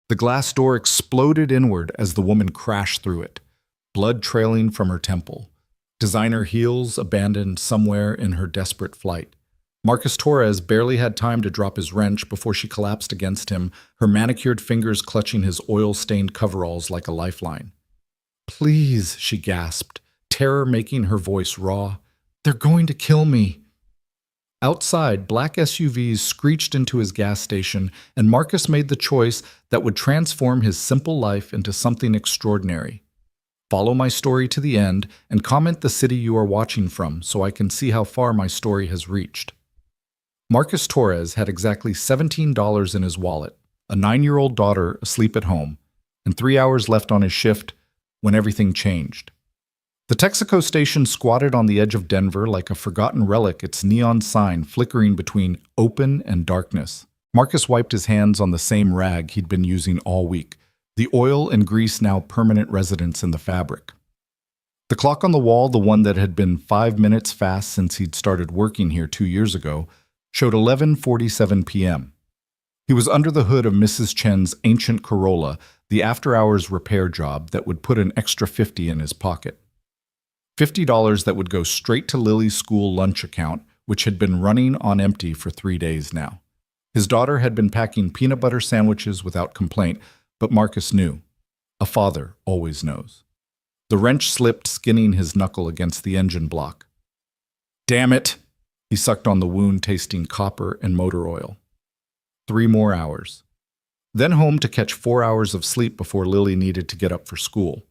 The glass door exploded inward as the woman crashed through it, blood trailing from her temple, designer heels abandoned somewhere in her desperate flight. Marcus Torres barely had time to drop his wrench before she collapsed against him, her manicured fingers clutching his oil-stained coveralls like a lifeline. "Please," she gasped, terror making her voice raw. "They're going to kill me." Outside, black SUVs screeched into his gas station, and Marcus made the choice that would transform his simple life into something extraordinary. Follow my story to the end and comment the city you are watching from so I can see how far my story has reached. Marcus Torres had exactly $17 in his wallet, a 9-year-old daughter asleep at home, and 3 hours left on his shift when everything changed. The Texaco station squatted on the edge of Denver like a forgotten relic, its neon sign flickering between open and darkness. Marcus wiped his hands on the same rag he'd been using all week, the oil and grease now permanent residents in the fabric. The clock on the wall, the one that had been 5 minutes fast since he'd started working here 2 years ago, showed 11:47 p.m. He was under the hood of Mrs. Chen's ancient Corolla, the after-hours repair job that would put an extra $50 in his pocket. $50 that would go straight to Lily's school lunch account, which had been running on empty for 3 days now. His daughter had been packing peanut butter sandwiches without complaint, but Marcus knew. A father always knows. The wrench slipped, skinning his knuckle against the engine block. "Damn it!" He sucked on the wound, tasting copper and motor oil. 3 more hours. Then home to catch 4 hours of sleep before Lily needed to get up for school.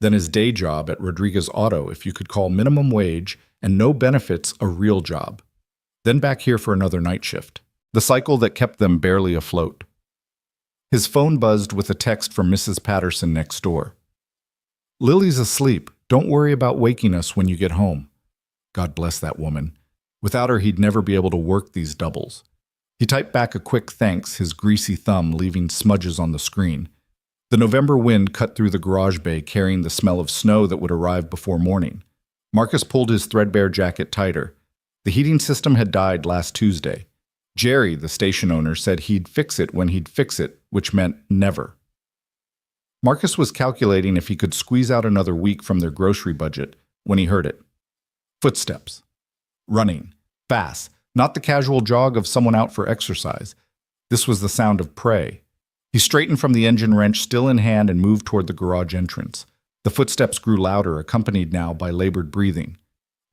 Then his day job at Rodriguez Auto, if you could call minimum wage and no benefits a real job. Then back here for another night shift. The cycle that kept them barely afloat. His phone buzzed with a text from Mrs. Patterson next door. "Lily's asleep. Don't worry about waking us when you get home." God bless that woman. Without her, he'd never be able to work these doubles. He typed back a quick thanks, his greasy thumb leaving smudges on the screen. The November wind cut through the garage bay, carrying the smell of snow that would arrive before morning. Marcus pulled his threadbare jacket tighter. The heating system had died last Tuesday. Jerry, the station owner, said he'd fix it when he'd fix it, which meant never. Marcus was calculating if he could squeeze out another week from their grocery budget when he heard it. Footsteps. Running. Fast. Not the casual jog of someone out for exercise. This was the sound of prey. He straightened from the engine wrench still in hand and moved toward the garage entrance. The footsteps grew louder, accompanied now by labored breathing.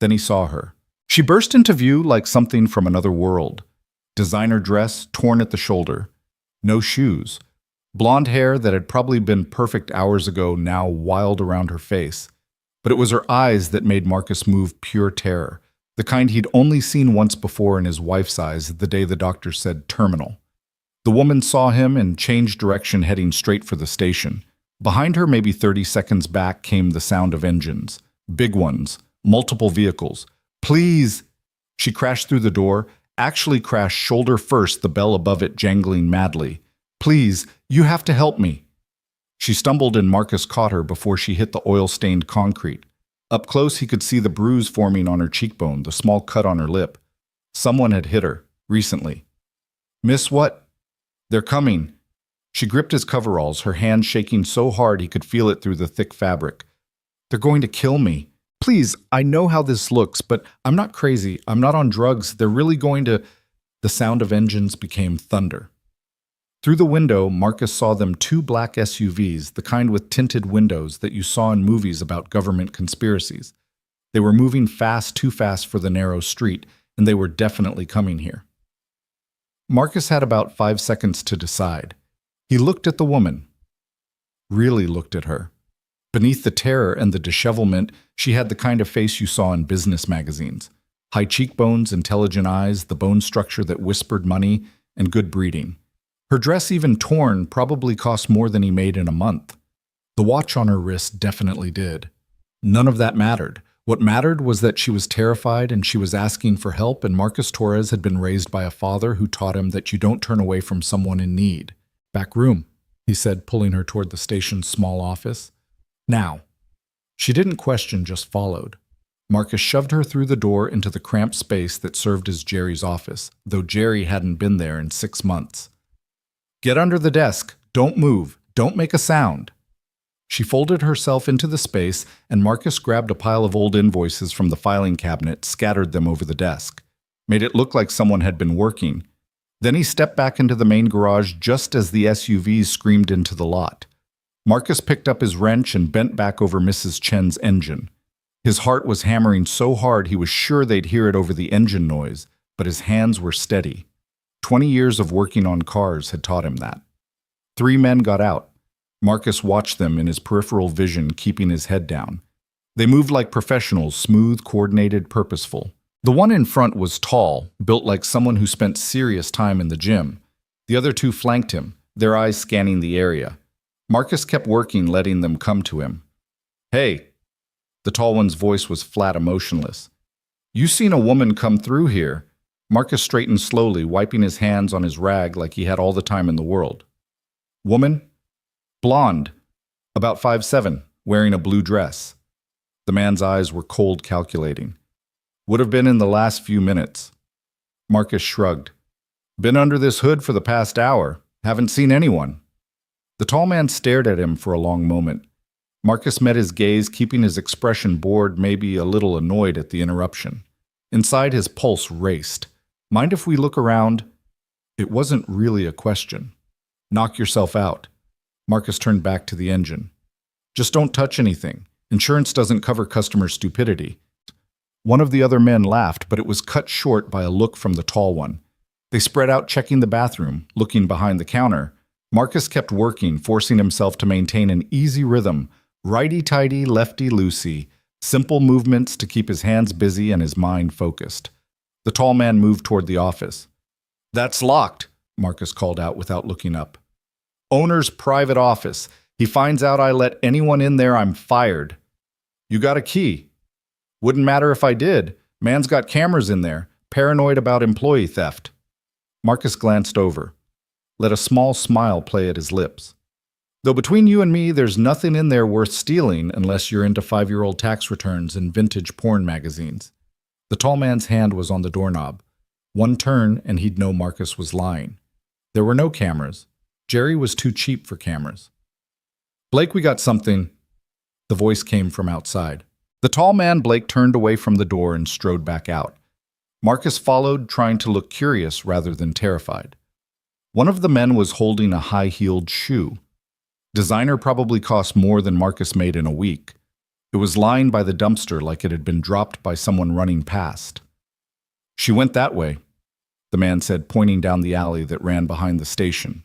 Then he saw her. She burst into view like something from another world. Designer dress, torn at the shoulder. No shoes. Blonde hair that had probably been perfect hours ago now wild around her face. But it was her eyes that made Marcus move pure terror. The kind he'd only seen once before in his wife's eyes the day the doctor said terminal. The woman saw him and changed direction, heading straight for the station. Behind her, maybe 30 seconds back, came the sound of engines. Big ones. Multiple vehicles. "Please!" She crashed through the door, actually crashed shoulder first, the bell above it jangling madly. "Please, you have to help me." She stumbled and Marcus caught her before she hit the oil-stained concrete. Up close, he could see the bruise forming on her cheekbone, the small cut on her lip. Someone had hit her, recently. "Miss what?" "They're coming." She gripped his coveralls, her hand shaking so hard he could feel it through the thick fabric. "They're going to kill me. Please, I know how this looks, but I'm not crazy. I'm not on drugs. They're really going to—" The sound of engines became thunder. Through the window, Marcus saw them 2 black SUVs, the kind with tinted windows that you saw in movies about government conspiracies. They were moving fast, too fast for the narrow street, and they were definitely coming here. Marcus had about 5 seconds to decide. He looked at the woman. Really looked at her. Beneath the terror and the dishevelment, she had the kind of face you saw in business magazines. High cheekbones, intelligent eyes, the bone structure that whispered money, and good breeding. Her dress, even torn, probably cost more than he made in a month. The watch on her wrist definitely did. None of that mattered. What mattered was that she was terrified and she was asking for help, and Marcus Torres had been raised by a father who taught him that you don't turn away from someone in need. "Back room," he said, pulling her toward the station's small office. "Now." She didn't question, just followed. Marcus shoved her through the door into the cramped space that served as Jerry's office, though Jerry hadn't been there in 6 months. "Get under the desk. Don't move. Don't make a sound. She folded herself into the space, and Marcus grabbed a pile of old invoices from the filing cabinet, scattered them over the desk. Made it look like someone had been working. Then he stepped back into the main garage just as the SUVs screamed into the lot. Marcus picked up his wrench and bent back over Mrs. Chen's engine. His heart was hammering so hard he was sure they'd hear it over the engine noise, but his hands were steady. 20 years of working on cars had taught him that. 3 men got out. Marcus watched them in his peripheral vision, keeping his head down. They moved like professionals, smooth, coordinated, purposeful. The one in front was tall, built like someone who spent serious time in the gym. The other 2 flanked him, their eyes scanning the area. Marcus kept working, letting them come to him. "Hey." The tall one's voice was flat, emotionless. "You seen a woman come through here?" Marcus straightened slowly, wiping his hands on his rag like he had all the time in the world. "Woman?" "Blonde. About 5'7", wearing a blue dress." The man's eyes were cold, calculating. "Would have been in the last few minutes." Marcus shrugged. "Been under this hood for the past hour. Haven't seen anyone." The tall man stared at him for a long moment. Marcus met his gaze, keeping his expression bored, maybe a little annoyed at the interruption. Inside, his pulse raced. "Mind if we look around?" It wasn't really a question. "Knock yourself out." Marcus turned back to the engine. "Just don't touch anything. Insurance doesn't cover customer stupidity." One of the other men laughed, but it was cut short by a look from the tall one. They spread out, checking the bathroom, looking behind the counter. Marcus kept working, forcing himself to maintain an easy rhythm, righty-tighty, lefty-loosey, simple movements to keep his hands busy and his mind focused. The tall man moved toward the office. "That's locked," Marcus called out without looking up. "Owner's private office. He finds out I let anyone in there, I'm fired." "You got a key?" "Wouldn't matter if I did. Man's got cameras in there, paranoid about employee theft." Marcus glanced over, let a small smile play at his lips. "Though between you and me, there's nothing in there worth stealing unless you're into 5-year-old tax returns and vintage porn magazines." The tall man's hand was on the doorknob. One turn and he'd know Marcus was lying. There were no cameras. Jerry was too cheap for cameras. "Blake, we got something." The voice came from outside. The tall man, Blake, turned away from the door and strode back out. Marcus followed, trying to look curious rather than terrified. One of the men was holding a high-heeled shoe. Designer probably cost more than Marcus made in a week. It was lying by the dumpster like it had been dropped by someone running past. "She went that way," the man said, pointing down the alley that ran behind the station.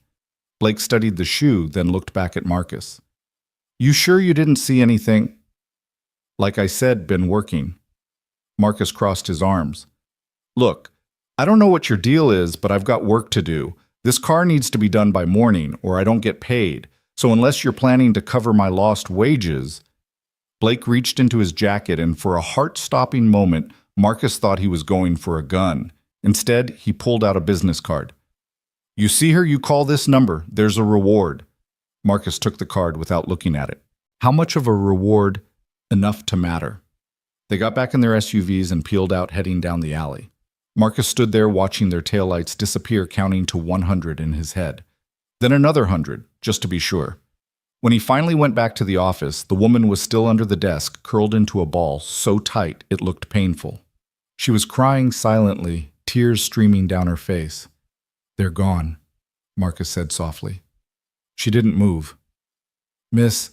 Blake studied the shoe, then looked back at Marcus. "You sure you didn't see anything?" "Like I said, been working." Marcus crossed his arms. "Look, I don't know what your deal is, but I've got work to do. This car needs to be done by morning, or I don't get paid. So unless you're planning to cover my lost wages..." Blake reached into his jacket, and for a heart-stopping moment, Marcus thought he was going for a gun. Instead, he pulled out a business card. "You see her, you call this number. There's a reward." Marcus took the card without looking at it. How much of a reward? Enough to matter. They got back in their SUVs and peeled out, heading down the alley. Marcus stood there watching their taillights disappear, counting to 100 in his head. Then another 100, just to be sure. When he finally went back to the office, the woman was still under the desk, curled into a ball, so tight it looked painful. She was crying silently, tears streaming down her face. "They're gone," Marcus said softly. She didn't move. "Miss..."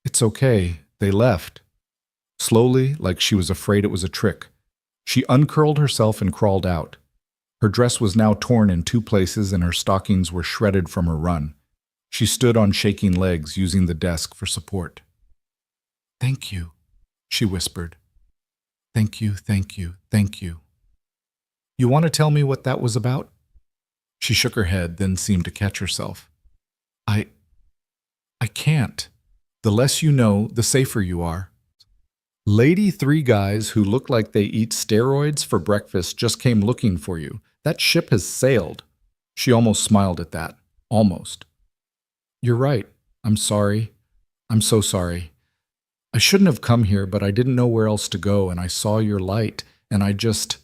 "It's okay. They left." Slowly, like she was afraid it was a trick. She uncurled herself and crawled out. Her dress was now torn in 2 places and her stockings were shredded from her run. She stood on shaking legs, using the desk for support. "Thank you," she whispered. "Thank you, thank you, thank you." "You want to tell me what that was about?" She shook her head, then seemed to catch herself. I can't. The less you know, the safer you are." "Lady, 3 guys who look like they eat steroids for breakfast just came looking for you. That ship has sailed." She almost smiled at that. Almost. "You're right. I'm sorry. I'm so sorry. I shouldn't have come here, but I didn't know where else to go, and I saw your light, and I just..."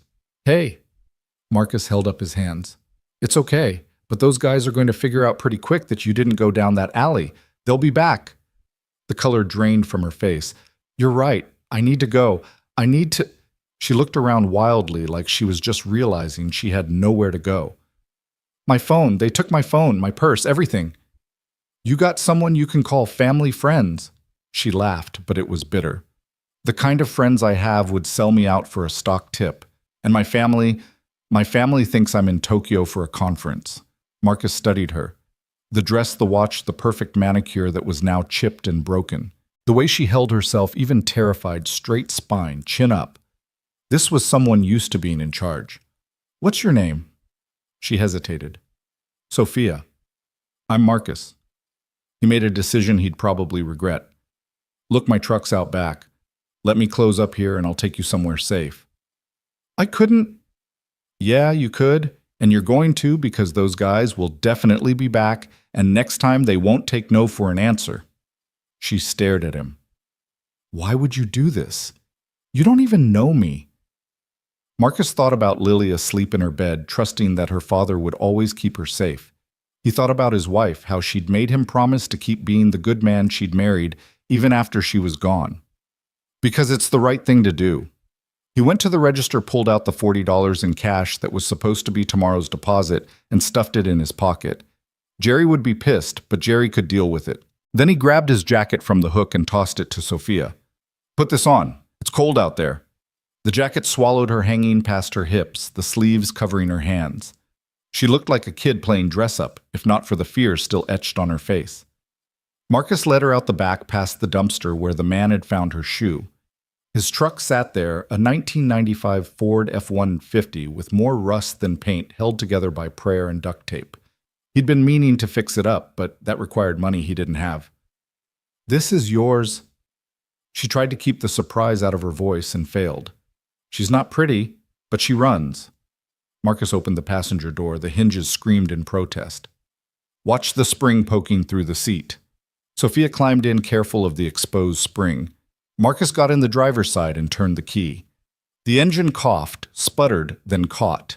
"Hey!" Marcus held up his hands. "It's okay. but those guys are going to figure out pretty quick that you didn't go down that alley. They'll be back. The color drained from her face. You're right. I need to go. I need to. She looked around wildly like she was just realizing she had nowhere to go. My phone. They took my phone, my purse, everything. You got someone you can call family friends. She laughed, but it was bitter. The kind of friends I have would sell me out for a stock tip. And my family thinks I'm in Tokyo for a conference. Marcus studied her. The dress, the watch, the perfect manicure that was now chipped and broken. The way she held herself, even terrified, straight spine, chin up. This was someone used to being in charge. What's your name? She hesitated. Sophia. I'm Marcus. He made a decision he'd probably regret. Look, my truck's out back. Let me close up here and I'll take you somewhere safe. I couldn't. Yeah, you could, and you're going to because those guys will definitely be back, and next time they won't take no for an answer. She stared at him. Why would you do this? You don't even know me. Marcus thought about Lily asleep in her bed, trusting that her father would always keep her safe. He thought about his wife, how she'd made him promise to keep being the good man she'd married even after she was gone. Because it's the right thing to do. He went to the register, pulled out the $40 in cash that was supposed to be tomorrow's deposit, and stuffed it in his pocket. Jerry would be pissed, but Jerry could deal with it. Then he grabbed his jacket from the hook and tossed it to Sophia. Put this on. It's cold out there. The jacket swallowed her, hanging past her hips, the sleeves covering her hands. She looked like a kid playing dress-up, if not for the fear still etched on her face. Marcus led her out the back past the dumpster where the man had found her shoe. His truck sat there, a 1995 Ford F-150 with more rust than paint, held together by prayer and duct tape. He'd been meaning to fix it up, but that required money he didn't have. This is yours. She tried to keep the surprise out of her voice and failed. She's not pretty, but she runs. Marcus opened the passenger door. The hinges screamed in protest. Watch the spring poking through the seat. Sophia climbed in, careful of the exposed spring. Marcus got in the driver's side and turned the key. The engine coughed, sputtered, then caught.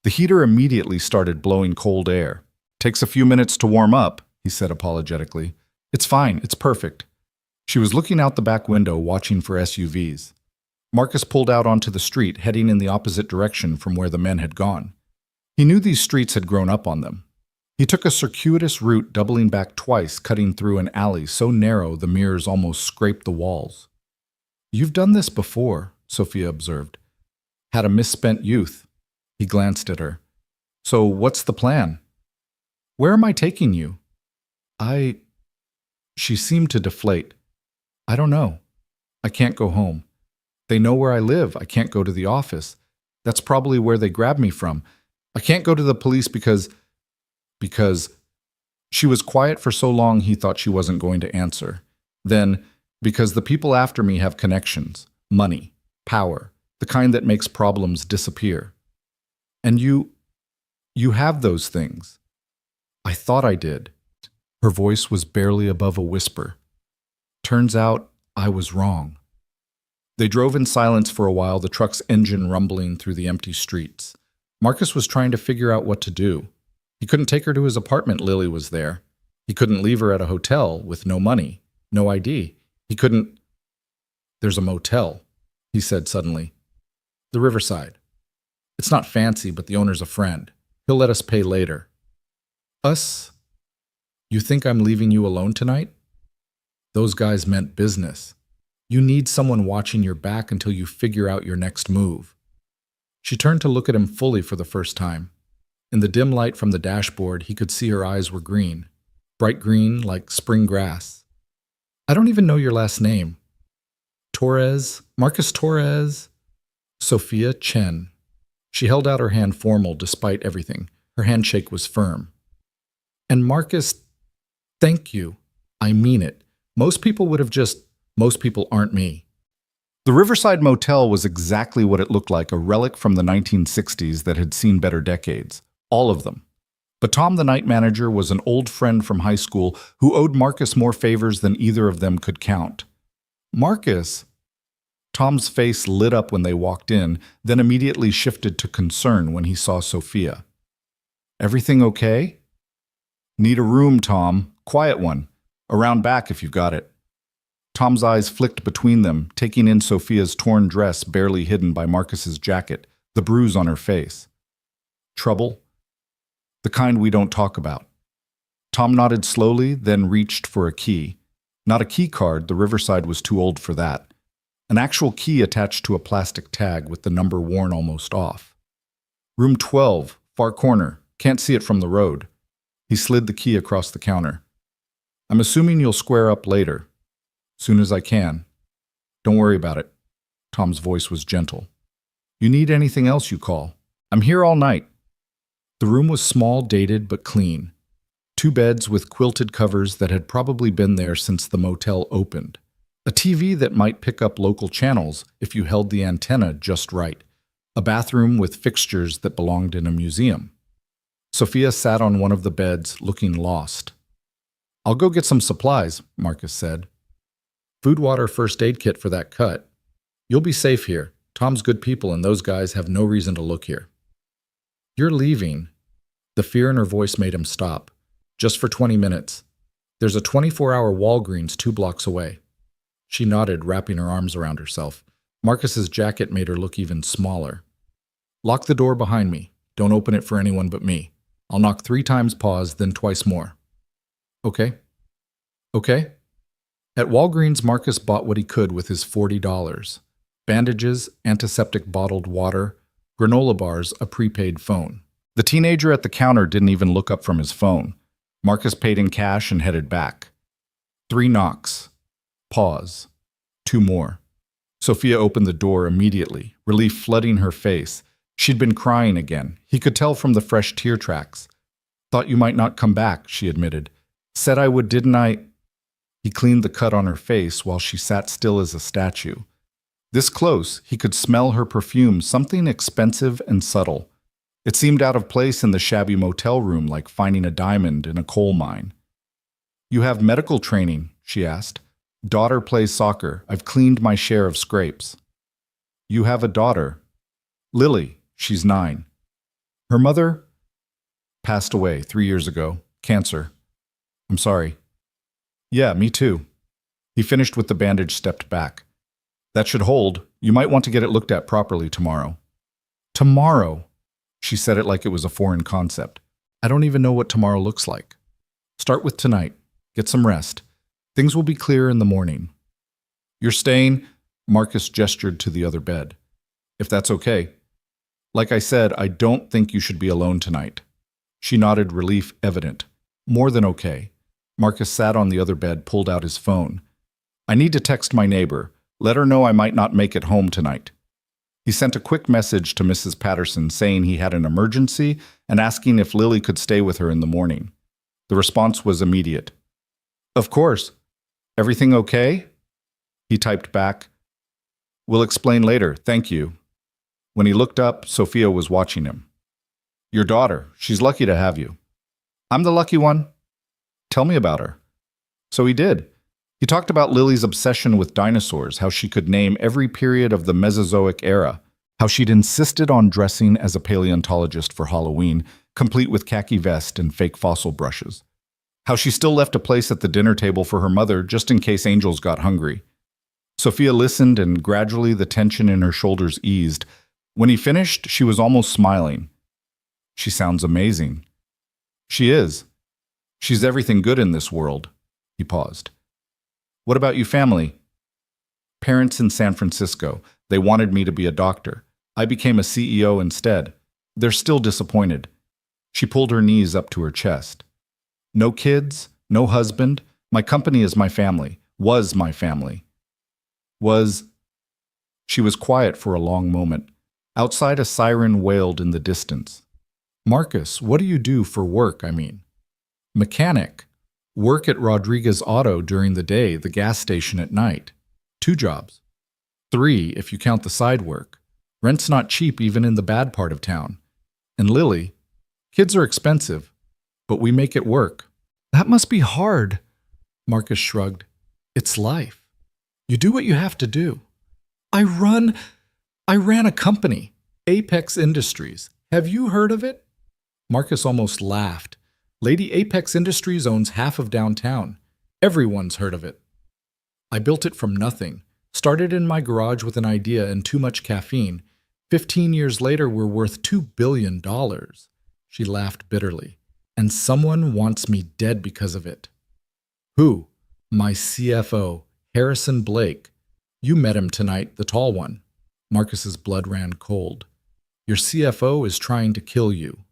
The heater immediately started blowing cold air. Takes a few minutes to warm up, he said apologetically. It's fine, it's perfect. She was looking out the back window, watching for SUVs. Marcus pulled out onto the street, heading in the opposite direction from where the men had gone. He knew these streets had grown up on them. He took a circuitous route, doubling back twice, cutting through an alley so narrow the mirrors almost scraped the walls. You've done this before, Sophia observed. Had a misspent youth. He glanced at her. So what's the plan? Where am I taking you? She seemed to deflate. I don't know. I can't go home. They know where I live. I can't go to the office. That's probably where they grabbed me from. I can't go to the police because... She was quiet for so long he thought she wasn't going to answer. Then, because the people after me have connections, money, power, the kind that makes problems disappear. And you have those things. I thought I did. Her voice was barely above a whisper. Turns out I was wrong. They drove in silence for a while, the truck's engine rumbling through the empty streets. Marcus was trying to figure out what to do. He couldn't take her to his apartment. Lily was there. He couldn't leave her at a hotel with no money, no ID. He couldn't... There's a motel, he said suddenly. The Riverside. It's not fancy, but the owner's a friend. He'll let us pay later. Us? You think I'm leaving you alone tonight? Those guys meant business. You need someone watching your back until you figure out your next move. She turned to look at him fully for the first time. In the dim light from the dashboard, he could see her eyes were green. Bright green, like spring grass. I don't even know your last name. Torres? Marcus Torres? Sophia Chen. She held out her hand, formal despite everything. Her handshake was firm. And Marcus, thank you. I mean it. Most people aren't me. The Riverside Motel was exactly what it looked like, a relic from the 1960s that had seen better decades. All of them. But Tom, the night manager, was an old friend from high school who owed Marcus more favors than either of them could count. Marcus? Tom's face lit up when they walked in, then immediately shifted to concern when he saw Sophia. Everything okay? Need a room, Tom. Quiet one. Around back if you've got it. Tom's eyes flicked between them, taking in Sophia's torn dress barely hidden by Marcus's jacket, the bruise on her face. Trouble? The kind we don't talk about. Tom nodded slowly, then reached for a key. Not a key card, the Riverside was too old for that. An actual key attached to a plastic tag with the number worn almost off. Room 12, far corner. Can't see it from the road. He slid the key across the counter. I'm assuming you'll square up later. Soon as I can. Don't worry about it. Tom's voice was gentle. You need anything else, you call. I'm here all night. The room was small, dated, but clean. 2 beds with quilted covers that had probably been there since the motel opened. A TV that might pick up local channels if you held the antenna just right. A bathroom with fixtures that belonged in a museum. Sophia sat on one of the beds, looking lost. I'll go get some supplies, Marcus said. Food, water, first aid kit for that cut. You'll be safe here. Tom's good people and those guys have no reason to look here. You're leaving. The fear in her voice made him stop. Just for 20 minutes. There's a 24-hour Walgreens 2 blocks away. She nodded, wrapping her arms around herself. Marcus's jacket made her look even smaller. Lock the door behind me. Don't open it for anyone but me. I'll knock 3 times, pause, then twice more. Okay? Okay? At Walgreens, Marcus bought what he could with his $40. Bandages, antiseptic bottled water, granola bars, a prepaid phone. The teenager at the counter didn't even look up from his phone. Marcus paid in cash and headed back. 3 knocks. Pause. 2 more. Sophia opened the door immediately, relief flooding her face. She'd been crying again. He could tell from the fresh tear tracks. Thought you might not come back, she admitted. Said I would, didn't I? He cleaned the cut on her face while she sat still as a statue. This close, he could smell her perfume, something expensive and subtle. It seemed out of place in the shabby motel room, like finding a diamond in a coal mine. You have medical training, she asked. Daughter plays soccer. I've cleaned my share of scrapes. You have a daughter. Lily, she's 9. Her mother passed away 3 years ago. Cancer. I'm sorry. Yeah, me too. He finished with the bandage, stepped back. That should hold. You might want to get it looked at properly tomorrow. Tomorrow? She said it like it was a foreign concept. I don't even know what tomorrow looks like. Start with tonight. Get some rest. Things will be clear in the morning. You're staying? Marcus gestured to the other bed. If that's okay. Like I said, I don't think you should be alone tonight. She nodded, relief evident. More than okay. Marcus sat on the other bed, pulled out his phone. I need to text my neighbor. Let her know I might not make it home tonight. He sent a quick message to Mrs. Patterson saying he had an emergency and asking if Lily could stay with her in the morning. The response was immediate. Of course. Everything okay? He typed back. We'll explain later, thank you. When he looked up, Sophia was watching him. Your daughter, she's lucky to have you. I'm the lucky one. Tell me about her. So he did. He talked about Lily's obsession with dinosaurs, how she could name every period of the Mesozoic era, how she'd insisted on dressing as a paleontologist for Halloween, complete with khaki vest and fake fossil brushes. How she still left a place at the dinner table for her mother just in case Angels got hungry. Sophia listened and gradually the tension in her shoulders eased. When he finished, she was almost smiling. She sounds amazing. She is. She's everything good in this world. He paused. What about you family? Parents in San Francisco. They wanted me to be a doctor. I became a CEO instead. They're still disappointed. She pulled her knees up to her chest. No kids, no husband. My company is my family. Was my family. Was. She was quiet for a long moment. Outside, a siren wailed in the distance. Marcus, what do you do for work, I mean? Mechanic. Work at Rodriguez Auto during the day, the gas station at night. 2 jobs. 3 if you count the side work. Rent's not cheap even in the bad part of town. And Lily, kids are expensive, but we make it work. That must be hard. Marcus shrugged. It's life. You do what you have to do. I ran a company, Apex Industries. Have you heard of it? Marcus almost laughed. Lady Apex Industries owns half of downtown. Everyone's heard of it. I built it from nothing. Started in my garage with an idea and too much caffeine. 15 years later, we're worth $2 billion. She laughed bitterly. And someone wants me dead because of it. Who? My CFO, Harrison Blake. You met him tonight, the tall one. Marcus's blood ran cold. Your CFO is trying to kill you.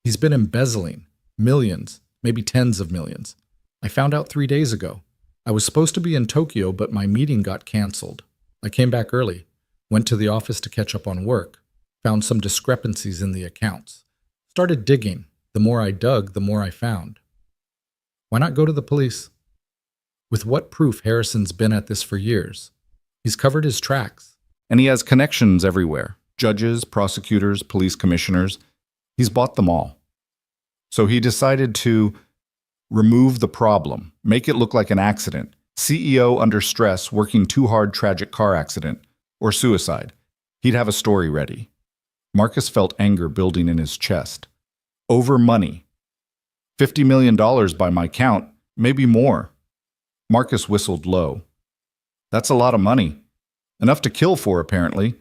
He's been embezzling. Millions, maybe tens of millions. I found out 3 days ago. I was supposed to be in Tokyo, but my meeting got canceled. I came back early, went to the office to catch up on work, found some discrepancies in the accounts. Started digging. The more I dug, the more I found. Why not go to the police? With what proof Harrison's been at this for years? He's covered his tracks. And he has connections everywhere. Judges, prosecutors, police commissioners. He's bought them all. So he decided to remove the problem, make it look like an accident, CEO under stress, working too hard, tragic car accident, or suicide. He'd have a story ready. Marcus felt anger building in his chest. Over money. $50 million by my count, maybe more. Marcus whistled low. That's a lot of money. Enough to kill for, apparently.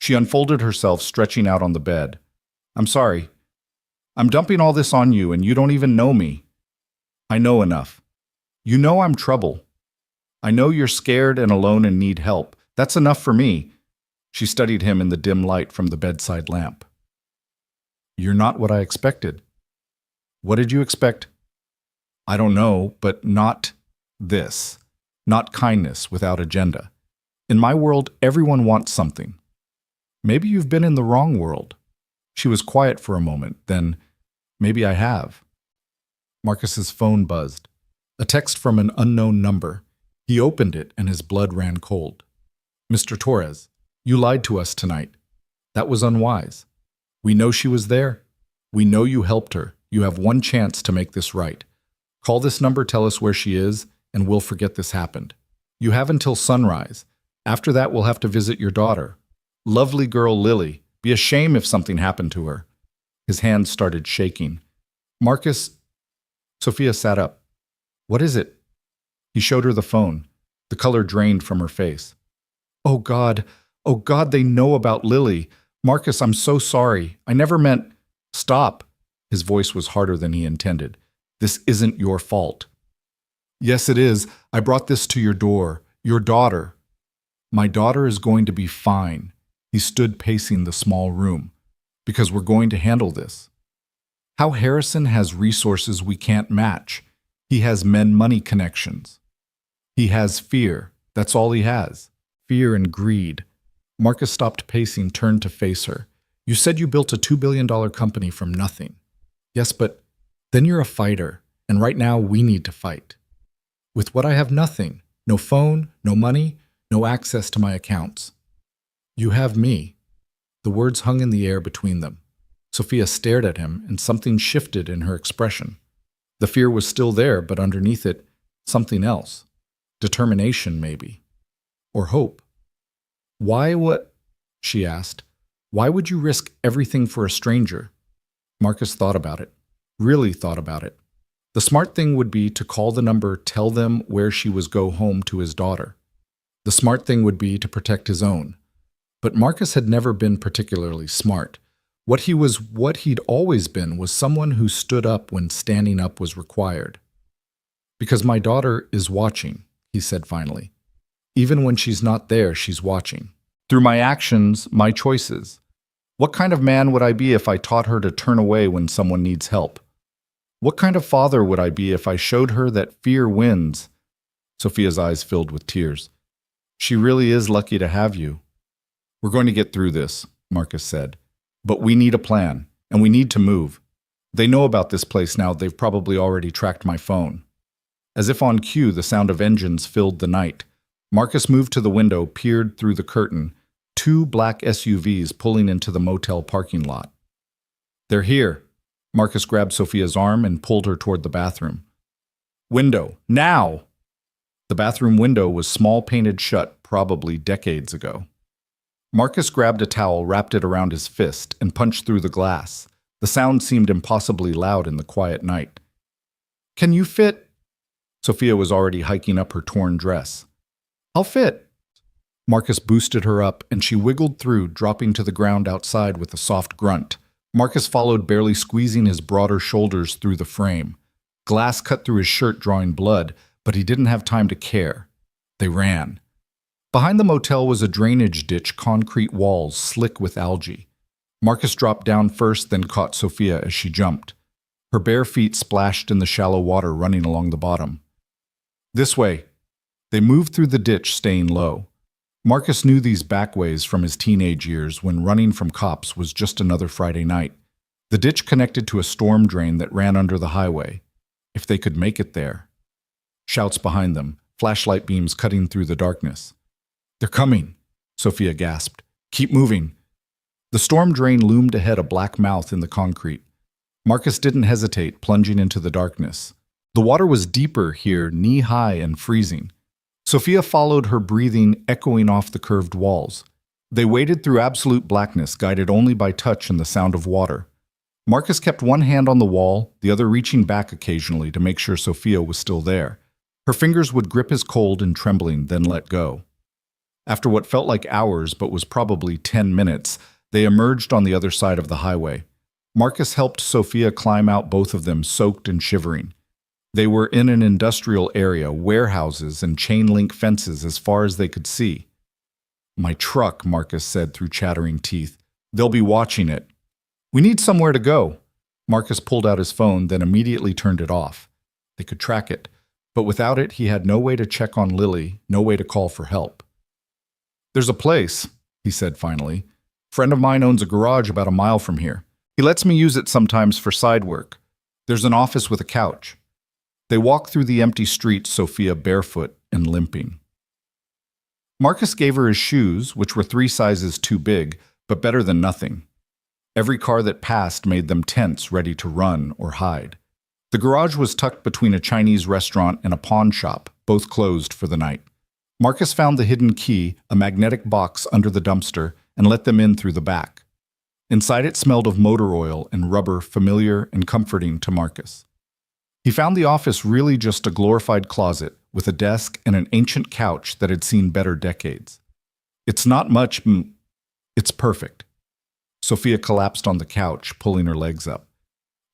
She unfolded herself, stretching out on the bed. I'm sorry. I'm dumping all this on you, and you don't even know me. I know enough. You know I'm trouble. I know you're scared and alone and need help. That's enough for me. She studied him in the dim light from the bedside lamp. You're not what I expected. What did you expect? I don't know, but not this. Not kindness without agenda. In my world, everyone wants something. Maybe you've been in the wrong world. She was quiet for a moment, then, maybe I have. Marcus's phone buzzed. A text from an unknown number. He opened it and his blood ran cold. Mr. Torres, you lied to us tonight. That was unwise. We know she was there. We know you helped her. You have one chance to make this right. Call this number, tell us where she is, and we'll forget this happened. You have until sunrise. After that, we'll have to visit your daughter. Lovely girl Lily. Be a shame if something happened to her. His hands started shaking. Marcus... Sophia sat up. What is it? He showed her the phone. The color drained from her face. Oh God, they know about Lily. Marcus, I'm so sorry. I never meant... Stop. His voice was harder than he intended. This isn't your fault. Yes, it is. I brought this to your door. Your daughter. My daughter is going to be fine. He stood pacing the small room. Because we're going to handle this. How Harrison has resources we can't match. He has men-money connections. He has fear. That's all he has. Fear and greed. Marcus stopped pacing, turned to face her. You said you built a $2 billion company from nothing. Yes, but then you're a fighter, and right now we need to fight. With what I have nothing. No phone, no money, no access to my accounts. You have me. The words hung in the air between them. Sophia stared at him, and something shifted in her expression. The fear was still there, but underneath it, something else. Determination, maybe. Or hope. Why what? She asked. Why would you risk everything for a stranger? Marcus thought about it. Really thought about it. The smart thing would be to call the number, tell them where she was, go home to his daughter. The smart thing would be to protect his own. But Marcus had never been particularly smart. What he'd always been was someone who stood up when standing up was required. Because my daughter is watching, he said finally. Even when she's not there, she's watching. Through my actions, my choices. What kind of man would I be if I taught her to turn away when someone needs help? What kind of father would I be if I showed her that fear wins? Sophia's eyes filled with tears. She really is lucky to have you. We're going to get through this, Marcus said. But we need a plan, and we need to move. They know about this place now. They've probably already tracked my phone. As if on cue, the sound of engines filled the night. Marcus moved to the window, peered through the curtain. 2 black SUVs pulling into the motel parking lot. They're here. Marcus grabbed Sophia's arm and pulled her toward the bathroom. Window, now! The bathroom window was small painted shut, probably decades ago. Marcus grabbed a towel, wrapped it around his fist, and punched through the glass. The sound seemed impossibly loud in the quiet night. "Can you fit?" Sophia was already hiking up her torn dress. "I'll fit." Marcus boosted her up, and she wiggled through, dropping to the ground outside with a soft grunt. Marcus followed, barely squeezing his broader shoulders through the frame. Glass cut through his shirt, drawing blood, but he didn't have time to care. They ran. Behind the motel was a drainage ditch, concrete walls slick with algae. Marcus dropped down first, then caught Sophia as she jumped. Her bare feet splashed in the shallow water running along the bottom. "This way." They moved through the ditch, staying low. Marcus knew these backways from his teenage years when running from cops was just another Friday night. The ditch connected to a storm drain that ran under the highway. If they could make it there. Shouts behind them, flashlight beams cutting through the darkness. "They're coming," Sophia gasped. "Keep moving." The storm drain loomed ahead, a black mouth in the concrete. Marcus didn't hesitate, plunging into the darkness. The water was deeper here, knee-high and freezing. Sophia followed, her breathing echoing off the curved walls. They waded through absolute blackness, guided only by touch and the sound of water. Marcus kept one hand on the wall, the other reaching back occasionally to make sure Sophia was still there. Her fingers would grip his cold and trembling, then let go. After what felt like hours but was probably 10 minutes, they emerged on the other side of the highway. Marcus helped Sophia climb out, both of them soaked and shivering. They were in an industrial area, warehouses and chain-link fences as far as they could see. "My truck," Marcus said through chattering teeth. "They'll be watching it." "We need somewhere to go." Marcus pulled out his phone, then immediately turned it off. They could track it, but without it, he had no way to check on Lily, no way to call for help. "There's a place," he said finally. "Friend of mine owns a garage about a mile from here. He lets me use it sometimes for side work. There's an office with a couch." They walked through the empty street, Sophia barefoot and limping. Marcus gave her his shoes, which were 3 sizes too big, but better than nothing. Every car that passed made them tense, ready to run or hide. The garage was tucked between a Chinese restaurant and a pawn shop, both closed for the night. Marcus found the hidden key, a magnetic box under the dumpster, and let them in through the back. Inside it smelled of motor oil and rubber, familiar and comforting to Marcus. He found the office really just a glorified closet with a desk and an ancient couch that had seen better decades. "It's not much, it's perfect." Sophia collapsed on the couch, pulling her legs up.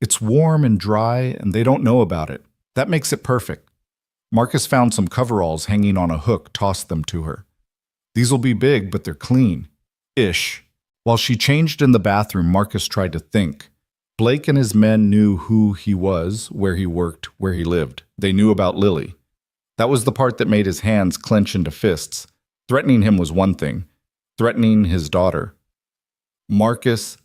"It's warm and dry, and they don't know about it. That makes it perfect." Marcus found some coveralls hanging on a hook, tossed them to her. "These'll be big, but they're clean. Ish." While she changed in the bathroom, Marcus tried to think. Blake and his men knew who he was, where he worked, where he lived. They knew about Lily. That was the part that made his hands clench into fists. Threatening him was one thing. Threatening his daughter. Marcus.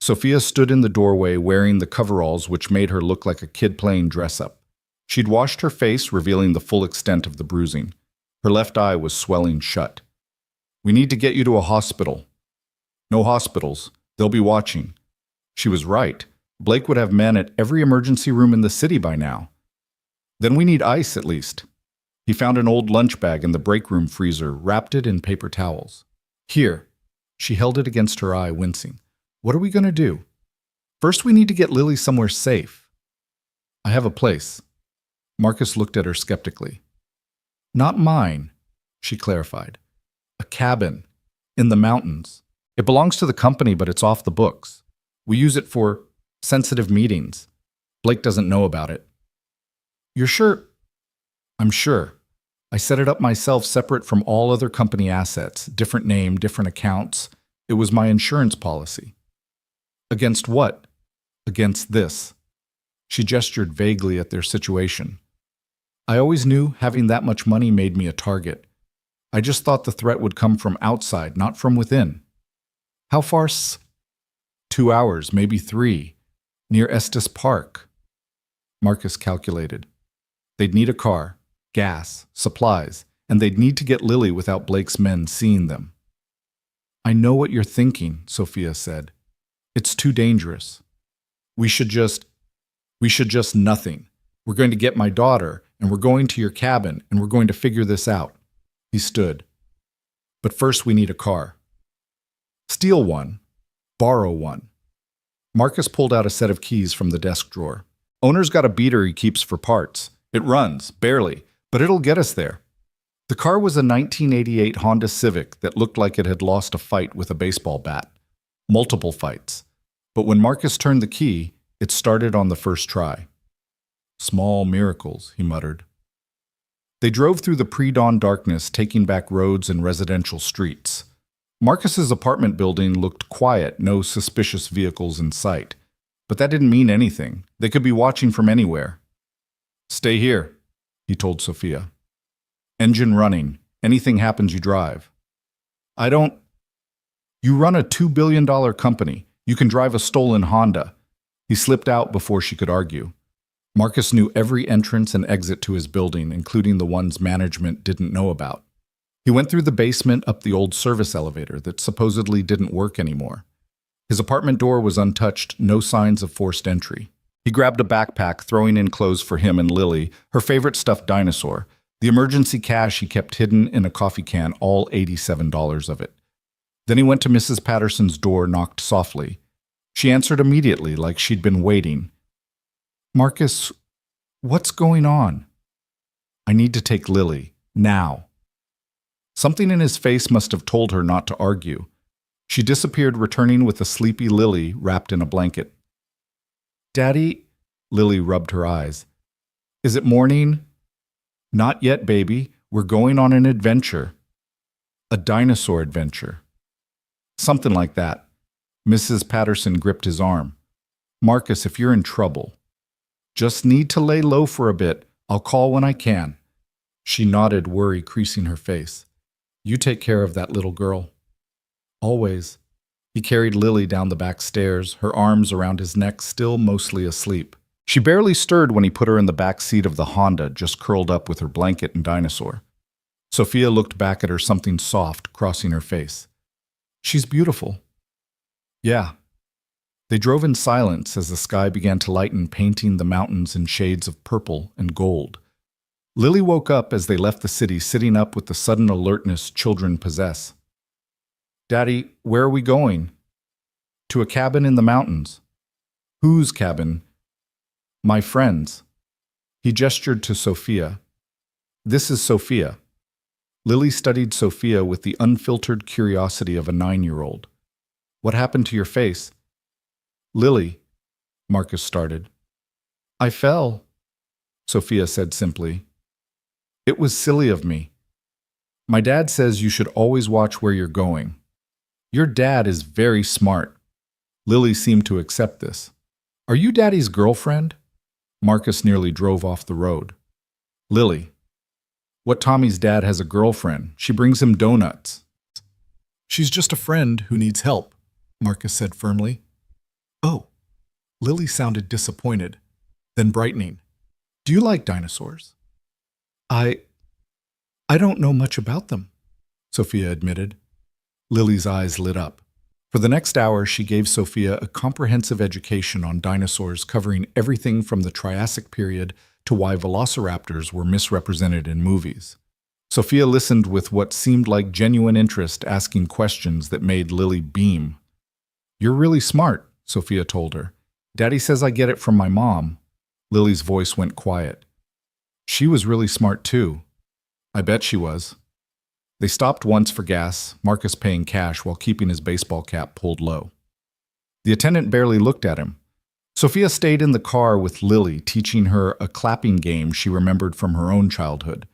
Sophia stood in the doorway wearing the coveralls, which made her look like a kid playing dress-up. She'd washed her face, revealing the full extent of the bruising. Her left eye was swelling shut. "We need to get you to a hospital." "No hospitals. They'll be watching." She was right. Blake would have men at every emergency room in the city by now. "Then we need ice, at least." He found an old lunch bag in the break room freezer, wrapped it in paper towels. "Here." She held it against her eye, wincing. "What are we going to do?" "First, we need to get Lily somewhere safe." "I have a place." Marcus looked at her skeptically. "Not mine," she clarified. "A cabin. In the mountains. It belongs to the company, but it's off the books. We use it for sensitive meetings. Blake doesn't know about it." "You're sure?" "I'm sure. I set it up myself, separate from all other company assets. Different name, different accounts. It was my insurance policy." "Against what?" "Against this." She gestured vaguely at their situation. "I always knew having that much money made me a target. I just thought the threat would come from outside, not from within." "How far?" 2 hours, maybe 3, near Estes Park." Marcus calculated. They'd need a car, gas, supplies, and they'd need to get Lily without Blake's men seeing them. "I know what you're thinking," Sophia said. "It's too dangerous. We should just nothing. We're going to get my daughter, and we're going to your cabin, and we're going to figure this out." He stood. "But first we need a car. Steal one. Borrow one." Marcus pulled out a set of keys from the desk drawer. Owner's got a beater he keeps for parts. It runs, barely, but it'll get us there. The car was a 1988 Honda Civic that looked like it had lost a fight with a baseball bat. Multiple fights. But when Marcus turned the key, it started on the first try. Small miracles, he muttered. They drove through the pre-dawn darkness, taking back roads and residential streets. Marcus's apartment building looked quiet, no suspicious vehicles in sight. But that didn't mean anything. They could be watching from anywhere. Stay here, he told Sophia. Engine running. Anything happens, you drive. I don't... You run a $2 billion company. You can drive a stolen Honda. He slipped out before she could argue. Marcus knew every entrance and exit to his building, including the ones management didn't know about. He went through the basement up the old service elevator that supposedly didn't work anymore. His apartment door was untouched, no signs of forced entry. He grabbed a backpack, throwing in clothes for him and Lily, her favorite stuffed dinosaur, the emergency cash he kept hidden in a coffee can, all $87 of it. Then he went to Mrs. Patterson's door, knocked softly. She answered immediately, like she'd been waiting. Marcus, what's going on? I need to take Lily, now. Something in his face must have told her not to argue. She disappeared, returning with a sleepy Lily wrapped in a blanket. Daddy, Lily rubbed her eyes. Is it morning? Not yet, baby. We're going on an adventure. A dinosaur adventure. Something like that. Mrs. Patterson gripped his arm. Marcus, if you're in trouble. Just need to lay low for a bit. I'll call when I can. She nodded, worry creasing her face. You take care of that little girl. Always. He carried Lily down the back stairs, her arms around his neck, still mostly asleep. She barely stirred when he put her in the back seat of the Honda, just curled up with her blanket and dinosaur. Sophia looked back at her, something soft crossing her face. She's beautiful. Yeah. They drove in silence as the sky began to lighten, painting the mountains in shades of purple and gold. Lily woke up as they left the city, sitting up with the sudden alertness children possess. Daddy, where are we going? To a cabin in the mountains. Whose cabin? My friend's. He gestured to Sophia. This is Sophia. Lily studied Sophia with the unfiltered curiosity of a 9-year-old. What happened to your face? Lily, Marcus started. I fell, Sophia said simply. It was silly of me. My dad says you should always watch where you're going. Your dad is very smart. Lily seemed to accept this. Are you Daddy's girlfriend? Marcus nearly drove off the road. Lily. What Tommy's dad has a girlfriend. She brings him donuts. She's just a friend who needs help, Marcus said firmly. Oh. Lily sounded disappointed, then brightening. Do you like dinosaurs? I don't know much about them, Sophia admitted. Lily's eyes lit up. For the next hour, she gave Sophia a comprehensive education on dinosaurs, covering everything from the Triassic period to why velociraptors were misrepresented in movies. Sophia listened with what seemed like genuine interest, asking questions that made Lily beam. You're really smart, Sophia told her. Daddy says I get it from my mom. Lily's voice went quiet. She was really smart too. I bet she was. They stopped once for gas, Marcus paying cash while keeping his baseball cap pulled low. The attendant barely looked at him. Sophia stayed in the car with Lily, teaching her a clapping game she remembered from her own childhood.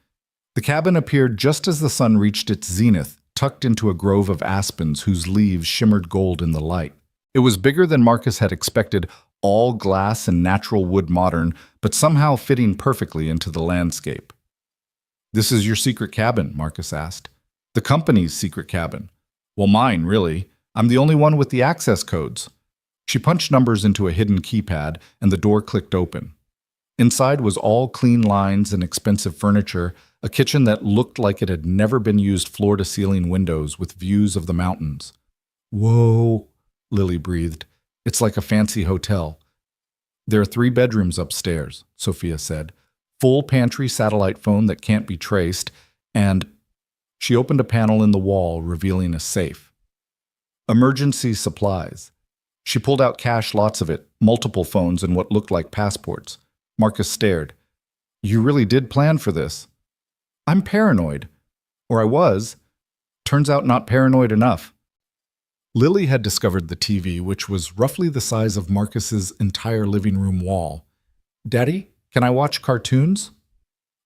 The cabin appeared just as the sun reached its zenith, tucked into a grove of aspens whose leaves shimmered gold in the light. It was bigger than Marcus had expected, all glass and natural wood modern, but somehow fitting perfectly into the landscape. This is your secret cabin, Marcus asked. The company's secret cabin. Well, mine, really. I'm the only one with the access codes. She punched numbers into a hidden keypad, and the door clicked open. Inside was all clean lines and expensive furniture, a kitchen that looked like it had never been used, floor-to-ceiling windows with views of the mountains. Whoa, Lily breathed. It's like a fancy hotel. There are 3 bedrooms upstairs, Sophia said. Full pantry satellite phone that can't be traced, and she opened a panel in the wall, revealing a safe. Emergency supplies. She pulled out cash, lots of it, multiple phones and what looked like passports. Marcus stared. You really did plan for this? I'm paranoid. Or I was. Turns out not paranoid enough. Lily had discovered the TV, which was roughly the size of Marcus's entire living room wall. Daddy, can I watch cartoons?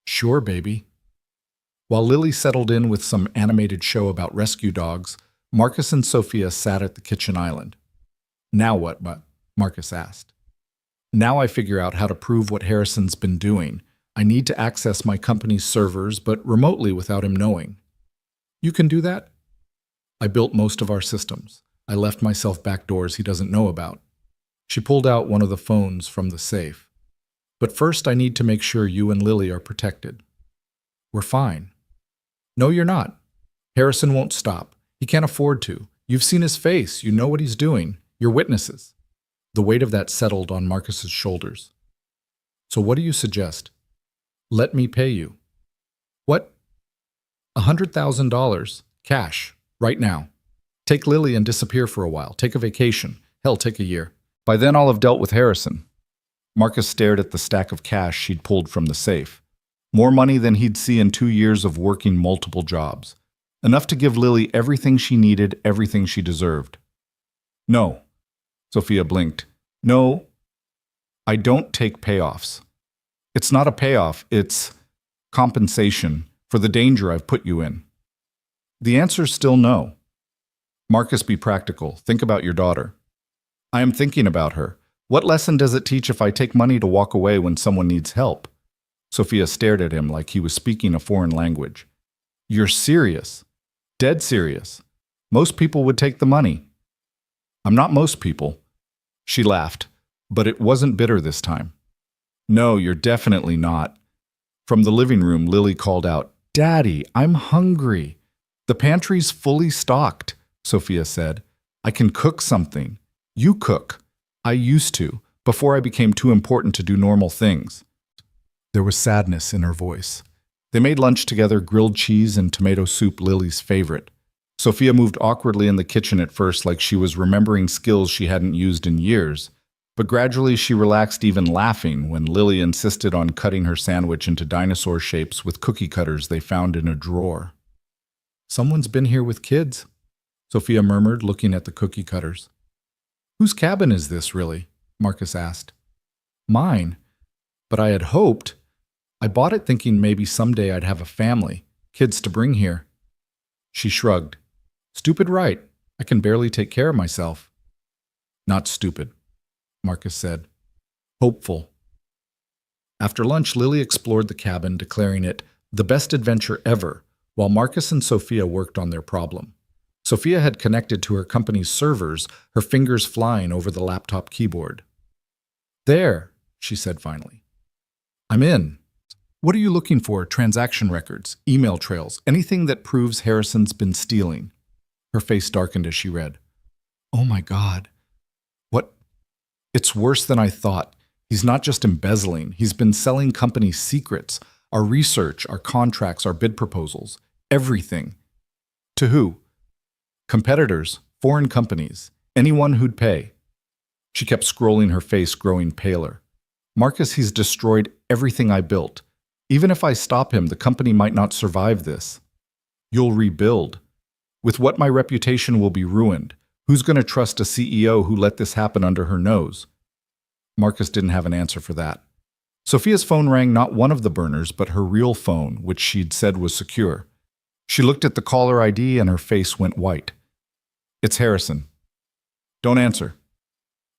Sure, baby. While Lily settled in with some animated show about rescue dogs, Marcus and Sophia sat at the kitchen island. Now what, Marcus asked. Now I figure out how to prove what Harrison's been doing. I need to access my company's servers, but remotely without him knowing. You can do that? I built most of our systems. I left myself back doors he doesn't know about. She pulled out one of the phones from the safe. But first I need to make sure you and Lily are protected. We're fine. No, you're not. Harrison won't stop. He can't afford to. You've seen his face. You know what he's doing. You're witnesses. The weight of that settled on Marcus's shoulders. So what do you suggest? Let me pay you. What? $100,000. Cash. Right now. Take Lily and disappear for a while. Take a vacation. Hell, take a year. By then I'll have dealt with Harrison. Marcus stared at the stack of cash she'd pulled from the safe. More money than he'd see in 2 years of working multiple jobs. Enough to give Lily everything she needed, everything she deserved. No. Sophia blinked. No, I don't take payoffs. It's not a payoff, it's compensation for the danger I've put you in. The answer's still no. Marcus, be practical. Think about your daughter. I am thinking about her. What lesson does it teach if I take money to walk away when someone needs help? Sophia stared at him like he was speaking a foreign language. You're serious. Dead serious. Most people would take the money. I'm not most people. She laughed, but it wasn't bitter this time. No, you're definitely not. From the living room, Lily called out, Daddy, I'm hungry. The pantry's fully stocked, Sophia said. I can cook something. You cook. I used to, before I became too important to do normal things. There was sadness in her voice. They made lunch together, grilled cheese and tomato soup, Lily's favorite. Sophia moved awkwardly in the kitchen at first like she was remembering skills she hadn't used in years, but gradually she relaxed, even laughing when Lily insisted on cutting her sandwich into dinosaur shapes with cookie cutters they found in a drawer. Someone's been here with kids, Sophia murmured, looking at the cookie cutters. Whose cabin is this, really? Marcus asked. Mine, but I had hoped. I bought it thinking maybe someday I'd have a family, kids to bring here. She shrugged. Stupid right. I can barely take care of myself. Not stupid, Marcus said. Hopeful. After lunch, Lily explored the cabin, declaring it the best adventure ever, while Marcus and Sophia worked on their problem. Sophia had connected to her company's servers, her fingers flying over the laptop keyboard. There, she said finally. I'm in. What are you looking for? Transaction records, email trails, anything that proves Harrison's been stealing? Her face darkened as she read. Oh my God. What? It's worse than I thought. He's not just embezzling. He's been selling company secrets, our research, our contracts, our bid proposals, everything. To who? Competitors, foreign companies, anyone who'd pay. She kept scrolling, her face growing paler. Marcus, he's destroyed everything I built. Even if I stop him, the company might not survive this. You'll rebuild. With what, my reputation will be ruined. Who's going to trust a CEO who let this happen under her nose? Marcus didn't have an answer for that. Sophia's phone rang, not one of the burners, but her real phone, which she'd said was secure. She looked at the caller ID and her face went white. It's Harrison. Don't answer.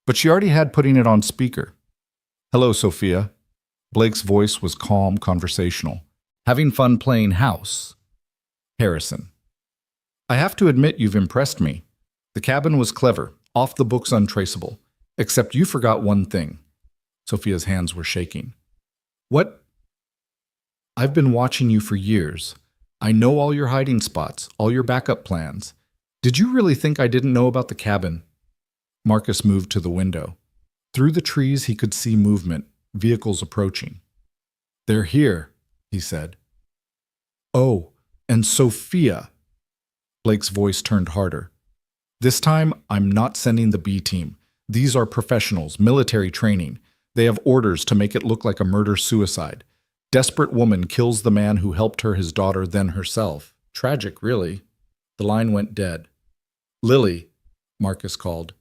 But she already had putting it on speaker. Hello, Sophia. Blake's voice was calm, conversational. Having fun playing house? Harrison. I have to admit you've impressed me. The cabin was clever, off the books, untraceable. Except you forgot one thing. Sophia's hands were shaking. What? I've been watching you for years. I know all your hiding spots, all your backup plans. Did you really think I didn't know about the cabin? Marcus moved to the window. Through the trees he could see movement, vehicles approaching. They're here, he said. Oh, and Sophia. Blake's voice turned harder. This time, I'm not sending the B team. These are professionals, military training. They have orders to make it look like a murder-suicide. Desperate woman kills the man who helped her, his daughter, then herself. Tragic, really. The line went dead. Lily, Marcus called.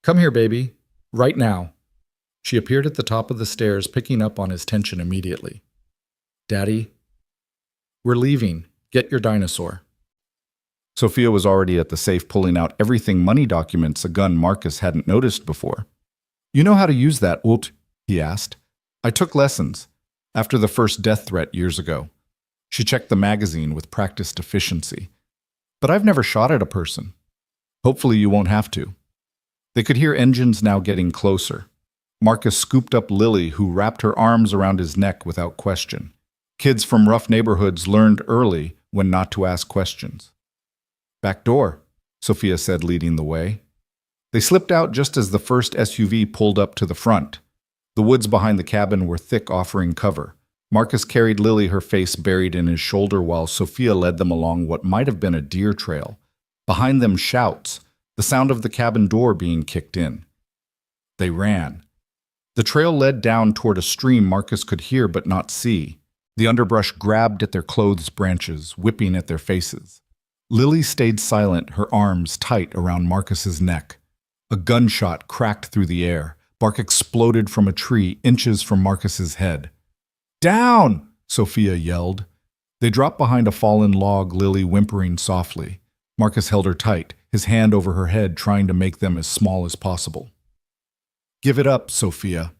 Come here, baby. Right now. She appeared at the top of the stairs, picking up on his tension immediately. Daddy, we're leaving. Get your dinosaur. Sophia was already at the safe pulling out everything money documents, a gun Marcus hadn't noticed before. You know how to use that, Ult? He asked. I took lessons after the first death threat years ago. She checked the magazine with practiced efficiency. But I've never shot at a person. Hopefully you won't have to. They could hear engines now getting closer. Marcus scooped up Lily, who wrapped her arms around his neck without question. Kids from rough neighborhoods learned early when not to ask questions. Back door, Sophia said, leading the way. They slipped out just as the first SUV pulled up to the front. The woods behind the cabin were thick, offering cover. Marcus carried Lily, her face buried in his shoulder, while Sophia led them along what might have been a deer trail. Behind them, shouts, the sound of the cabin door being kicked in. They ran. The trail led down toward a stream Marcus could hear but not see. The underbrush grabbed at their clothes branches, whipping at their faces. Lily stayed silent, her arms tight around Marcus's neck. A gunshot cracked through the air. Bark exploded from a tree inches from Marcus's head. Down! Sophia yelled. They dropped behind a fallen log, Lily whimpering softly. Marcus held her tight, his hand over her head, trying to make them as small as possible. Give it up, Sophia.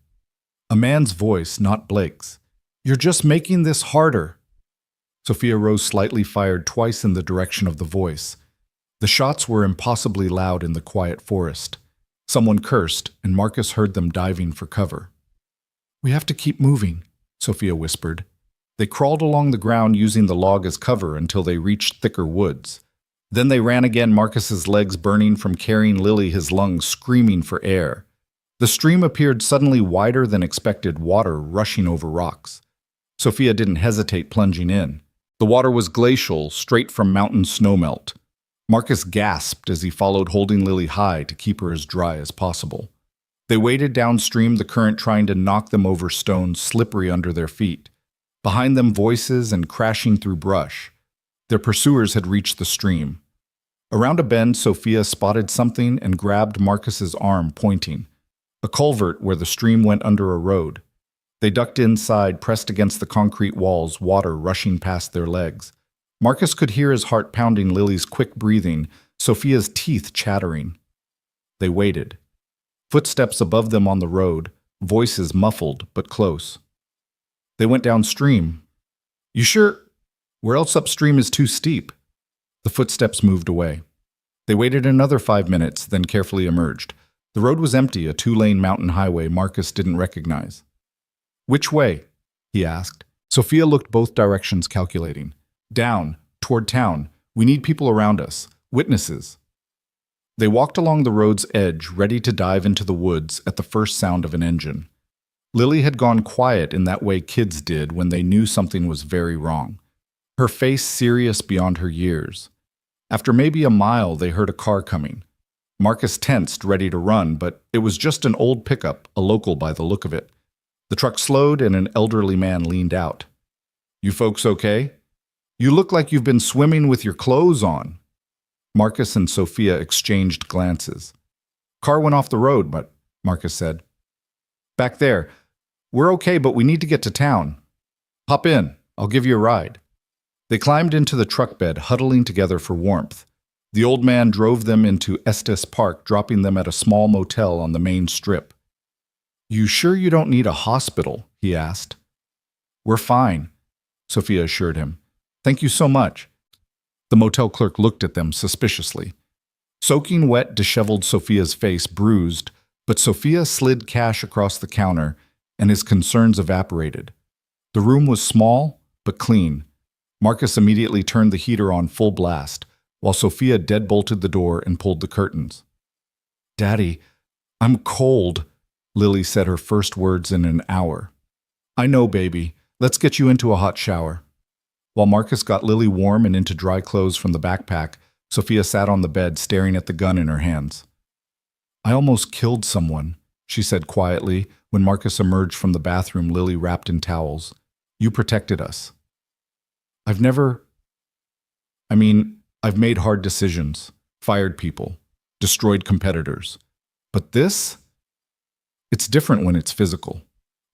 A man's voice, not Blake's. You're just making this harder. Sophia rose slightly, fired twice in the direction of the voice. The shots were impossibly loud in the quiet forest. Someone cursed, and Marcus heard them diving for cover. We have to keep moving, Sophia whispered. They crawled along the ground using the log as cover until they reached thicker woods. Then they ran again, Marcus's legs burning from carrying Lily, his lungs screaming for air. The stream appeared suddenly wider than expected, water rushing over rocks. Sophia didn't hesitate, plunging in. The water was glacial, straight from mountain snowmelt. Marcus gasped as he followed, holding Lily high to keep her as dry as possible. They waded downstream, the current trying to knock them over stones slippery under their feet. Behind them, voices and crashing through brush. Their pursuers had reached the stream. Around a bend, Sophia spotted something and grabbed Marcus's arm, pointing. A culvert where the stream went under a road. They ducked inside, pressed against the concrete walls, water rushing past their legs. Marcus could hear his heart pounding, Lily's quick breathing, Sophia's teeth chattering. They waited. Footsteps above them on the road, voices muffled but close. They went downstream. You sure? Where else upstream is too steep? The footsteps moved away. They waited another 5 minutes, then carefully emerged. The road was empty, a 2-lane mountain highway Marcus didn't recognize. Which way? He asked. Sophia looked both directions, calculating. Down, toward town. We need people around us. Witnesses. They walked along the road's edge, ready to dive into the woods at the first sound of an engine. Lily had gone quiet in that way kids did when they knew something was very wrong. Her face serious beyond her years. After maybe a mile, they heard a car coming. Marcus tensed, ready to run, but it was just an old pickup, a local by the look of it. The truck slowed and an elderly man leaned out. You folks okay? You look like you've been swimming with your clothes on. Marcus and Sophia exchanged glances. Car went off the road, but Marcus said. Back there. We're okay, but we need to get to town. Hop in. I'll give you a ride. They climbed into the truck bed, huddling together for warmth. The old man drove them into Estes Park, dropping them at a small motel on the main strip. You sure you don't need a hospital? He asked. We're fine, Sophia assured him. Thank you so much. The motel clerk looked at them suspiciously. Soaking wet, disheveled Sophia's face bruised, but Sophia slid cash across the counter, and his concerns evaporated. The room was small, but clean. Marcus immediately turned the heater on full blast, while Sophia deadbolted the door and pulled the curtains. Daddy, I'm cold, Lily said, her first words in an hour. I know, baby. Let's get you into a hot shower. While Marcus got Lily warm and into dry clothes from the backpack, Sophia sat on the bed staring at the gun in her hands. I almost killed someone, she said quietly when Marcus emerged from the bathroom, Lily wrapped in towels. You protected us. I've never. I've made hard decisions, fired people, destroyed competitors. But this? It's different when it's physical,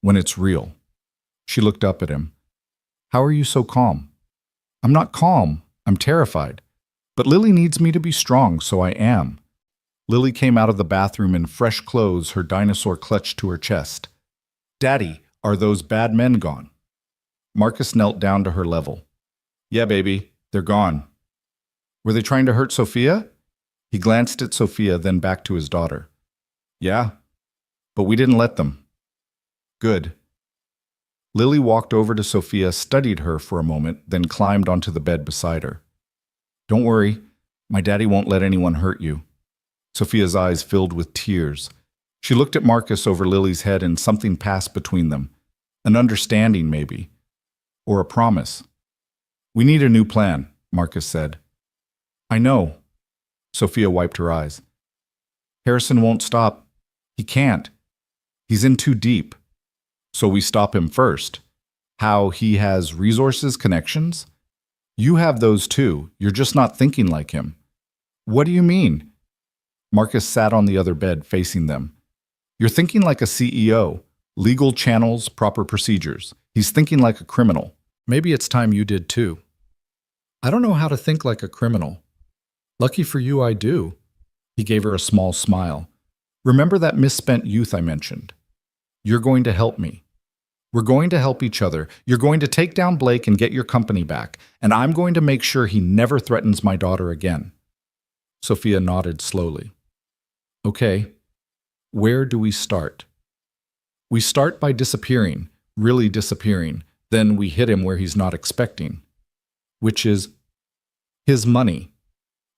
when it's real. She looked up at him. How are you so calm? I'm not calm. I'm terrified. But Lily needs me to be strong, so I am. Lily came out of the bathroom in fresh clothes, her dinosaur clutched to her chest. Daddy, are those bad men gone? Marcus knelt down to her level. Yeah, baby, they're gone. Were they trying to hurt Sophia? He glanced at Sophia, then back to his daughter. Yeah, but we didn't let them. Good. Lily walked over to Sophia, studied her for a moment, then climbed onto the bed beside her. Don't worry, my daddy won't let anyone hurt you. Sophia's eyes filled with tears. She looked at Marcus over Lily's head and something passed between them. An understanding, maybe. Or a promise. We need a new plan, Marcus said. I know. Sophia wiped her eyes. Harrison won't stop. He can't. He's in too deep. So we stop him first. How he has resources, connections? You have those too. You're just not thinking like him. What do you mean? Marcus sat on the other bed facing them. You're thinking like a CEO. Legal channels, proper procedures. He's thinking like a criminal. Maybe it's time you did too. I don't know how to think like a criminal. Lucky for you, I do. He gave her a small smile. Remember that misspent youth I mentioned? You're going to help me. We're going to help each other. You're going to take down Blake and get your company back, and I'm going to make sure he never threatens my daughter again. Sophia nodded slowly. Okay, where do we start? We start by disappearing, really disappearing. Then we hit him where he's not expecting, which is his money.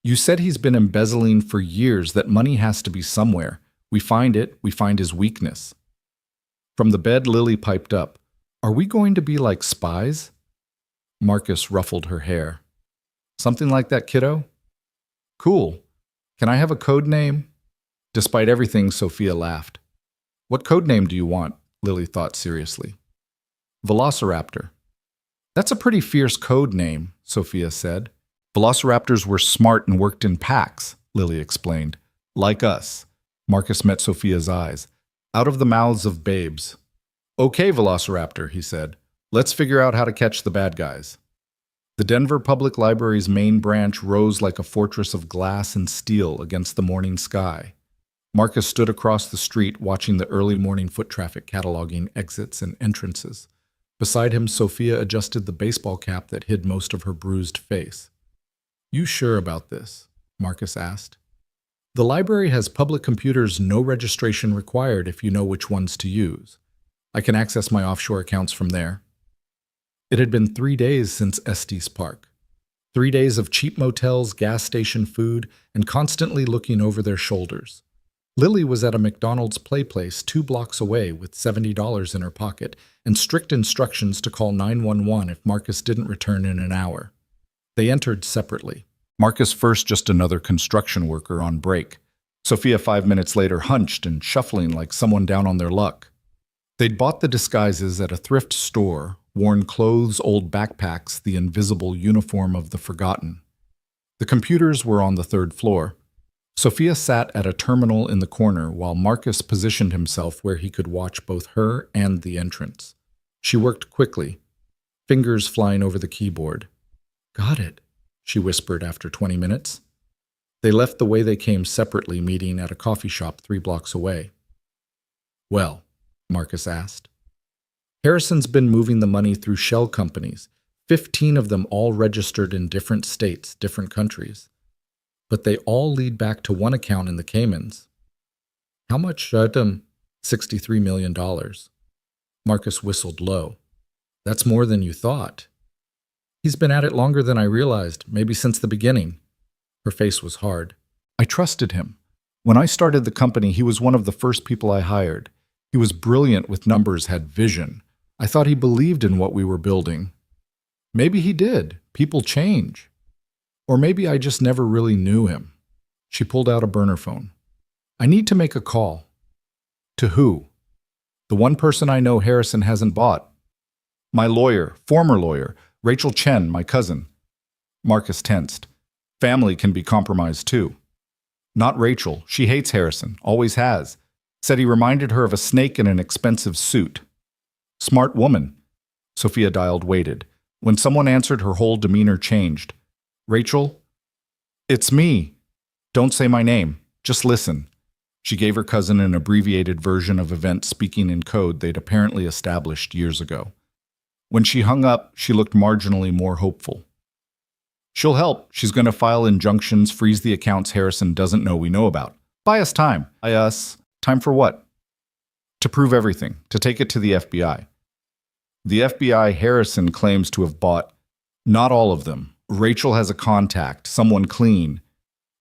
You said he's been embezzling for years, that money has to be somewhere. We find it, we find his weakness. From the bed, Lily piped up. Are we going to be like spies? Marcus ruffled her hair. Something like that, kiddo? Cool. Can I have a code name? Despite everything, Sophia laughed. What code name do you want? Lily thought seriously. Velociraptor. That's a pretty fierce code name, Sophia said. Velociraptors were smart and worked in packs, Lily explained. Like us. Marcus met Sophia's eyes. Out of the mouths of babes. Okay, Velociraptor, he said. Let's figure out how to catch the bad guys. The Denver Public Library's main branch rose like a fortress of glass and steel against the morning sky. Marcus stood across the street watching the early morning foot traffic cataloging exits and entrances. Beside him, Sophia adjusted the baseball cap that hid most of her bruised face. You sure about this? Marcus asked. The library has public computers, no registration required if you know which ones to use. I can access my offshore accounts from there. It had been 3 days since Estes Park. 3 days of cheap motels, gas station food, and constantly looking over their shoulders. Lily was at a McDonald's play place 2 blocks away with $70 in her pocket and strict instructions to call 911 if Marcus didn't return in an hour. They entered separately. Marcus first, just another construction worker on break. Sophia 5 minutes later, hunched and shuffling like someone down on their luck. They'd bought the disguises at a thrift store, worn clothes, old backpacks, the invisible uniform of the forgotten. The computers were on the 3rd floor. Sophia sat at a terminal in the corner while Marcus positioned himself where he could watch both her and the entrance. She worked quickly, fingers flying over the keyboard. Got it, she whispered after 20 minutes. They left the way they came separately, meeting at a coffee shop 3 blocks away. Well, Marcus asked. Harrison's been moving the money through shell companies, 15 of them all registered in different states, different countries. But they all lead back to one account in the Caymans. How much? $63 million. Marcus whistled low. That's more than you thought. He's been at it longer than I realized, maybe since the beginning. Her face was hard. I trusted him. When I started the company, he was one of the first people I hired. He was brilliant with numbers, had vision. I thought he believed in what we were building. Maybe he did. People change. Or maybe I just never really knew him. She pulled out a burner phone. I need to make a call. To who? The one person I know Harrison hasn't bought. My lawyer, former lawyer, Rachel Chen, my cousin. Marcus tensed. Family can be compromised too. Not Rachel. She hates Harrison, always has. Said he reminded her of a snake in an expensive suit. Smart woman. Sophia dialed waited. When someone answered, her whole demeanor changed. Rachel? It's me. Don't say my name. Just listen. She gave her cousin an abbreviated version of events speaking in code they'd apparently established years ago. When she hung up, she looked marginally more hopeful. She'll help. She's going to file injunctions, freeze the accounts Harrison doesn't know we know about. Buy us time. Buy us. Time for what? To prove everything. To take it to the FBI. The FBI Harrison claims to have bought. Not all of them. Rachel has a contact, someone clean.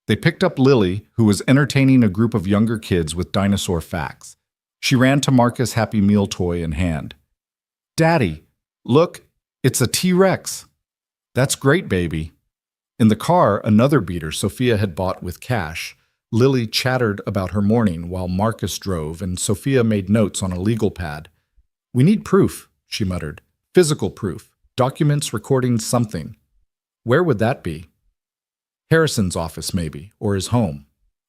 They picked up Lily, who was entertaining a group of younger kids with dinosaur facts. She ran to Marcus' Happy Meal toy in hand. Daddy, look, it's a T-Rex. That's great, baby. In the car, another beater Sophia had bought with cash. Lily chattered about her morning while Marcus drove, and Sophia made notes on a legal pad. We need proof, she muttered. Physical proof. Documents recording something. Where would that be? Harrison's office, maybe, or his home.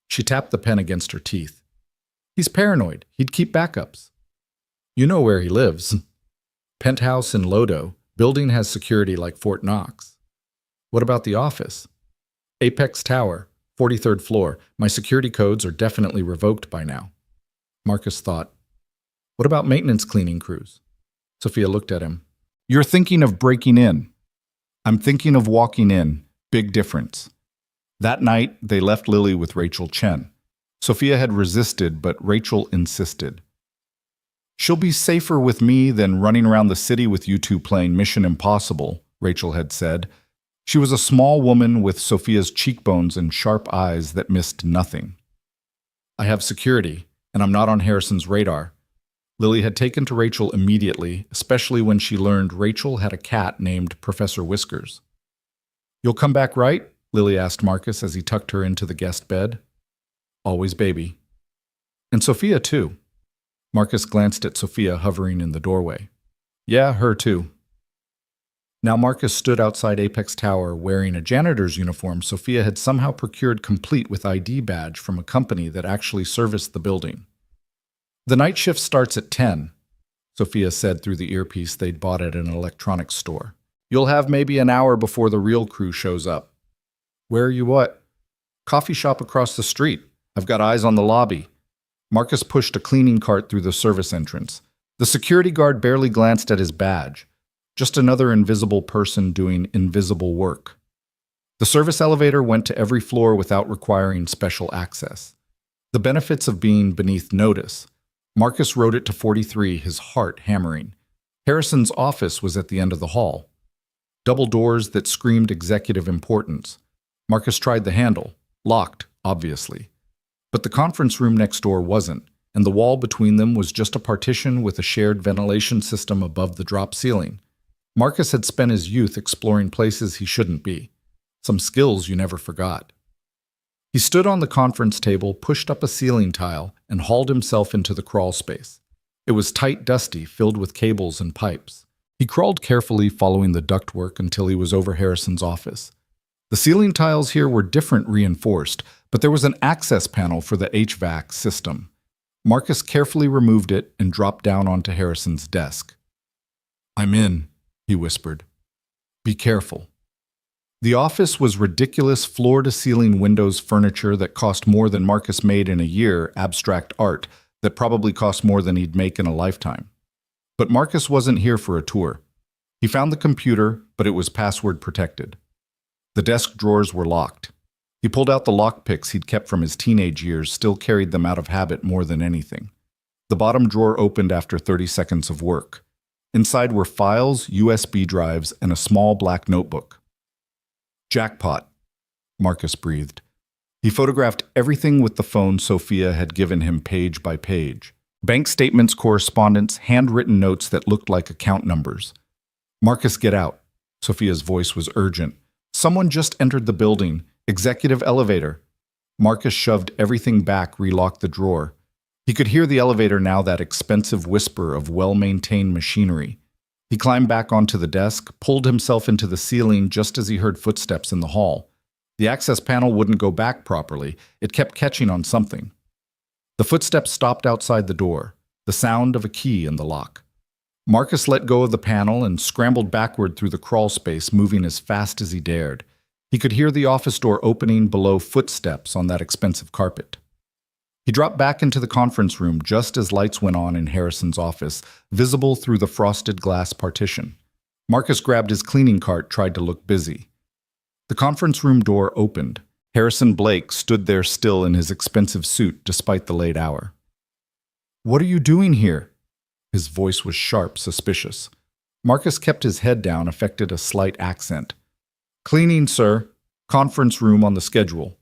She tapped the pen against her teeth. He's paranoid. He'd keep backups. You know where he lives. Penthouse in Lodo. Building has security like Fort Knox. What about the office? Apex Tower, 43rd floor. My security codes are definitely revoked by now. Marcus thought. What about maintenance cleaning crews? Sophia looked at him. You're thinking of breaking in. I'm thinking of walking in. Big difference. That night, they left Lily with Rachel Chen. Sophia had resisted, but Rachel insisted. She'll be safer with me than running around the city with you two playing Mission Impossible, Rachel had said. She was a small woman with Sophia's cheekbones and sharp eyes that missed nothing. I have security, and I'm not on Harrison's radar. Lily had taken to Rachel immediately, especially when she learned Rachel had a cat named Professor Whiskers. You'll come back, right? Lily asked Marcus as he tucked her into the guest bed. Always, baby. And Sophia, too. Marcus glanced at Sophia hovering in the doorway. Yeah, her too. Now Marcus stood outside Apex Tower wearing a janitor's uniform Sophia had somehow procured complete with ID badge from a company that actually serviced the building. The night shift starts at 10, Sophia said through the earpiece they'd bought at an electronics store. You'll have maybe an hour before the real crew shows up. Where are you what? Coffee shop across the street. I've got eyes on the lobby. Marcus pushed a cleaning cart through the service entrance. The security guard barely glanced at his badge. Just another invisible person doing invisible work. The service elevator went to every floor without requiring special access. The benefits of being beneath notice. Marcus rode it to 43, his heart hammering. Harrison's office was at the end of the hall. Double doors that screamed executive importance. Marcus tried the handle. Locked, obviously. But the conference room next door wasn't, and the wall between them was just a partition with a shared ventilation system above the drop ceiling. Marcus had spent his youth exploring places he shouldn't be. Some skills you never forgot. He stood on the conference table, pushed up a ceiling tile, and hauled himself into the crawl space. It was tight, dusty, filled with cables and pipes. He crawled carefully, following the ductwork until he was over Harrison's office. The ceiling tiles here were different reinforced, but there was an access panel for the HVAC system. Marcus carefully removed it and dropped down onto Harrison's desk. I'm in, he whispered. Be careful. The office was ridiculous floor-to-ceiling Windows furniture that cost more than Marcus made in a year, abstract art that probably cost more than he'd make in a lifetime. But Marcus wasn't here for a tour. He found the computer, but it was password protected. The desk drawers were locked. He pulled out the lockpicks he'd kept from his teenage years, still carried them out of habit more than anything. The bottom drawer opened after 30 seconds of work. Inside were files, USB drives, and a small black notebook. Jackpot, Marcus breathed. He photographed everything with the phone Sophia had given him page by page. Bank statements, correspondence, handwritten notes that looked like account numbers. Marcus, get out. Sophia's voice was urgent. Someone just entered the building. Executive elevator. Marcus shoved everything back, relocked the drawer. He could hear the elevator now, that expensive whisper of well-maintained machinery. He climbed back onto the desk, pulled himself into the ceiling just as he heard footsteps in the hall. The access panel wouldn't go back properly. It kept catching on something. The footsteps stopped outside the door, the sound of a key in the lock. Marcus let go of the panel and scrambled backward through the crawl space, moving as fast as he dared. He could hear the office door opening below, footsteps on that expensive carpet. He dropped back into the conference room just as lights went on in Harrison's office, visible through the frosted glass partition. Marcus grabbed his cleaning cart, tried to look busy. The conference room door opened. Harrison Blake stood there still in his expensive suit despite the late hour. "What are you doing here?" His voice was sharp, suspicious. Marcus kept his head down, affected a slight accent. "Cleaning, sir. Conference room on the schedule."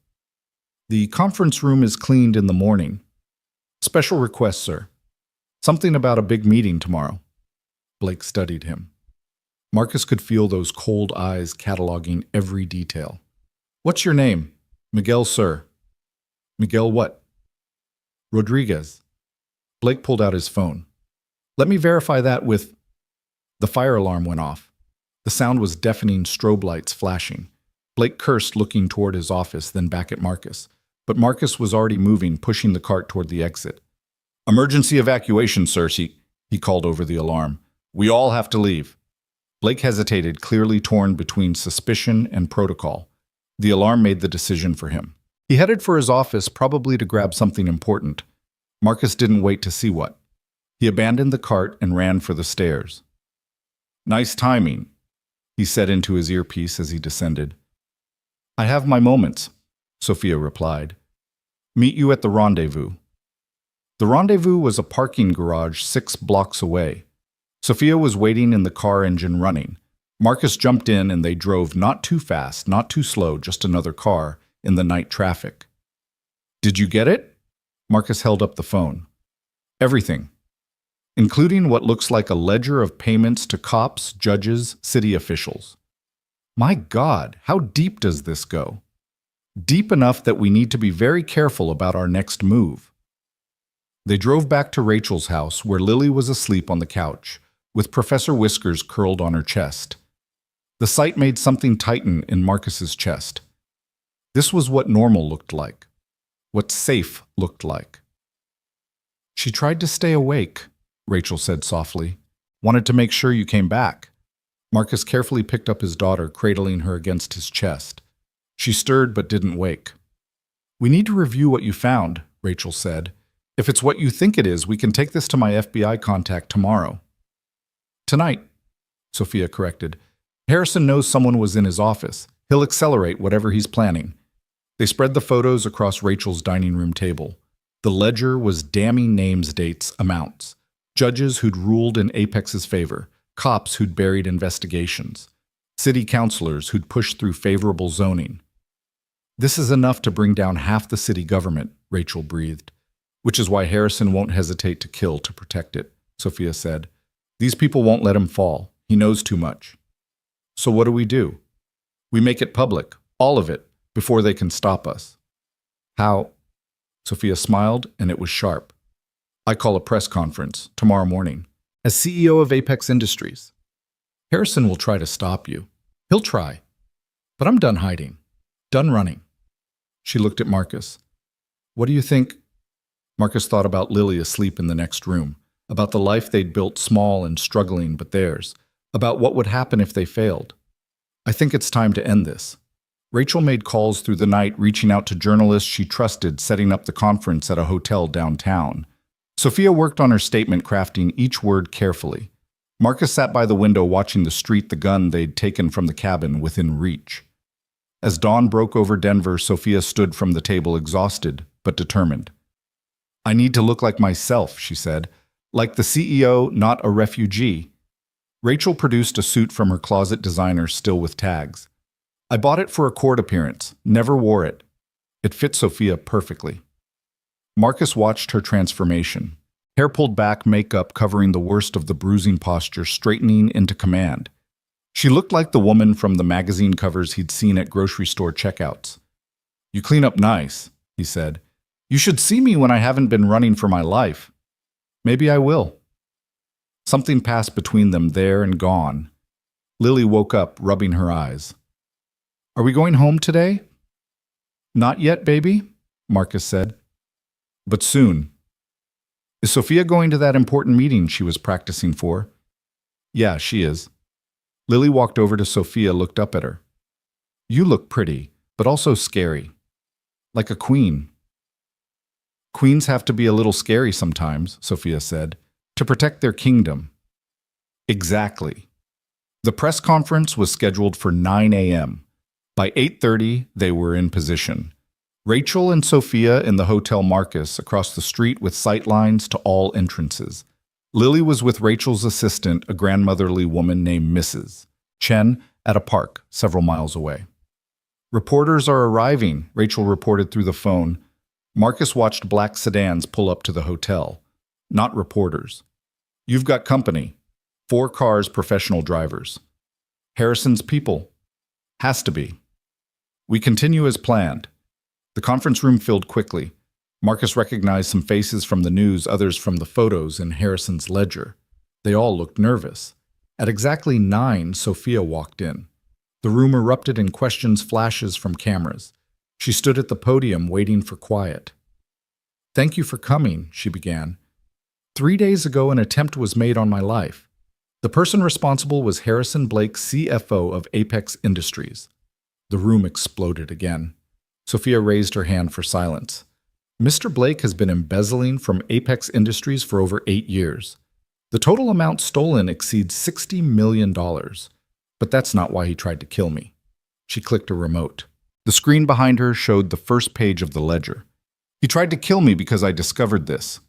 "The conference room is cleaned in the morning." "Special request, sir. Something about a big meeting tomorrow." Blake studied him. Marcus could feel those cold eyes cataloging every detail. "What's your name?" "Miguel, sir." "Miguel what?" "Rodriguez." Blake pulled out his phone. "Let me verify that with—" The fire alarm went off. The sound was deafening, strobe lights flashing. Blake cursed, looking toward his office, then back at Marcus. But Marcus was already moving, pushing the cart toward the exit. "Emergency evacuation, sir," he called over the alarm. "We all have to leave." Blake hesitated, clearly torn between suspicion and protocol. The alarm made the decision for him. He headed for his office, probably to grab something important. Marcus didn't wait to see what. He abandoned the cart and ran for the stairs. "Nice timing," he said into his earpiece as he descended. "I have my moments," Sophia replied. "Meet you at the rendezvous." The rendezvous was a parking garage 6 blocks away. Sophia was waiting in the car, engine running. Marcus jumped in and they drove, not too fast, not too slow, just another car in the night traffic. "Did you get it?" Marcus held up the phone. "Everything, including what looks like a ledger of payments to cops, judges, city officials." "My God, how deep does this go?" "Deep enough that we need to be very careful about our next move." They drove back to Rachel's house, where Lily was asleep on the couch, with Professor Whiskers curled on her chest. The sight made something tighten in Marcus's chest. This was what normal looked like, what safe looked like. "She tried to stay awake," Rachel said softly. "Wanted to make sure you came back." Marcus carefully picked up his daughter, cradling her against his chest. She stirred but didn't wake. "We need to review what you found," Rachel said. "If it's what you think it is, we can take this to my FBI contact tomorrow." "Tonight," Sophia corrected. "Harrison knows someone was in his office. He'll accelerate whatever he's planning." They spread the photos across Rachel's dining room table. The ledger was damning names, dates, amounts. Judges who'd ruled in Apex's favor, cops who'd buried investigations, city councilors who'd pushed through favorable zoning. "This is enough to bring down half the city government," Rachel breathed. "Which is why Harrison won't hesitate to kill to protect it," Sophia said. "These people won't let him fall. He knows too much." "So what do? We make it public, all of it, before they can stop us." "How?" Sophia smiled, and it was sharp. "I call a press conference tomorrow morning. As CEO of Apex Industries. Harrison will try to stop you. He'll try. But I'm done hiding. Done running." She looked at Marcus. "What do you think?" Marcus thought about Lily asleep in the next room, about the life they'd built, small and struggling, but theirs, about what would happen if they failed. "I think it's time to end this." Rachel made calls through the night, reaching out to journalists she trusted, setting up the conference at a hotel downtown. Sophia worked on her statement, crafting each word carefully. Marcus sat by the window watching the street, the gun they'd taken from the cabin within reach. As dawn broke over Denver, Sophia stood from the table, exhausted but determined. "I need to look like myself," she said. "Like the CEO, not a refugee." Rachel produced a suit from her closet, designer, still with tags. "I bought it for a court appearance, never wore it." It fit Sophia perfectly. Marcus watched her transformation. Hair pulled back, makeup covering the worst of the bruising posture, straightening into command. She looked like the woman from the magazine covers he'd seen at grocery store checkouts. "You clean up nice," he said. You should see me when I haven't been running for my life. Maybe I will. Something passed between them there and gone. Lily woke up, rubbing her eyes. Are we going home today? Not yet, baby, Marcus said. But soon. Is Sophia going to that important meeting she was practicing for? Yeah, she is. Lily walked over to Sophia, looked up at her. You look pretty, but also scary. Like a queen. Queens have to be a little scary sometimes, Sophia said, to protect their kingdom. Exactly. The press conference was scheduled for 9 a.m. By 8:30, they were in position. Rachel and Sophia in the Hotel Marcus across the street with sight lines to all entrances. Lily was with Rachel's assistant, a grandmotherly woman named Mrs. Chen, at a park several miles away. Reporters are arriving, Rachel reported through the phone. Marcus watched black sedans pull up to the hotel. Not reporters. You've got company. 4 cars, professional drivers. Harrison's people. Has to be. We continue as planned. The conference room filled quickly. Marcus recognized some faces from the news, others from the photos in Harrison's ledger. They all looked nervous. At exactly 9, Sophia walked in. The room erupted in questions, flashes from cameras. She stood at the podium waiting for quiet. Thank you for coming, she began. 3 days ago, an attempt was made on my life. The person responsible was Harrison Blake, CFO of Apex Industries. The room exploded again. Sophia raised her hand for silence. Mr. Blake has been embezzling from Apex Industries for over 8 years. The total amount stolen exceeds $60 million. But that's not why he tried to kill me. She clicked a remote. The screen behind her showed the first page of the ledger. He tried to kill me because I discovered this.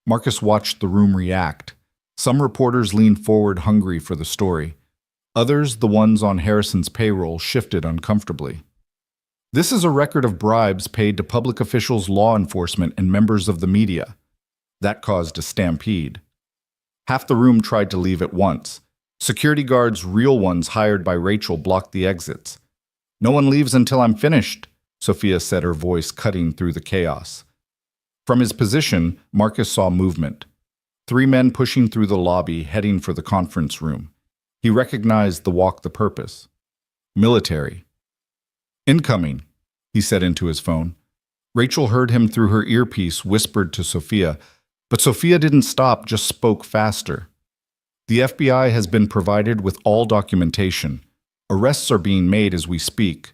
Marcus watched the room react. Some reporters leaned forward, hungry for the story. Others, the ones on Harrison's payroll, shifted uncomfortably. This is a record of bribes paid to public officials, law enforcement, and members of the media. That caused a stampede. Half the room tried to leave at once. Security guards, real ones hired by Rachel, blocked the exits. No one leaves until I'm finished, Sophia said, her voice cutting through the chaos. From his position, Marcus saw movement. 3 men pushing through the lobby, heading for the conference room. He recognized the walk, the purpose. Military. Incoming, he said into his phone. Rachel heard him through her earpiece, whispered to Sophia, but Sophia didn't stop, just spoke faster. The FBI has been provided with all documentation. Arrests are being made as we speak.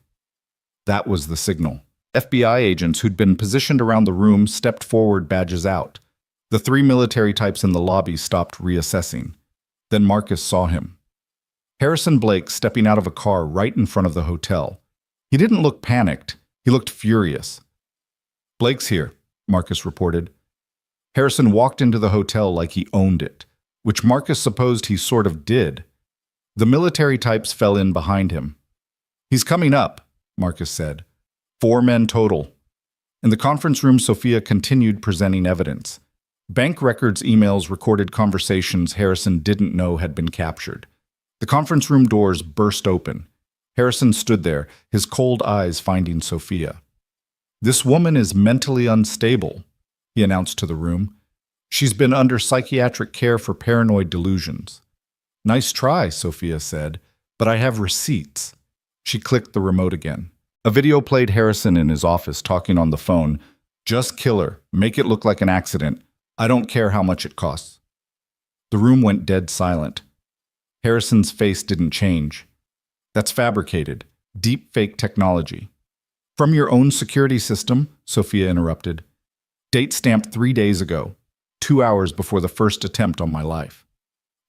That was the signal. FBI agents who'd been positioned around the room stepped forward, badges out. The 3 military types in the lobby stopped reassessing. Then Marcus saw him. Harrison Blake stepping out of a car right in front of the hotel. He didn't look panicked. He looked furious. Blake's here, Marcus reported. Harrison walked into the hotel like he owned it, which Marcus supposed he sort of did. The military types fell in behind him. He's coming up, Marcus said. 4 men total. In the conference room, Sophia continued presenting evidence. Bank records, emails, recorded conversations Harrison didn't know had been captured. The conference room doors burst open. Harrison stood there, his cold eyes finding Sophia. This woman is mentally unstable, he announced to the room. She's been under psychiatric care for paranoid delusions. Nice try, Sophia said, but I have receipts. She clicked the remote again. A video played Harrison in his office talking on the phone. Just kill her. Make it look like an accident. I don't care how much it costs. The room went dead silent. Harrison's face didn't change. That's fabricated. Deep fake technology. From your own security system, Sophia interrupted. Date stamped 3 days ago, 2 hours before the first attempt on my life.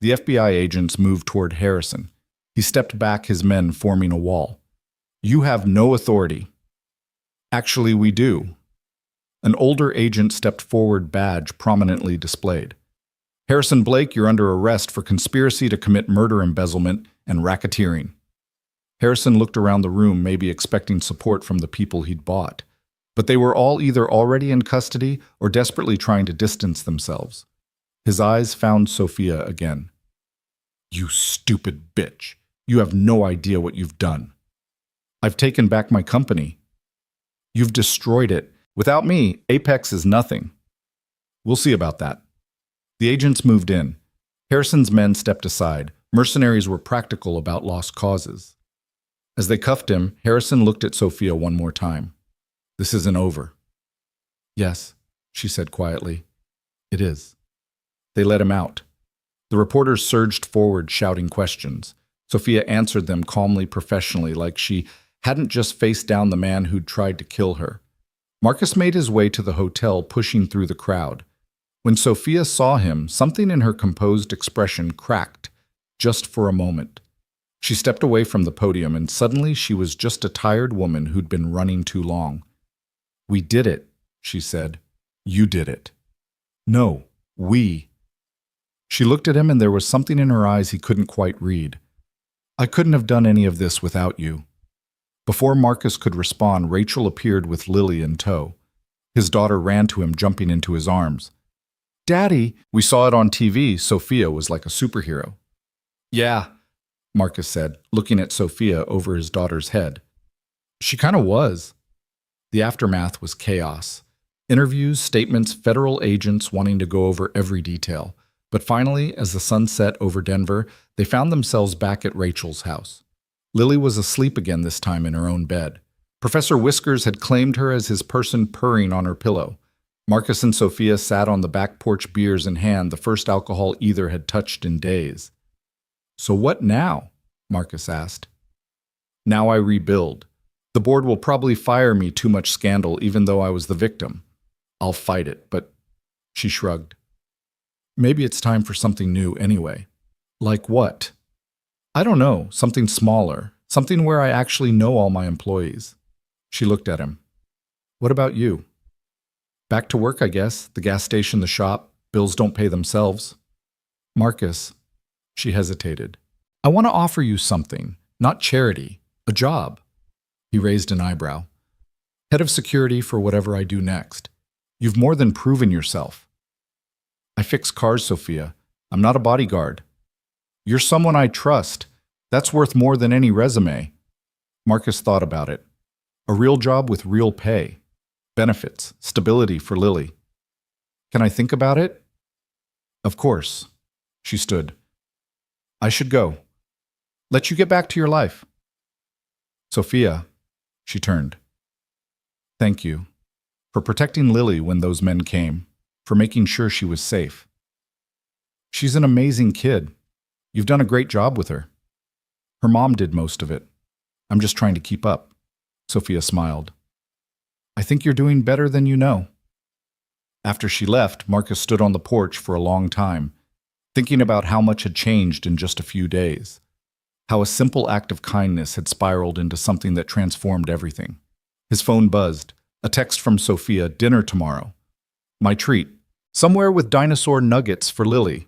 The FBI agents moved toward Harrison. He stepped back, his men forming a wall. You have no authority. Actually, we do. An older agent stepped forward, badge prominently displayed. Harrison Blake, you're under arrest for conspiracy to commit murder, embezzlement, and racketeering. Harrison looked around the room, maybe expecting support from the people he'd bought. But they were all either already in custody or desperately trying to distance themselves. His eyes found Sophia again. You stupid bitch. You have no idea what you've done. I've taken back my company. You've destroyed it, Without me, Apex is nothing. We'll see about that. The agents moved in. Harrison's men stepped aside. Mercenaries were practical about lost causes. As they cuffed him, Harrison looked at Sophia one more time. This isn't over. Yes, she said quietly. It is. They let him out. The reporters surged forward, shouting questions. Sophia answered them calmly, professionally, like she hadn't just faced down the man who'd tried to kill her. Marcus made his way to the hotel, pushing through the crowd. When Sophia saw him, something in her composed expression cracked, just for a moment. She stepped away from the podium, and suddenly she was just a tired woman who'd been running too long. We did it, she said. You did it. No, we. She looked at him, and there was something in her eyes he couldn't quite read. I couldn't have done any of this without you. Before Marcus could respond, Rachel appeared with Lily in tow. His daughter ran to him, jumping into his arms. Daddy! We saw it on TV. Sophia was like a superhero. Yeah, Marcus said, looking at Sophia over his daughter's head. She kind of was. The aftermath was chaos. Interviews, statements, federal agents wanting to go over every detail. But finally, as the sun set over Denver, they found themselves back at Rachel's house. Lily was asleep again, this time in her own bed. Professor Whiskers had claimed her as his person, purring on her pillow. Marcus and Sophia sat on the back porch, beers in hand, the first alcohol either had touched in days. So what now? Marcus asked. Now I rebuild. The board will probably fire me, too much scandal, even though I was the victim. I'll fight it, but... She shrugged. Maybe it's time for something new anyway. Like what? I don't know, something smaller, something where I actually know all my employees. She looked at him. What about you? Back to work, I guess. The gas station, the shop. Bills don't pay themselves. Marcus. She hesitated. I want to offer you something, not charity, a job. He raised an eyebrow. Head of security for whatever I do next. You've more than proven yourself. I fix cars, Sophia. I'm not a bodyguard. You're someone I trust. That's worth more than any resume. Marcus thought about it. A real job with real pay. Benefits, stability for Lily. Can I think about it? Of course. She stood. I should go. Let you get back to your life. Sophia, she turned. Thank you. For protecting Lily when those men came. For making sure she was safe. She's an amazing kid. You've done a great job with her. Her mom did most of it. I'm just trying to keep up. Sophia smiled. I think you're doing better than you know. After she left, Marcus stood on the porch for a long time, thinking about how much had changed in just a few days. How a simple act of kindness had spiraled into something that transformed everything. His phone buzzed. A text from Sophia, dinner tomorrow. My treat. Somewhere with dinosaur nuggets for Lily.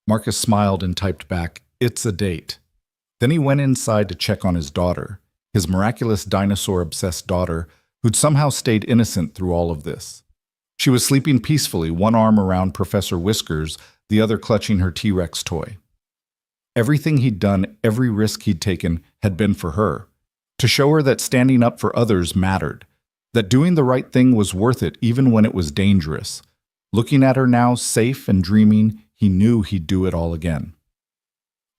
Marcus smiled and typed back, it's a date. Then he went inside to check on his daughter, his miraculous dinosaur-obsessed daughter, who'd somehow stayed innocent through all of this. She was sleeping peacefully, one arm around Professor Whiskers, the other clutching her T-Rex toy. Everything he'd done, every risk he'd taken, had been for her. To show her that standing up for others mattered. That doing the right thing was worth it even when it was dangerous. Looking at her now, safe and dreaming, he knew he'd do it all again.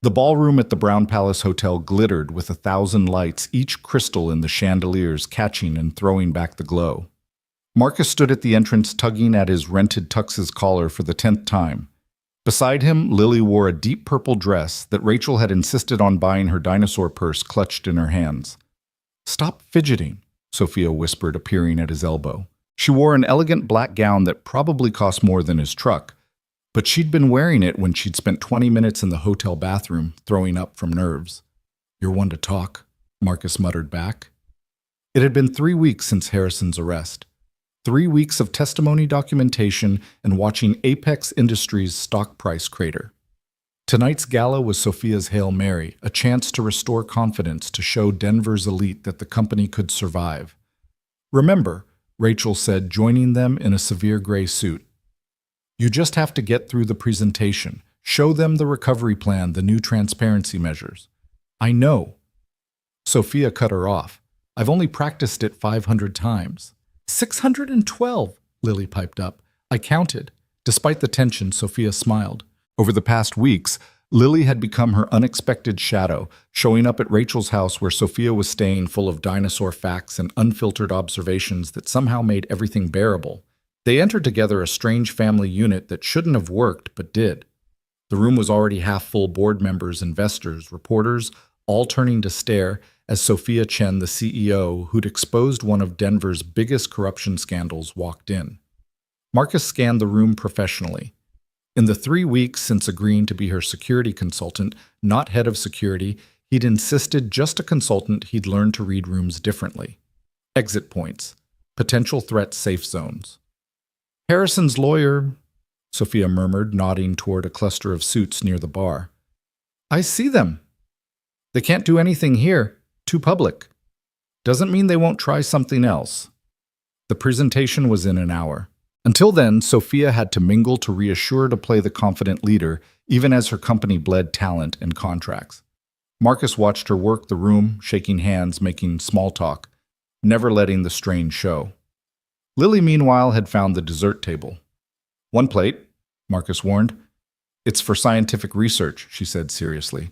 The ballroom at the Brown Palace Hotel glittered with 1,000 lights, each crystal in the chandeliers catching and throwing back the glow. Marcus stood at the entrance tugging at his rented tux's collar for the 10th time. Beside him, Lily wore a deep purple dress that Rachel had insisted on buying her dinosaur purse clutched in her hands. Stop fidgeting, Sophia whispered, appearing at his elbow. She wore an elegant black gown that probably cost more than his truck, but she'd been wearing it when she'd spent 20 minutes in the hotel bathroom, throwing up from nerves. You're one to talk, Marcus muttered back. It had been 3 weeks since Harrison's arrest. 3 weeks of testimony documentation and watching Apex Industries' stock price crater. Tonight's gala was Sophia's Hail Mary, a chance to restore confidence to show Denver's elite that the company could survive. Remember, Rachel said, joining them in a severe gray suit. You just have to get through the presentation, show them the recovery plan, the new transparency measures. I know. Sophia cut her off. I've only practiced it 500 times. 612, Lily piped up. I counted. Despite the tension, Sophia smiled. Over the past weeks, Lily had become her unexpected shadow, showing up at Rachel's house where Sophia was staying, full of dinosaur facts and unfiltered observations that somehow made everything bearable. They entered together a strange family unit that shouldn't have worked, but did. The room was already half full, board members, investors, reporters, all turning to stare as Sophia Chen, the CEO, who'd exposed one of Denver's biggest corruption scandals, walked in. Marcus scanned the room professionally. In the 3 weeks since agreeing to be her security consultant, not head of security, he'd insisted just a consultant, he'd learned to read rooms differently. Exit points. Potential threat safe zones. Harrison's lawyer, Sophia murmured, nodding toward a cluster of suits near the bar. I see them. They can't do anything here. Too public. Doesn't mean they won't try something else. The presentation was in an hour. Until then, Sophia had to mingle to reassure to play the confident leader, even as her company bled talent and contracts. Marcus watched her work the room, shaking hands, making small talk, never letting the strain show. Lily, meanwhile, had found the dessert table. One plate, Marcus warned. It's for scientific research, she said seriously.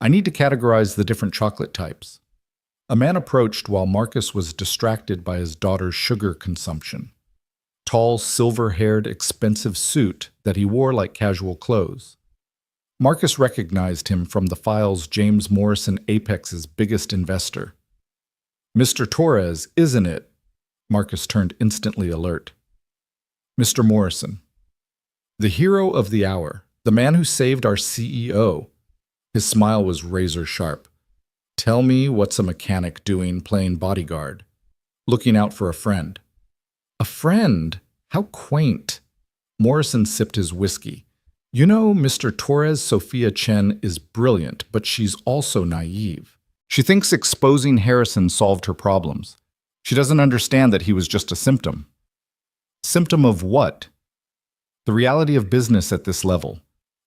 I need to categorize the different chocolate types. A man approached while Marcus was distracted by his daughter's sugar consumption. Tall, silver-haired, expensive suit that he wore like casual clothes. Marcus recognized him from the files James Morrison, Apex's biggest investor. Mr. Torres, isn't it? Marcus turned instantly alert. Mr. Morrison. The hero of the hour, the man who saved our CEO. His smile was razor sharp. Tell me what's a mechanic doing playing bodyguard, looking out for a friend. A friend? How quaint. Morrison sipped his whiskey. You know, Mr. Torres, Sophia Chen is brilliant, but she's also naive. She thinks exposing Harrison solved her problems. She doesn't understand that he was just a symptom. Symptom of what? The reality of business at this level.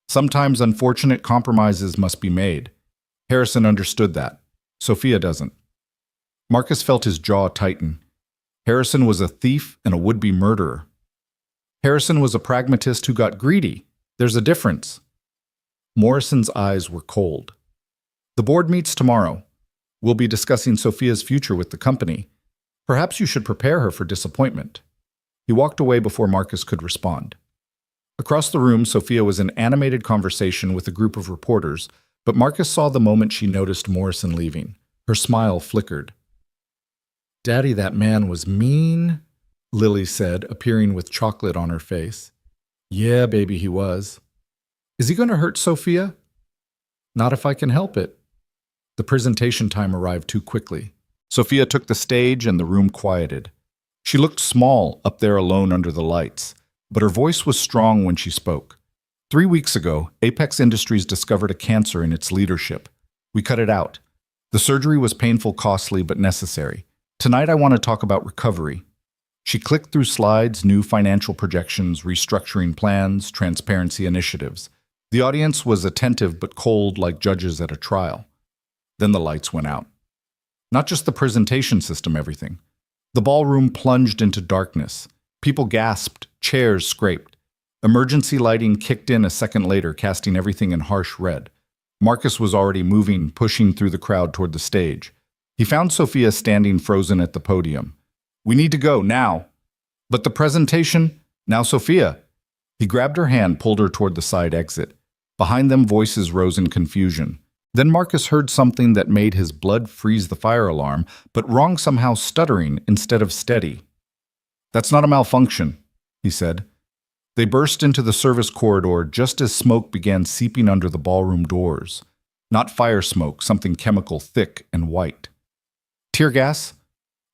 Sometimes unfortunate compromises must be made. Harrison understood that. Sophia doesn't. Marcus felt his jaw tighten. Harrison was a thief and a would-be murderer. Harrison was a pragmatist who got greedy. There's a difference. Morrison's eyes were cold. The board meets tomorrow. We'll be discussing Sophia's future with the company. Perhaps you should prepare her for disappointment. He walked away before Marcus could respond. Across the room, Sophia was in animated conversation with a group of reporters, but Marcus saw the moment she noticed Morrison leaving. Her smile flickered. Daddy, that man was mean, Lily said, appearing with chocolate on her face. Yeah, baby, he was. Is he going to hurt Sophia? Not if I can help it. The presentation time arrived too quickly. Sophia took the stage and the room quieted. She looked small up there alone under the lights, but her voice was strong when she spoke. 3 weeks ago, Apex Industries discovered a cancer in its leadership. We cut it out. The surgery was painful, costly, but necessary. Tonight I want to talk about recovery. She clicked through slides, new financial projections, restructuring plans, transparency initiatives. The audience was attentive but cold like judges at a trial. Then the lights went out. Not just the presentation system, everything. The ballroom plunged into darkness. People gasped, chairs scraped. Emergency lighting kicked in a second later, casting everything in harsh red. Marcus was already moving, pushing through the crowd toward the stage. He found Sophia standing frozen at the podium. We need to go, now. But the presentation? Now, Sophia. He grabbed her hand, pulled her toward the side exit. Behind them, voices rose in confusion. Then Marcus heard something that made his blood freeze the fire alarm, but wrong somehow stuttering instead of steady. That's not a malfunction, he said. They burst into the service corridor just as smoke began seeping under the ballroom doors. Not fire smoke, something chemical, thick and white. Tear gas?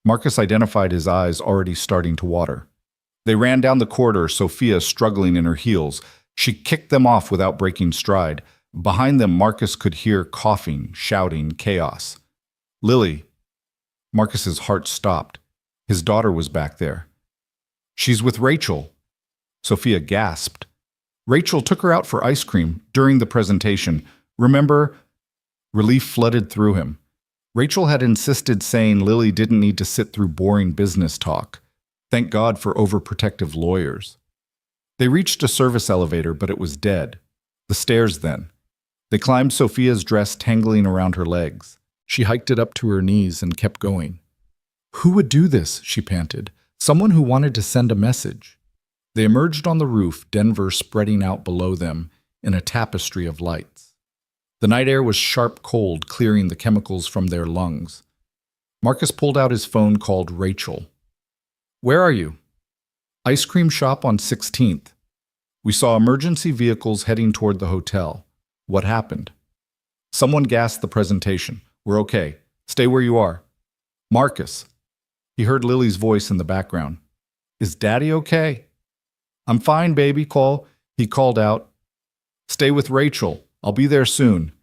Marcus identified, his eyes already starting to water. They ran down the corridor, Sophia struggling in her heels. She kicked them off without breaking stride. Behind them, Marcus could hear coughing, shouting, chaos. Lily. Marcus's heart stopped. His daughter was back there. She's with Rachel. Sophia gasped. Rachel took her out for ice cream during the presentation. Remember? Relief flooded through him. Rachel had insisted, saying Lily didn't need to sit through boring business talk. Thank God for overprotective lawyers. They reached a service elevator, but it was dead. The stairs then. They climbed Sophia's dress tangling around her legs. She hiked it up to her knees and kept going. Who would do this? She panted. Someone who wanted to send a message. They emerged on the roof, Denver spreading out below them in a tapestry of lights. The night air was sharp cold, clearing the chemicals from their lungs. Marcus pulled out his phone, called Rachel. Where are you? Ice cream shop on 16th. We saw emergency vehicles heading toward the hotel. What happened? Someone gassed the presentation. We're okay. Stay where you are. Marcus. He heard Lily's voice in the background. Is Daddy okay? I'm fine, baby, call. He called out. Stay with Rachel. I'll be there soon.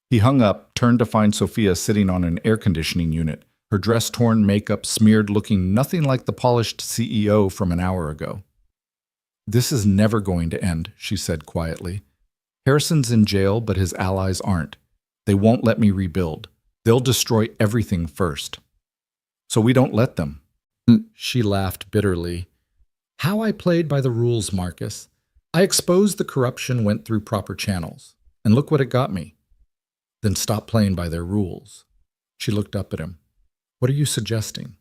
He hung up, turned to find Sophia sitting on an air conditioning unit, her dress torn, makeup smeared, looking nothing like the polished CEO from an hour ago. This is never going to end, she said quietly. Harrison's in jail, but his allies aren't. They won't let me rebuild. They'll destroy everything first. So we don't let them. She laughed bitterly. How I played by the rules, Marcus. I exposed the corruption, went through proper channels. And look what it got me. Then stop playing by their rules. She looked up at him. What are you suggesting?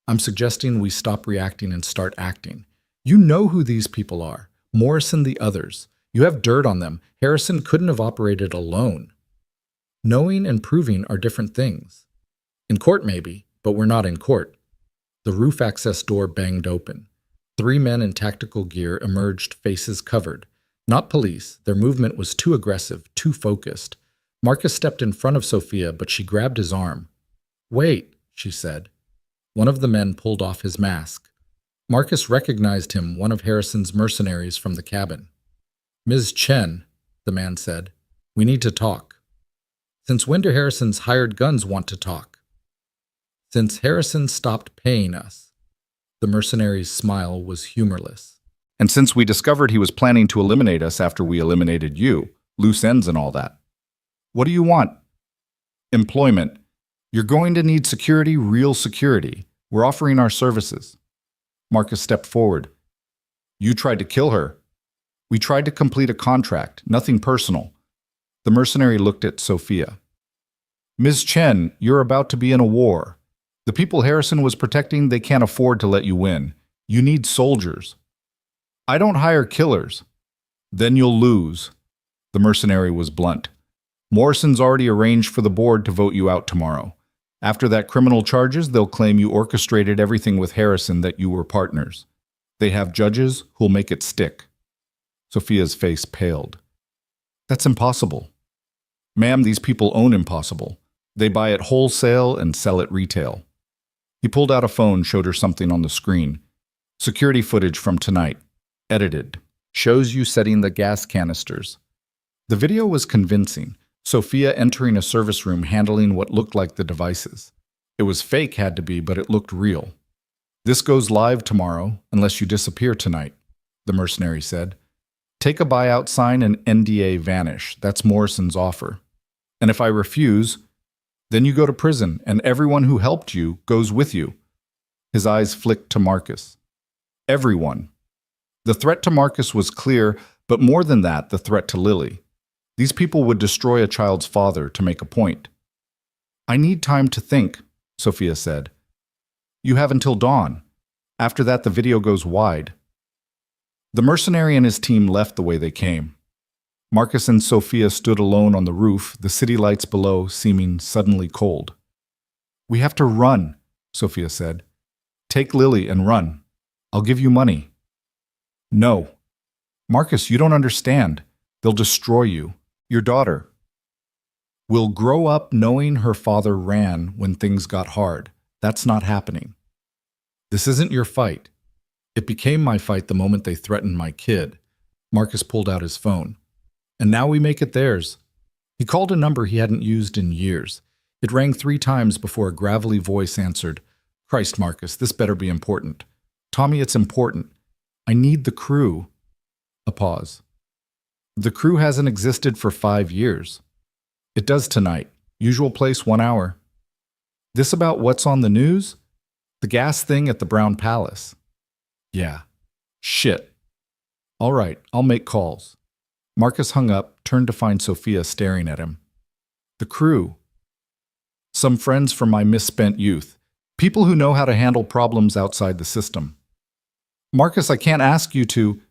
I'm suggesting we stop reacting and start acting. You know who these people are. Morrison, the others. You have dirt on them. Harrison couldn't have operated alone. Knowing and proving are different things. In court, maybe, but we're not in court. The roof access door banged open. 3 men in tactical gear emerged, faces covered. Not police. Their movement was too aggressive, too focused. Marcus stepped in front of Sophia, but she grabbed his arm. Wait, she said. One of the men pulled off his mask. Marcus recognized him, one of Harrison's mercenaries from the cabin. Ms. Chen, the man said, we need to talk. Since when do Harrison's hired guns want to talk? Since Harrison stopped paying us. The mercenary's smile was humorless. And since we discovered he was planning to eliminate us after we eliminated you, loose ends and all that. What do you want? Employment. You're going to need security, real security. We're offering our services. Marcus stepped forward. You tried to kill her. We tried to complete a contract, nothing personal. The mercenary looked at Sophia. Ms. Chen, you're about to be in a war. The people Harrison was protecting, they can't afford to let you win. You need soldiers. I don't hire killers. Then you'll lose. The mercenary was blunt. Morrison's already arranged for the board to vote you out tomorrow. After that criminal charges, they'll claim you orchestrated everything with Harrison, that you were partners. They have judges who'll make it stick. Sophia's face paled. That's impossible. Ma'am, these people own impossible. They buy it wholesale and sell it retail. He pulled out a phone, showed her something on the screen. Security footage from tonight. Edited. Shows you setting the gas canisters. The video was convincing. Sophia entering a service room handling what looked like the devices. It was fake, had to be, but it looked real. This goes live tomorrow, unless you disappear tonight, the mercenary said. Take a buyout sign and NDA vanish. That's Morrison's offer. And if I refuse, then you go to prison, and everyone who helped you goes with you. His eyes flicked to Marcus. Everyone. The threat to Marcus was clear, but more than that, the threat to Lily. These people would destroy a child's father to make a point. I need time to think, Sophia said. You have until dawn. After that, the video goes wide. The mercenary and his team left the way they came. Marcus and Sophia stood alone on the roof, the city lights below seeming suddenly cold. We have to run, Sophia said. Take Lily and run. I'll give you money. No. Marcus, you don't understand. They'll destroy you. Your daughter will grow up knowing her father ran when things got hard. That's not happening. This isn't your fight. It became my fight the moment they threatened my kid. Marcus pulled out his phone. And now we make it theirs. He called a number he hadn't used in years. It rang 3 times before a gravelly voice answered. Christ, Marcus, this better be important. Tommy, it's important. I need the crew. A pause. The crew hasn't existed for 5 years. It does tonight. Usual place, 1 hour. This about what's on the news? The gas thing at the Brown Palace. Yeah. Shit. All right, I'll make calls. Marcus hung up, turned to find Sophia staring at him. The crew. Some friends from my misspent youth. People who know how to handle problems outside the system. Marcus, I can't ask you to.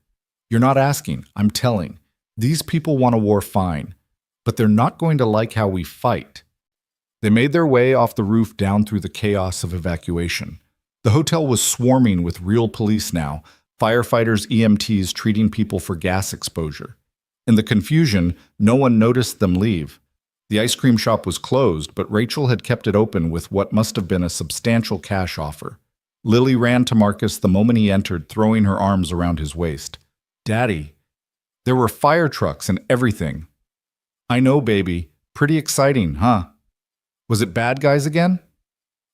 You're not asking, I'm telling. These people want a war fine, but they're not going to like how we fight. They made their way off the roof down through the chaos of evacuation. The hotel was swarming with real police now, firefighters, EMTs treating people for gas exposure. In the confusion, no one noticed them leave. The ice cream shop was closed, but Rachel had kept it open with what must have been a substantial cash offer. Lily ran to Marcus the moment he entered, throwing her arms around his waist. Daddy, there were fire trucks and everything. I know, baby. Pretty exciting, huh? Was it bad guys again?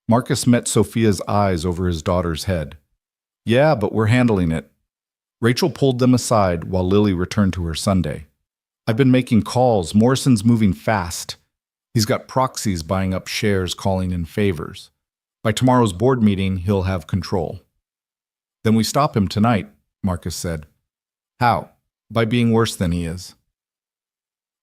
Marcus met Sophia's eyes over his daughter's head. Yeah, but we're handling it. Rachel pulled them aside while Lily returned to her sundae. I've been making calls. Morrison's moving fast. He's got proxies buying up shares, calling in favors. By tomorrow's board meeting, he'll have control. Then we stop him tonight, Marcus said. How? By being worse than he is.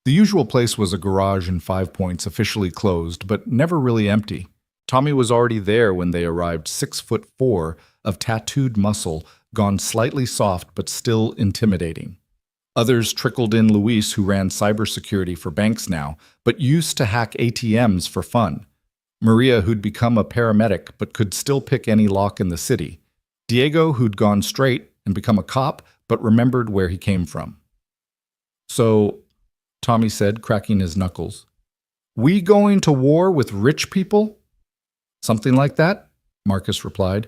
The usual place was a garage in 5 Points, officially closed, but never really empty. Tommy was already there when they arrived, 6'4" of tattooed muscle, gone slightly soft but still intimidating. Others trickled in: Luis, who ran cybersecurity for banks now, but used to hack ATMs for fun. Maria, who'd become a paramedic but could still pick any lock in the city. Diego, who'd gone straight and become a cop but remembered where he came from. So, Tommy said, cracking his knuckles, we going to war with rich people? Something like that, Marcus replied.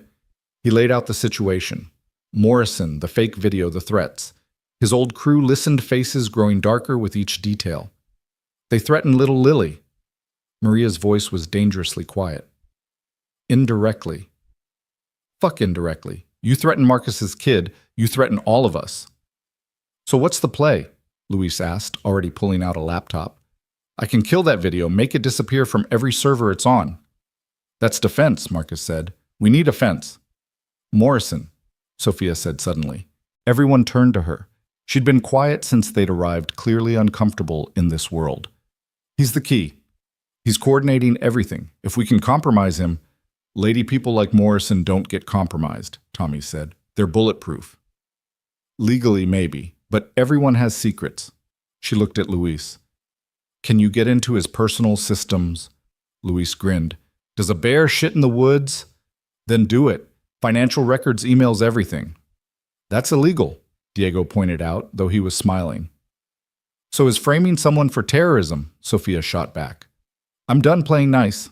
He laid out the situation. Morrison, the fake video, the threats. His old crew listened, faces growing darker with each detail. They threatened little Lily. Maria's voice was dangerously quiet. Indirectly. Fuck indirectly. You threaten Marcus's kid, you threaten all of us. So what's the play? Luis asked, already pulling out a laptop. I can kill that video, make it disappear from every server it's on. That's defense, Marcus said. We need offense. Morrison, Sophia said suddenly. Everyone turned to her. She'd been quiet since they'd arrived, clearly uncomfortable in this world. He's the key. He's coordinating everything. If we can compromise him, lady people like Morrison don't get compromised, Tommy said. They're bulletproof. Legally, maybe, but everyone has secrets. She looked at Luis. Can you get into his personal systems? Luis grinned. Does a bear shit in the woods? Then do it. Financial records, emails, everything. That's illegal, Diego pointed out, though he was smiling. So is framing someone for terrorism, Sophia shot back. I'm done playing nice.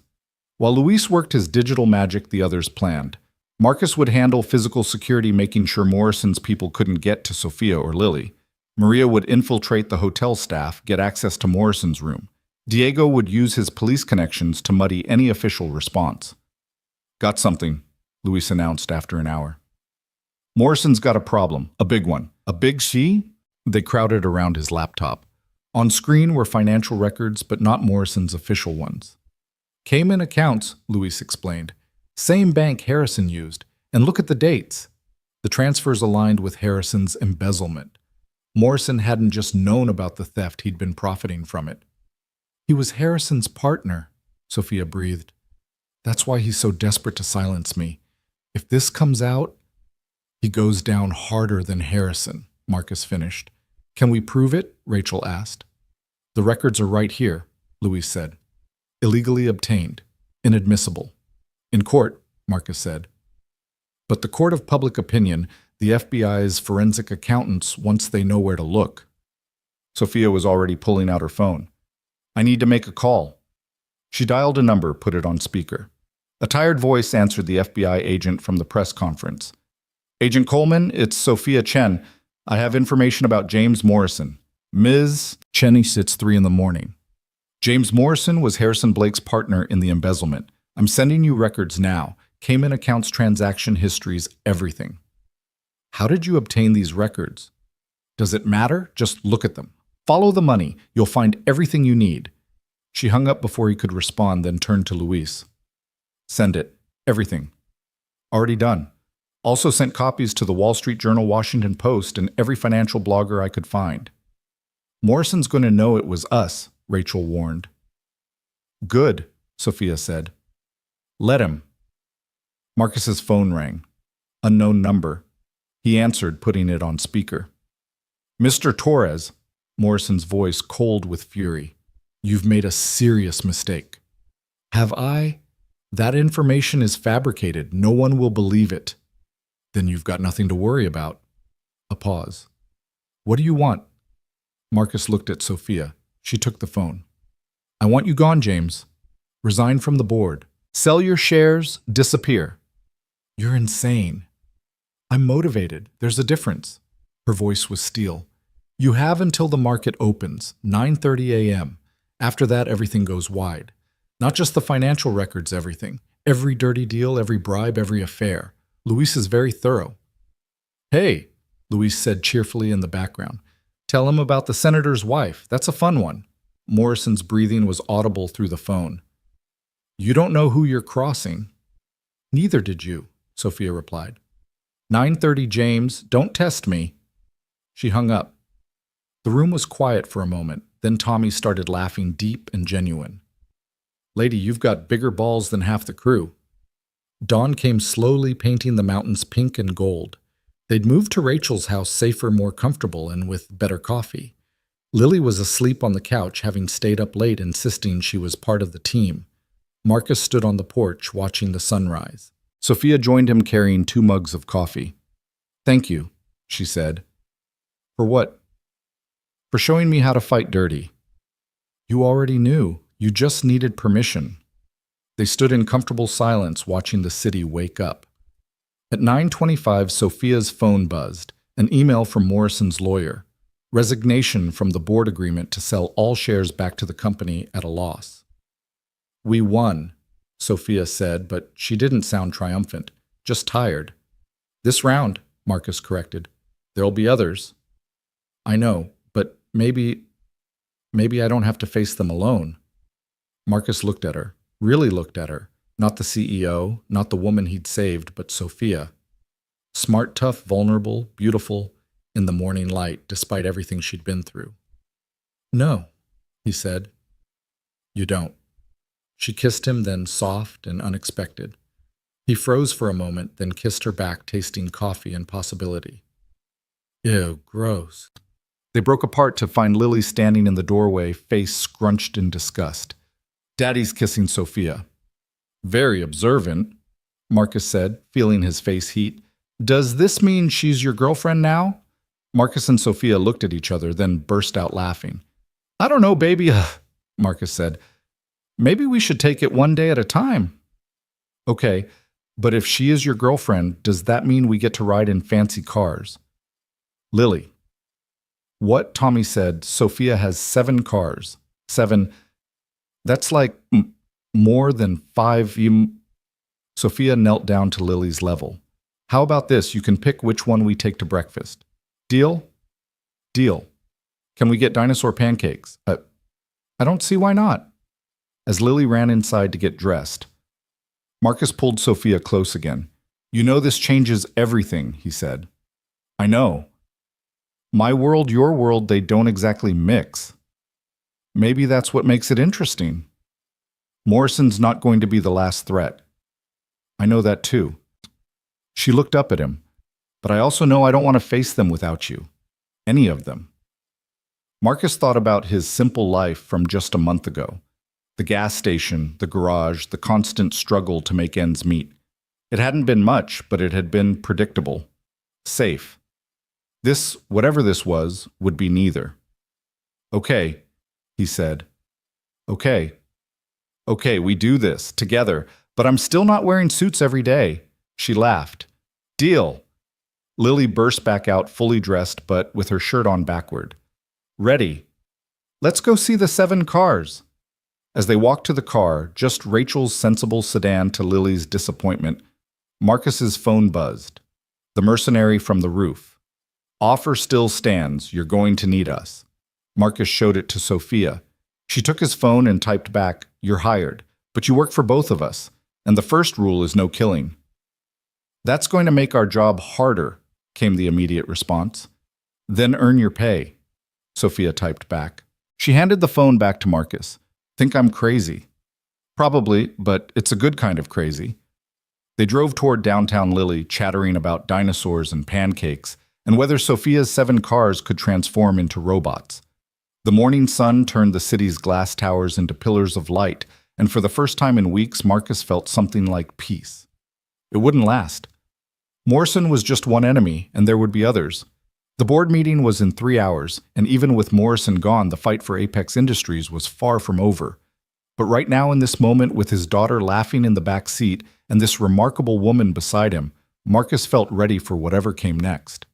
While Luis worked his digital magic, the others planned. Marcus would handle physical security, making sure Morrison's people couldn't get to Sophia or Lily. Maria would infiltrate the hotel staff, get access to Morrison's room. Diego would use his police connections to muddy any official response. Got something, Luis announced after an hour. Morrison's got a problem, a big one. A big she? They crowded around his laptop. On screen were financial records, but not Morrison's official ones. Cayman accounts, Luis explained. Same bank Harrison used. And look at the dates. The transfers aligned with Harrison's embezzlement. Morrison hadn't just known about the theft, he'd been profiting from it. He was Harrison's partner, Sophia breathed. That's why he's so desperate to silence me. If this comes out, he goes down harder than Harrison, Marcus finished. Can we prove it? Rachel asked. The records are right here, Luis said. Illegally obtained. Inadmissible. In court, Marcus said. But the court of public opinion, the FBI's forensic accountants, once they know where to look. Sophia was already pulling out her phone. I need to make a call. She dialed a number, put it on speaker. A tired voice answered the FBI agent from the press conference. Agent Coleman, it's Sophia Chen. I have information about James Morrison. Ms. Cheney sits 3 a.m. James Morrison was Harrison Blake's partner in the embezzlement. I'm sending you records now. Cayman accounts, transaction histories, everything. How did you obtain these records? Does it matter? Just look at them. Follow the money. You'll find everything you need. She hung up before he could respond, then turned to Luis. Send it. Everything. Already done. Also sent copies to the Wall Street Journal, Washington Post, and every financial blogger I could find. Morrison's going to know it was us, Rachel warned. Good, Sophia said. Let him. Marcus's phone rang. Unknown number. He answered, putting it on speaker. Mr. Torres, Morrison's voice cold with fury. You've made a serious mistake. Have I? That information is fabricated. No one will believe it. Then you've got nothing to worry about. A pause. What do you want? Marcus looked at Sophia. She took the phone. I want you gone, James. Resign from the board. Sell your shares, disappear. You're insane. I'm motivated. There's a difference. Her voice was steel. You have until the market opens, 9:30 a.m. After that, everything goes wide. Not just the financial records, everything. Every dirty deal, every bribe, every affair. Luis is very thorough. Hey, Luis said cheerfully in the background. Tell him about the senator's wife. That's a fun one. Morrison's breathing was audible through the phone. You don't know who you're crossing. Neither did you, Sophia replied. 9:30, James. Don't test me. She hung up. The room was quiet for a moment. Then Tommy started laughing deep and genuine. Lady, you've got bigger balls than half the crew. Dawn came slowly, painting the mountains pink and gold. They'd moved to Rachel's house safer, more comfortable, and with better coffee. Lily was asleep on the couch, having stayed up late, insisting she was part of the team. Marcus stood on the porch, watching the sunrise. Sophia joined him carrying 2 mugs of coffee. Thank you, she said. For what? For showing me how to fight dirty. You already knew. You just needed permission. They stood in comfortable silence, watching the city wake up. At 9:25, Sophia's phone buzzed, an email from Morrison's lawyer. Resignation from the board agreement to sell all shares back to the company at a loss. We won, Sophia said, but she didn't sound triumphant, just tired. This round, Marcus corrected. There'll be others. I know, but maybe I don't have to face them alone. Marcus looked at her, really looked at her, not the CEO, not the woman he'd saved, but Sophia. Smart, tough, vulnerable, beautiful, in the morning light, despite everything she'd been through. No, he said. You don't. She kissed him, then soft and unexpected. He froze for a moment, then kissed her back, tasting coffee and possibility. Ew, gross. They broke apart to find Lily standing in the doorway, face scrunched in disgust. Daddy's kissing Sophia. Very observant, Marcus said, feeling his face heat. Does this mean she's your girlfriend now? Marcus and Sophia looked at each other, then burst out laughing. I don't know, baby, Marcus said. Maybe we should take it one day at a time. Okay, but if she is your girlfriend, does that mean we get to ride in fancy cars? Lily. What Tommy said, Sophia has 7 cars. 7. That's like more than 5. Sophia knelt down to Lily's level. How about this? You can pick which one we take to breakfast. Deal? Deal. Can we get dinosaur pancakes? I don't see why not. As Lily ran inside to get dressed, Marcus pulled Sophia close again. You know this changes everything, he said. I know. My world, your world, they don't exactly mix. Maybe that's what makes it interesting. Morrison's not going to be the last threat. I know that too. She looked up at him. But I also know I don't want to face them without you. Any of them. Marcus thought about his simple life from just a month ago. The gas station, the garage, the constant struggle to make ends meet. It hadn't been much, but it had been predictable. Safe. This, whatever this was, would be neither. Okay, he said. Okay. Okay, we do this, together, but I'm still not wearing suits every day. She laughed. Deal. Lily burst back out fully dressed, but with her shirt on backward. Ready. Let's go see the 7 cars. As they walked to the car, just Rachel's sensible sedan to Lily's disappointment, Marcus's phone buzzed. The mercenary from the roof. Offer still stands. You're going to need us. Marcus showed it to Sophia. She took his phone and typed back, You're hired, but you work for both of us, and the first rule is no killing. That's going to make our job harder, came the immediate response. Then earn your pay, Sophia typed back. She handed the phone back to Marcus. Think I'm crazy? Probably, but it's a good kind of crazy. They drove toward downtown Lily, chattering about dinosaurs and pancakes, and whether Sophia's 7 cars could transform into robots. The morning sun turned the city's glass towers into pillars of light, and for the first time in weeks, Marcus felt something like peace. It wouldn't last. Morrison was just one enemy, and there would be others. The board meeting was in 3 hours, and even with Morrison gone, the fight for Apex Industries was far from over. But right now, in this moment, with his daughter laughing in the back seat and this remarkable woman beside him, Marcus felt ready for whatever came next.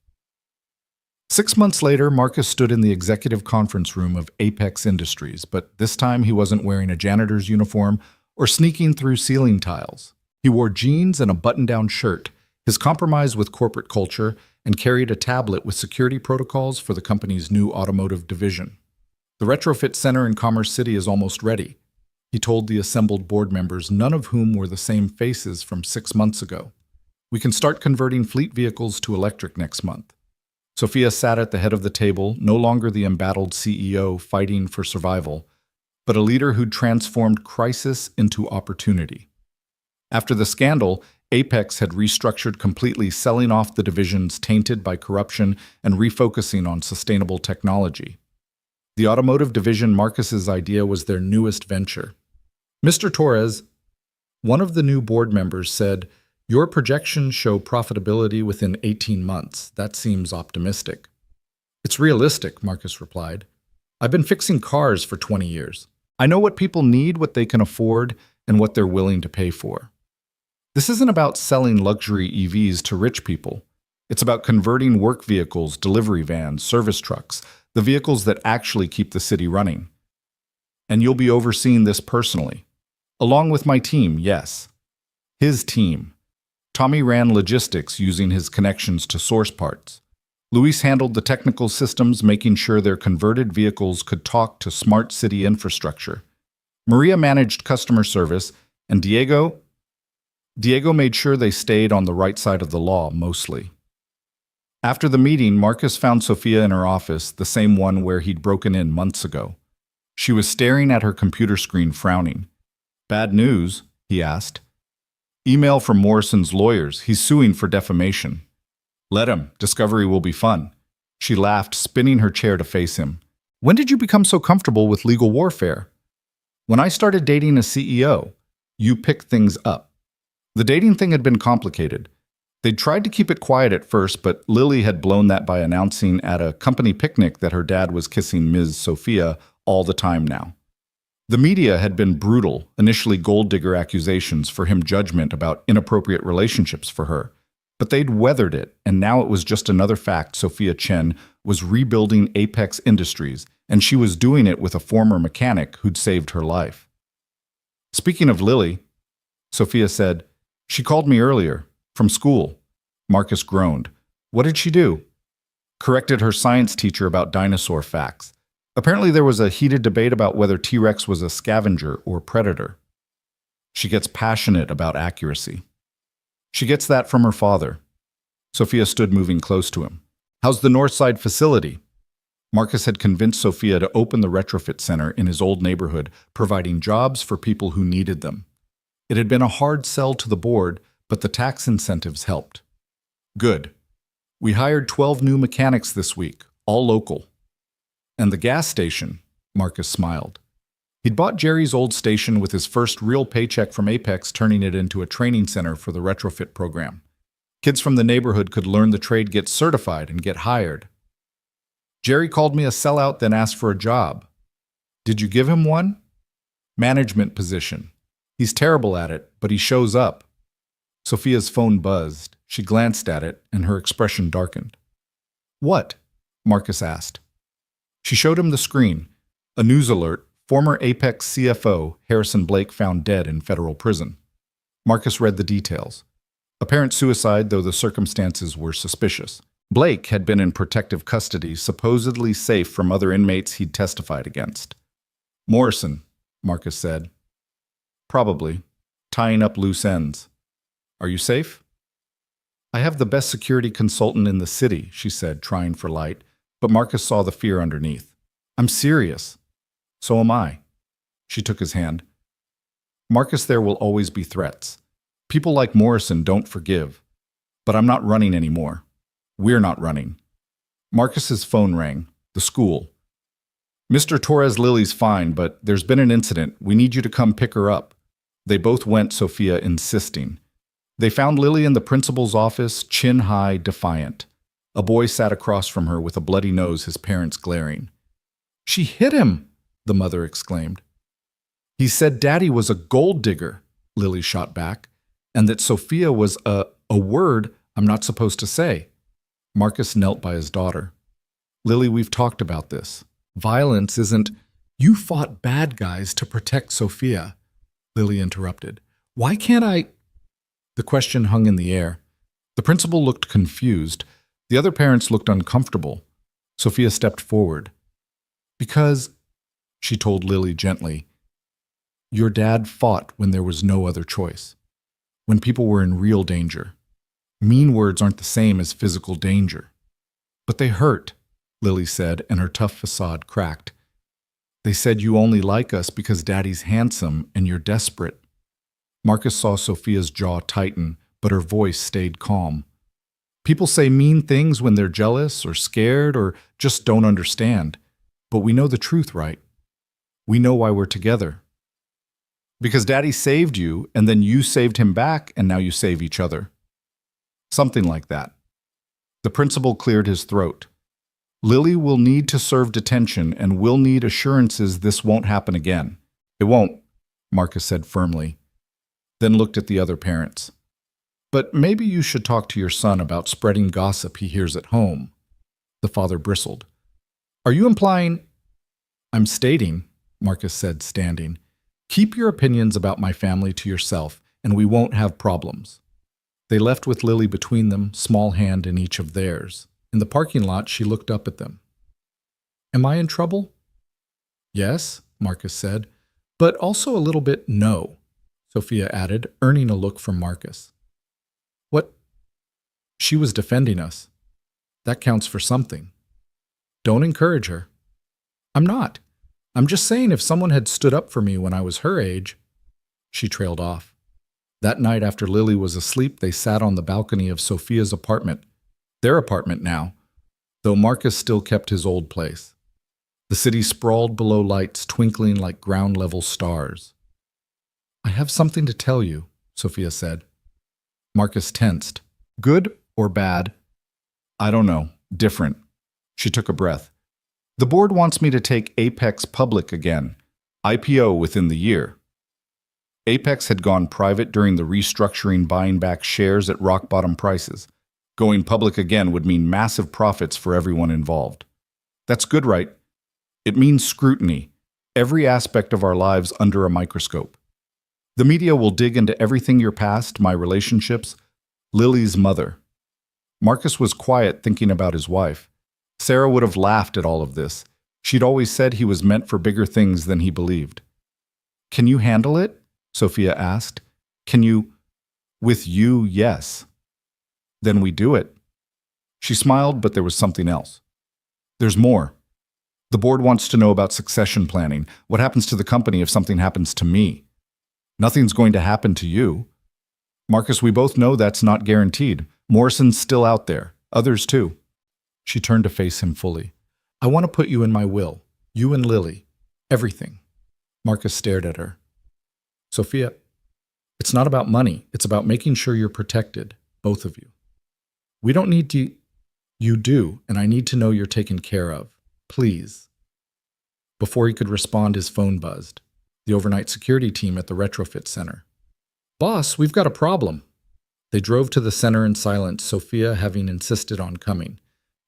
6 months later, Marcus stood in the executive conference room of Apex Industries, but this time he wasn't wearing a janitor's uniform or sneaking through ceiling tiles. He wore jeans and a button-down shirt, his compromise with corporate culture, and carried a tablet with security protocols for the company's new automotive division. The retrofit center in Commerce City is almost ready, he told the assembled board members, none of whom were the same faces from 6 months ago. We can start converting fleet vehicles to electric next month. Sophia sat at the head of the table, no longer the embattled CEO fighting for survival, but a leader who'd transformed crisis into opportunity. After the scandal, Apex had restructured completely, selling off the divisions tainted by corruption and refocusing on sustainable technology. The automotive division, Marcus's idea, was their newest venture. Mr. Torres, one of the new board members, said, "Your projections show profitability within 18 months. That seems optimistic." "It's realistic," Marcus replied. "I've been fixing cars for 20 years. I know what people need, what they can afford, and what they're willing to pay for. This isn't about selling luxury EVs to rich people. It's about converting work vehicles, delivery vans, service trucks, the vehicles that actually keep the city running. And you'll be overseeing this personally. Along with my team, yes." His team. Tommy ran logistics using his connections to source parts. Luis handled the technical systems, making sure their converted vehicles could talk to smart city infrastructure. Maria managed customer service, and Diego made sure they stayed on the right side of the law, mostly. After the meeting, Marcus found Sophia in her office, the same one where he'd broken in months ago. She was staring at her computer screen, frowning. "Bad news?" he asked. "Email from Morrison's lawyers. He's suing for defamation." "Let him. Discovery will be fun." She laughed, spinning her chair to face him. "When did you become so comfortable with legal warfare?" "When I started dating a CEO. You pick things up." The dating thing had been complicated. They'd tried to keep it quiet at first, but Lily had blown that by announcing at a company picnic that her dad was kissing Ms. Sophia all the time now. The media had been brutal, initially gold digger accusations for him, judgment about inappropriate relationships for her. But they'd weathered it, and now it was just another fact. Sophia Chen was rebuilding Apex Industries, and she was doing it with a former mechanic who'd saved her life. "Speaking of Lily," Sophia said, "she called me earlier, from school." Marcus groaned. "What did she do?" "Corrected her science teacher about dinosaur facts. Apparently there was a heated debate about whether T-Rex was a scavenger or predator. She gets passionate about accuracy. She gets that from her father." Sophia stood, moving close to him. "How's the Northside facility?" Marcus had convinced Sophia to open the retrofit center in his old neighborhood, providing jobs for people who needed them. It had been a hard sell to the board, but the tax incentives helped. "Good. We hired 12 new mechanics this week, all local." "And the gas station," Marcus smiled. He'd bought Jerry's old station with his first real paycheck from Apex, turning it into a training center for the retrofit program. Kids from the neighborhood could learn the trade, get certified, and get hired. "Jerry called me a sellout, then asked for a job." "Did you give him one?" "Management position. He's terrible at it, but he shows up." Sophia's phone buzzed. She glanced at it, and her expression darkened. "What?" Marcus asked. She showed him the screen. A news alert: former Apex CFO Harrison Blake found dead in federal prison. Marcus read the details. Apparent suicide, though the circumstances were suspicious. Blake had been in protective custody, supposedly safe from other inmates he'd testified against. "Morrison," Marcus said. "Probably. Tying up loose ends. Are you safe?" I have the best security consultant in the city, she said, trying for light, but Marcus saw the fear underneath. I'm serious. So am I. She took his hand. Marcus, there will always be threats. People like Morrison don't forgive. But I'm not running anymore. We're not running. Marcus's phone rang. The school. Mr. Torres, Lily's fine, but there's been an incident. We need you to come pick her up. They both went, Sophia insisting. They found Lily in the principal's office, chin high, defiant. A boy sat across from her with a bloody nose, his parents glaring. She hit him, the mother exclaimed. He said Daddy was a gold digger, Lily shot back, and that Sophia was a word I'm not supposed to say. Marcus knelt by his daughter. Lily, we've talked about this. Violence isn't... You fought bad guys to protect Sophia, Lily interrupted. Why can't I... The question hung in the air. The principal looked confused. The other parents looked uncomfortable. Sophia stepped forward. Because, she told Lily gently, your dad fought when there was no other choice, when people were in real danger. Mean words aren't the same as physical danger. But they hurt, Lily said, and her tough facade cracked. They said you only like us because Daddy's handsome and you're desperate. Marcus saw Sophia's jaw tighten, but her voice stayed calm. People say mean things when they're jealous or scared or just don't understand. But we know the truth, right? We know why we're together. Because Daddy saved you, and then you saved him back, and now you save each other. Something like that. The principal cleared his throat. Lily will need to serve detention, and we'll need assurances this won't happen again. It won't, Marcus said firmly, then looked at the other parents. But maybe you should talk to your son about spreading gossip he hears at home. The father bristled. Are you implying... I'm stating, Marcus said, standing. Keep your opinions about my family to yourself, and we won't have problems. They left with Lily between them, small hand in each of theirs. In the parking lot, she looked up at them. Am I in trouble? Yes, Marcus said, but also a little bit no, Sophia added, earning a look from Marcus. What? She was defending us. That counts for something. Don't encourage her. I'm not. I'm just saying if someone had stood up for me when I was her age... She trailed off. That night after Lily was asleep, they sat on the balcony of Sophia's apartment. Their apartment now, though Marcus still kept his old place. The city sprawled below lights, twinkling like ground-level stars. I have something to tell you, Sophia said. Marcus tensed. Good or bad? I don't know. Different. She took a breath. The board wants me to take Apex public again. IPO within the year. Apex had gone private during the restructuring, buying back shares at rock-bottom prices. Going public again would mean massive profits for everyone involved. That's good, right? It means scrutiny. Every aspect of our lives under a microscope. The media will dig into everything your past, my relationships, Lily's mother. Marcus was quiet, thinking about his wife. Sarah would have laughed at all of this. She'd always said he was meant for bigger things than he believed. Can you handle it? Sophia asked. Can you? With you, yes. Then we do it. She smiled, but there was something else. There's more. The board wants to know about succession planning. What happens to the company if something happens to me? Nothing's going to happen to you. Marcus, we both know that's not guaranteed. Morrison's still out there. Others too. She turned to face him fully. I want to put you in my will. You and Lily. Everything. Marcus stared at her. Sophia, it's not about money. It's about making sure you're protected, both of you. We don't need to... You do, and I need to know you're taken care of. Please. Before he could respond, his phone buzzed. The overnight security team at the retrofit center. Boss, we've got a problem. They drove to the center in silence, Sophia having insisted on coming.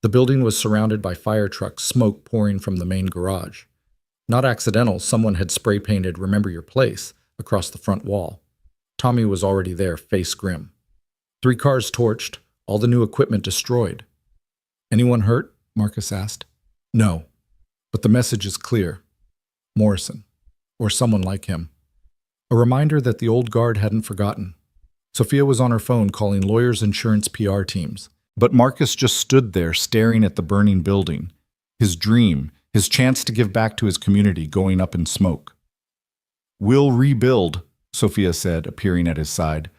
The building was surrounded by fire trucks, smoke pouring from the main garage. Not accidental, someone had spray-painted "Remember Your Place" across the front wall. Tommy was already there, face grim. 3 cars torched, all the new equipment destroyed. Anyone hurt? Marcus asked. No, but the message is clear. Morrison, or someone like him. A reminder that the old guard hadn't forgotten. Sophia was on her phone calling lawyers' insurance PR teams. But Marcus just stood there staring at the burning building. His dream, his chance to give back to his community, going up in smoke. "We'll rebuild," Sophia said, appearing at his side.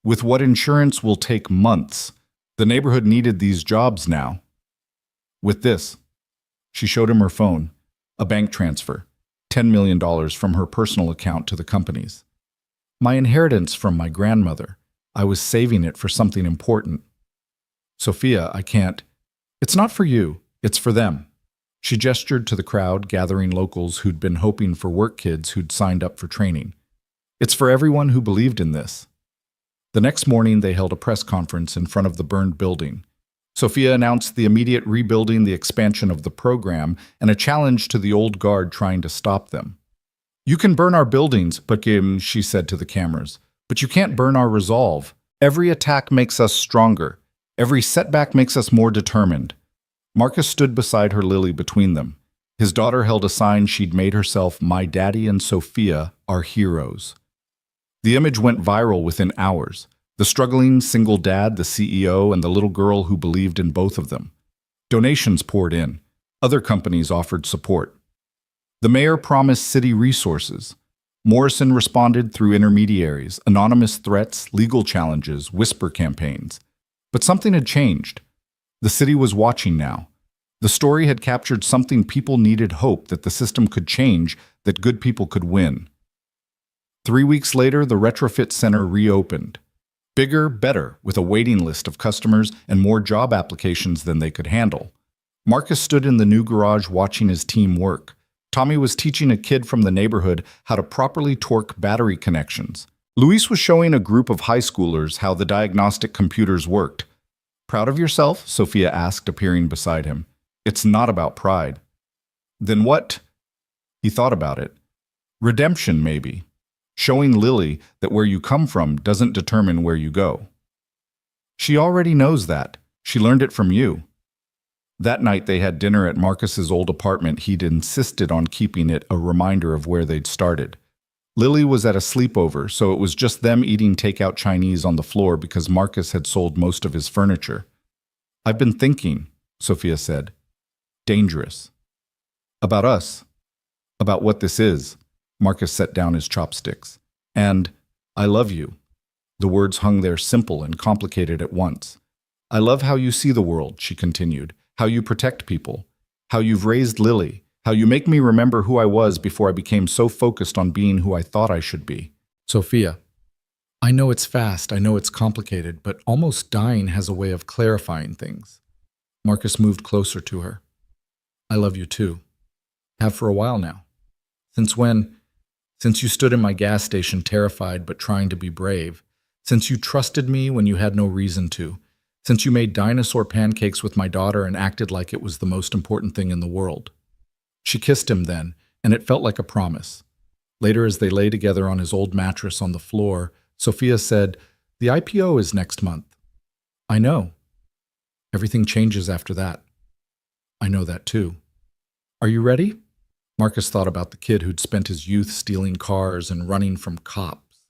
"With what insurance will take months. The neighborhood needed these jobs now." With this, she showed him her phone, a bank transfer, $10 million from her personal account to the company's. "My inheritance from my grandmother. I was saving it for something important." "Sophia, I can't." "It's not for you. It's for them." She gestured to the crowd, gathering locals who'd been hoping for work kids who'd signed up for training. "It's for everyone who believed in this." The next morning, they held a press conference in front of the burned building. Sophia announced the immediate rebuilding, the expansion of the program, and a challenge to the old guard trying to stop them. "You can burn our buildings, she said to the cameras, "but you can't burn our resolve. Every attack makes us stronger. Every setback makes us more determined." Marcus stood beside her, Lily between them. His daughter held a sign she'd made herself, "My daddy and Sophia are heroes." The image went viral within hours. The struggling single dad, the CEO, and the little girl who believed in both of them. Donations poured in. Other companies offered support. The mayor promised city resources. Morrison responded through intermediaries, anonymous threats, legal challenges, whisper campaigns. But something had changed. The city was watching now. The story had captured something people needed: hope that the system could change, that good people could win. 3 weeks later, the retrofit center reopened. Bigger, better, with a waiting list of customers and more job applications than they could handle. Marcus stood in the new garage watching his team work. Tommy was teaching a kid from the neighborhood how to properly torque battery connections. Luis was showing a group of high schoolers how the diagnostic computers worked. "Proud of yourself?" Sophia asked, appearing beside him. "It's not about pride." "Then what?" He thought about it. "Redemption, maybe. Showing Lily that where you come from doesn't determine where you go." "She already knows that. She learned it from you." That night they had dinner at Marcus's old apartment. He'd insisted on keeping it a reminder of where they'd started. Lily was at a sleepover, so it was just them eating takeout Chinese on the floor because Marcus had sold most of his furniture. "I've been thinking," Sophia said. "Dangerous. About us. About what this is." Marcus set down his chopsticks. "And I love you." The words hung there, simple and complicated at once. "I love how you see the world," she continued. "How you protect people. How you've raised Lily. How you make me remember who I was before I became so focused on being who I thought I should be." "Sophia, I know it's fast, I know it's complicated, but almost dying has a way of clarifying things." Marcus moved closer to her. "I love you too. Have for a while now." "Since when?" "Since you stood in my gas station terrified but trying to be brave. Since you trusted me when you had no reason to. Since you made dinosaur pancakes with my daughter and acted like it was the most important thing in the world." She kissed him then, and it felt like a promise. Later, as they lay together on his old mattress on the floor, Sophia said, "The IPO is next month." "I know. Everything changes after that." "I know that too. Are you ready?" Marcus thought about the kid who'd spent his youth stealing cars and running from cops,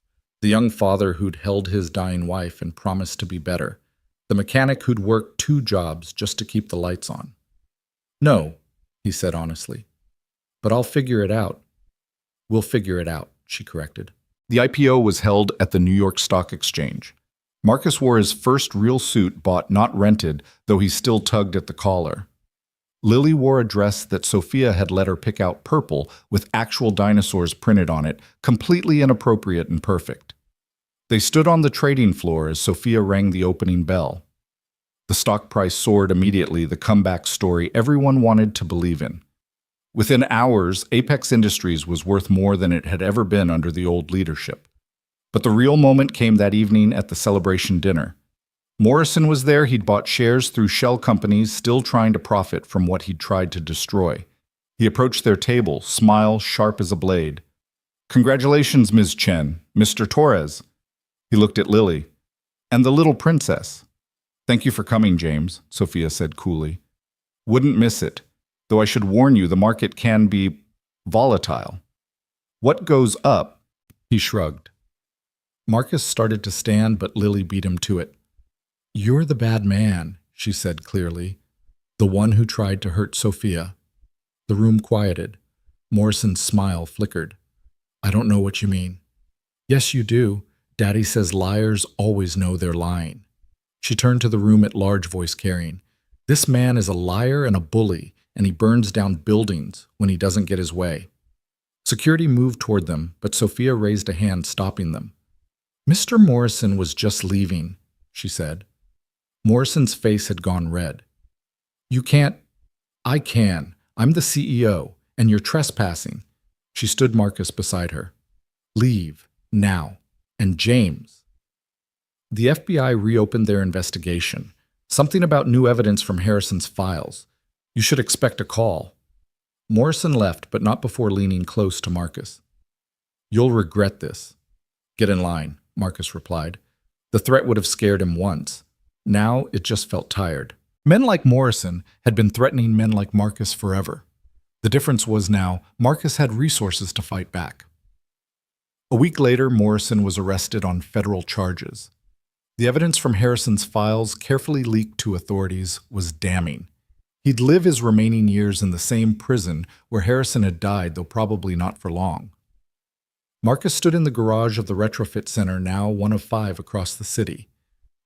the young father who'd held his dying wife and promised to be better, the mechanic who'd worked 2 jobs just to keep the lights on. "No," he said honestly. "But I'll figure it out." "We'll figure it out," she corrected. The IPO was held at the New York Stock Exchange. Marcus wore his first real suit, bought not rented, though he still tugged at the collar. Lily wore a dress that Sophia had let her pick out, purple, with actual dinosaurs printed on it, completely inappropriate and perfect. They stood on the trading floor as Sophia rang the opening bell. The stock price soared immediately, the comeback story everyone wanted to believe in. Within hours, Apex Industries was worth more than it had ever been under the old leadership. But the real moment came that evening at the celebration dinner. Morrison was there. He'd bought shares through shell companies, still trying to profit from what he'd tried to destroy. He approached their table, smile sharp as a blade. "Congratulations, Ms. Chen. Mr. Torres." He looked at Lily. "And the little princess." "Thank you for coming, James," Sophia said coolly. "Wouldn't miss it. Though I should warn you, the market can be volatile." "What goes up?" He shrugged. Marcus started to stand, but Lily beat him to it. "You're the bad man," she said clearly. "The one who tried to hurt Sophia." The room quieted. Morrison's smile flickered. "I don't know what you mean." "Yes, you do. Daddy says liars always know they're lying." She turned to the room at large, voice carrying. "This man is a liar and a bully, and he burns down buildings when he doesn't get his way." Security moved toward them, but Sophia raised a hand, stopping them. "Mr. Morrison was just leaving," she said. Morrison's face had gone red. "You can't—" "I can. I'm the CEO, and you're trespassing." She stood Marcus beside her. "Leave, now. And James." The FBI reopened their investigation. Something about new evidence from Harrison's files. "You should expect a call." Morrison left, but not before leaning close to Marcus. "You'll regret this." "Get in line," Marcus replied. The threat would have scared him once. Now it just felt tired. Men like Morrison had been threatening men like Marcus forever. The difference was now Marcus had resources to fight back. A week later, Morrison was arrested on federal charges. The evidence from Harrison's files, carefully leaked to authorities, was damning. He'd live his remaining years in the same prison where Harrison had died, though probably not for long. Marcus stood in the garage of the retrofit center, now one of 5 across the city.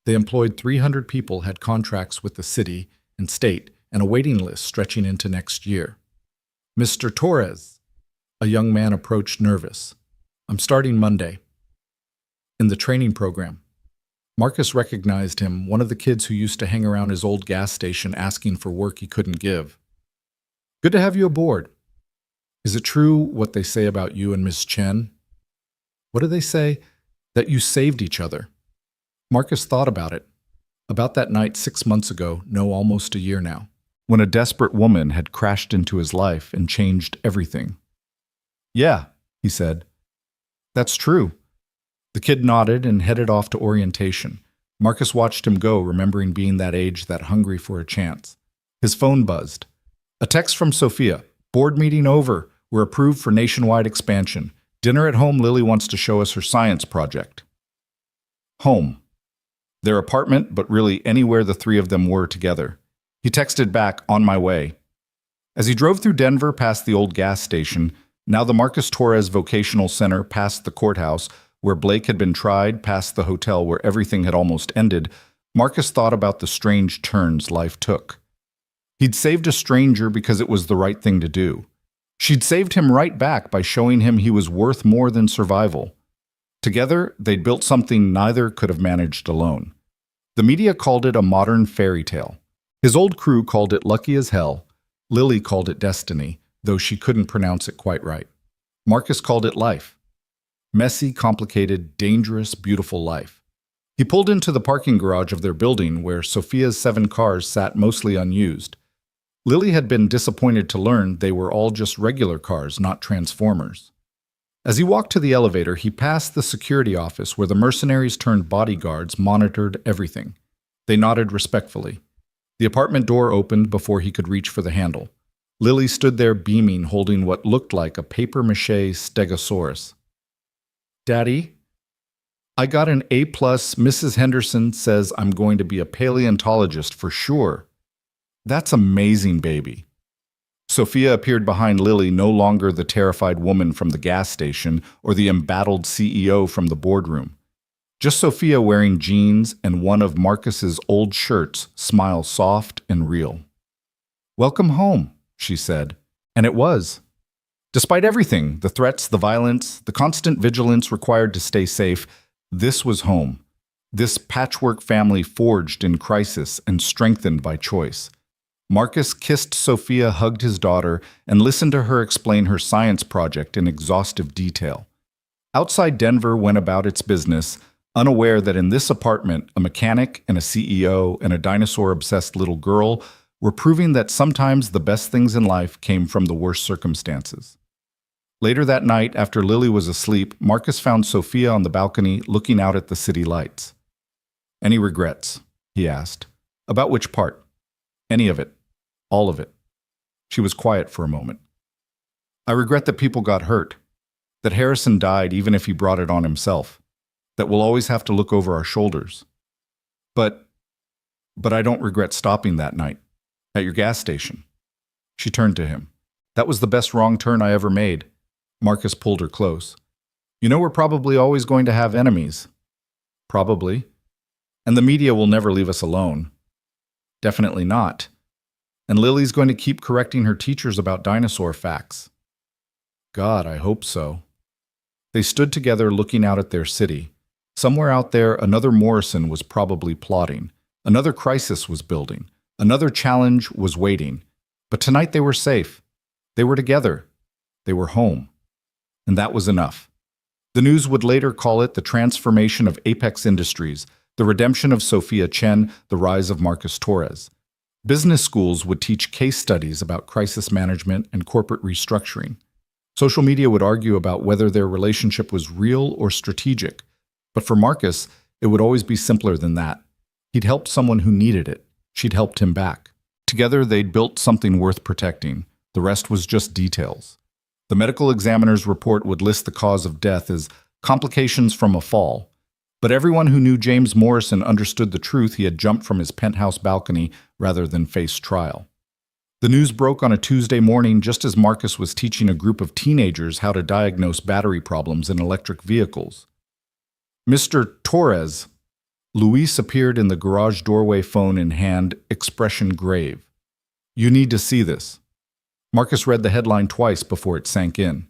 They employed 300 people, had contracts with the city and state, and a waiting list stretching into next year. "Mr. Torres," a young man approached, nervous. "I'm starting Monday." "In the training program." Marcus recognized him, one of the kids who used to hang around his old gas station asking for work he couldn't give. "Good to have you aboard. Is it true what they say about you and Miss Chen?" "What do they say?" "That you saved each other." Marcus thought about it. About that night 6 months ago, no, almost a year now, when a desperate woman had crashed into his life and changed everything. "Yeah," he said. "That's true." The kid nodded and headed off to orientation. Marcus watched him go, remembering being that age, that hungry for a chance. His phone buzzed. A text from Sophia. "Board meeting over. We're approved for nationwide expansion. Dinner at home. Lily wants to show us her science project." Home. Their apartment, but really anywhere the 3 of them were together. He texted back, "On my way." As he drove through Denver past the old gas station, now the Marcus Torres Vocational Center, past the courthouse, where Blake had been tried, past the hotel where everything had almost ended, Marcus thought about the strange turns life took. He'd saved a stranger because it was the right thing to do. She'd saved him right back by showing him he was worth more than survival. Together, they'd built something neither could have managed alone. The media called it a modern fairy tale. His old crew called it lucky as hell. Lily called it destiny, though she couldn't pronounce it quite right. Marcus called it life. Messy, complicated, dangerous, beautiful life. He pulled into the parking garage of their building, where Sophia's 7 cars sat mostly unused. Lily had been disappointed to learn they were all just regular cars, not transformers. As he walked to the elevator, he passed the security office where the mercenaries turned bodyguards monitored everything. They nodded respectfully. The apartment door opened before he could reach for the handle. Lily stood there beaming, holding what looked like a papier-mâché stegosaurus. "Daddy, I got an A+. Mrs. Henderson says I'm going to be a paleontologist for sure." "That's amazing, baby." Sophia appeared behind Lily, no longer the terrified woman from the gas station or the embattled CEO from the boardroom. Just Sophia, wearing jeans and one of Marcus's old shirts, smile soft and real. "Welcome home," she said. And it was. Despite everything, the threats, the violence, the constant vigilance required to stay safe, this was home. This patchwork family forged in crisis and strengthened by choice. Marcus kissed Sophia, hugged his daughter, and listened to her explain her science project in exhaustive detail. Outside Denver went about its business, unaware that in this apartment, a mechanic and a CEO and a dinosaur-obsessed little girl were proving that sometimes the best things in life came from the worst circumstances. Later that night, after Lily was asleep, Marcus found Sophia on the balcony looking out at the city lights. "Any regrets?" he asked. "About which part?" "Any of it. All of it." She was quiet for a moment. "I regret that people got hurt, that Harrison died even if he brought it on himself. that we'll always have to look over our shoulders. But I don't regret stopping that night at your gas station. She turned to him. That was the best wrong turn I ever made. Marcus pulled her close. You know we're probably always going to have enemies. Probably. And the media will never leave us alone. Definitely not. And Lily's going to keep correcting her teachers about dinosaur facts. God, I hope so. They stood together looking out at their city. Somewhere out there, another Morrison was probably plotting. Another crisis was building. Another challenge was waiting. But tonight they were safe. They were together. They were home. And that was enough. The news would later call it the transformation of Apex Industries, the redemption of Sophia Chen, the rise of Marcus Torres. Business schools would teach case studies about crisis management and corporate restructuring. Social media would argue about whether their relationship was real or strategic. But for Marcus, it would always be simpler than that. He'd helped someone who needed it. She'd helped him back. Together, they'd built something worth protecting. The rest was just details. The medical examiner's report would list the cause of death as complications from a fall. But everyone who knew James Morrison understood the truth. He had jumped from his penthouse balcony rather than face trial. The news broke on a Tuesday morning just as Marcus was teaching a group of teenagers how to diagnose battery problems in electric vehicles. Mr. Torres. Luis appeared in the garage doorway, phone in hand, expression grave. You need to see this. Marcus read the headline twice before it sank in.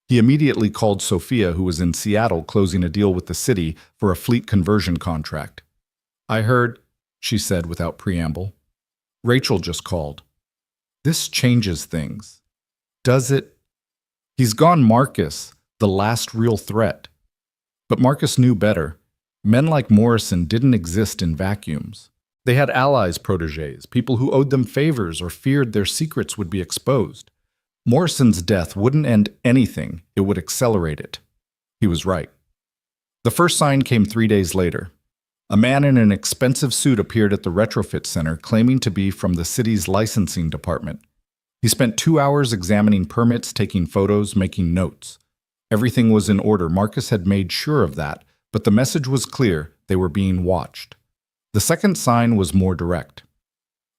He immediately called Sophia, who was in Seattle closing a deal with the city for a fleet conversion contract. I heard, she said without preamble. Rachel just called. This changes things. Does it? He's gone, Marcus, the last real threat. But Marcus knew better. Men like Morrison didn't exist in vacuums. They had allies, protégés, people who owed them favors or feared their secrets would be exposed. Morrison's death wouldn't end anything, it would accelerate it. He was right. The first sign came 3 days later. A man in an expensive suit appeared at the retrofit center claiming to be from the city's licensing department. He spent 2 hours examining permits, taking photos, making notes. Everything was in order. Marcus had made sure of that, but the message was clear. They were being watched. The second sign was more direct.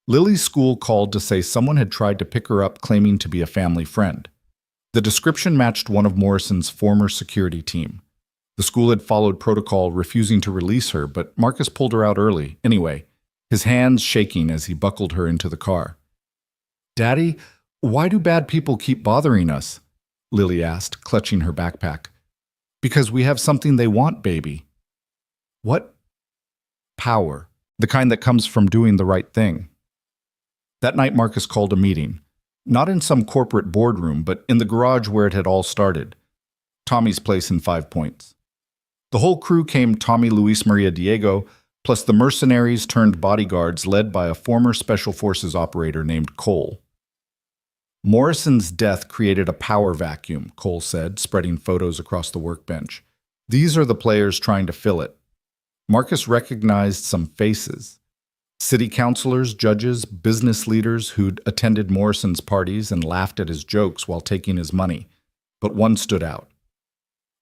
Lily's school called to say someone had tried to pick her up claiming to be a family friend. The description matched one of Morrison's former security team. The school had followed protocol, refusing to release her, but Marcus pulled her out early, anyway, his hands shaking as he buckled her into the car. Daddy, why do bad people keep bothering us? Lily asked, clutching her backpack. Because we have something they want, baby. What? Power, the kind that comes from doing the right thing. That night Marcus called a meeting, not in some corporate boardroom, but in the garage where it had all started, Tommy's place in 5 Points. The whole crew came: Tommy, Luis Maria, Diego, plus the mercenaries turned bodyguards led by a former Special Forces operator named Cole. Morrison's death created a power vacuum, Cole said, spreading photos across the workbench. These are the players trying to fill it. Marcus recognized some faces. City councilors, judges, business leaders who'd attended Morrison's parties and laughed at his jokes while taking his money. But one stood out.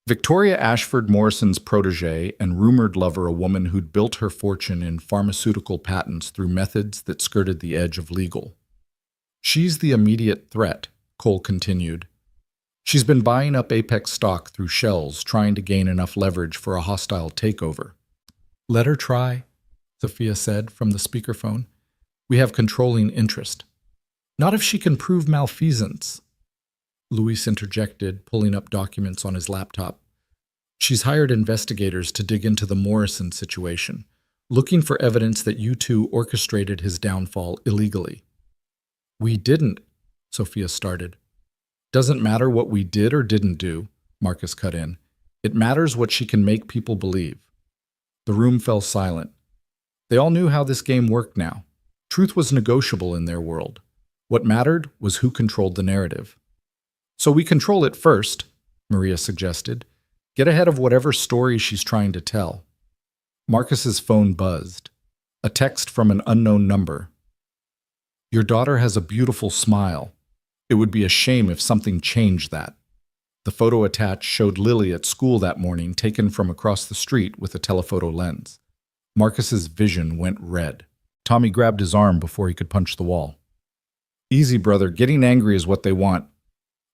Victoria Ashford, Morrison's protégé and rumored lover, a woman who'd built her fortune in pharmaceutical patents through methods that skirted the edge of legal. She's the immediate threat, Cole continued. She's been buying up Apex stock through shells, trying to gain enough leverage for a hostile takeover. Let her try, Sophia said from the speakerphone. We have controlling interest. Not if she can prove malfeasance, Luis interjected, pulling up documents on his laptop. She's hired investigators to dig into the Morrison situation, looking for evidence that you two orchestrated his downfall illegally. We didn't, Sophia started. Doesn't matter what we did or didn't do, Marcus cut in. It matters what she can make people believe. The room fell silent. They all knew how this game worked now. Truth was negotiable in their world. What mattered was who controlled the narrative. So we control it first, Maria suggested. Get ahead of whatever story she's trying to tell. Marcus's phone buzzed. A text from an unknown number. Your daughter has a beautiful smile. It would be a shame if something changed that. The photo attached showed Lily at school that morning, taken from across the street with a telephoto lens. Marcus's vision went red. Tommy grabbed his arm before he could punch the wall. "Easy, brother. Getting angry is what they want.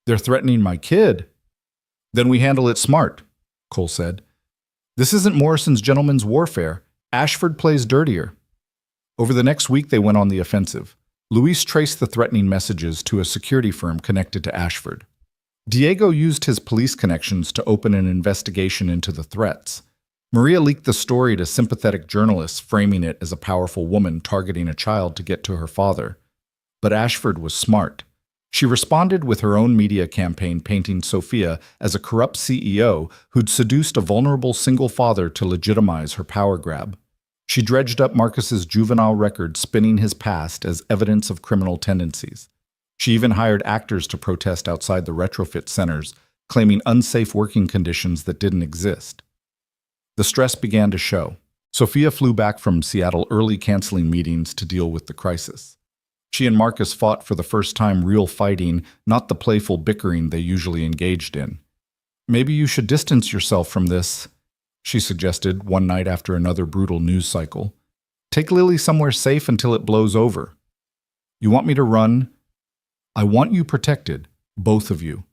They're threatening my kid." "Then we handle it smart," Cole said. "This isn't Morrison's gentleman's warfare. Ashford plays dirtier." Over the next week, they went on the offensive. Luis traced the threatening messages to a security firm connected to Ashford. Diego used his police connections to open an investigation into the threats. Maria leaked the story to sympathetic journalists, framing it as a powerful woman targeting a child to get to her father. But Ashford was smart. She responded with her own media campaign painting Sofia as a corrupt CEO who'd seduced a vulnerable single father to legitimize her power grab. She dredged up Marcus's juvenile record, spinning his past as evidence of criminal tendencies. She even hired actors to protest outside the retrofit centers, claiming unsafe working conditions that didn't exist. The stress began to show. Sofia flew back from Seattle early, canceling meetings to deal with the crisis. She and Marcus fought for the first time real fighting, not the playful bickering they usually engaged in. "Maybe you should distance yourself from this," she suggested one night after another brutal news cycle. "Take Lily somewhere safe until it blows over." "You want me to run? I want you protected, both of you.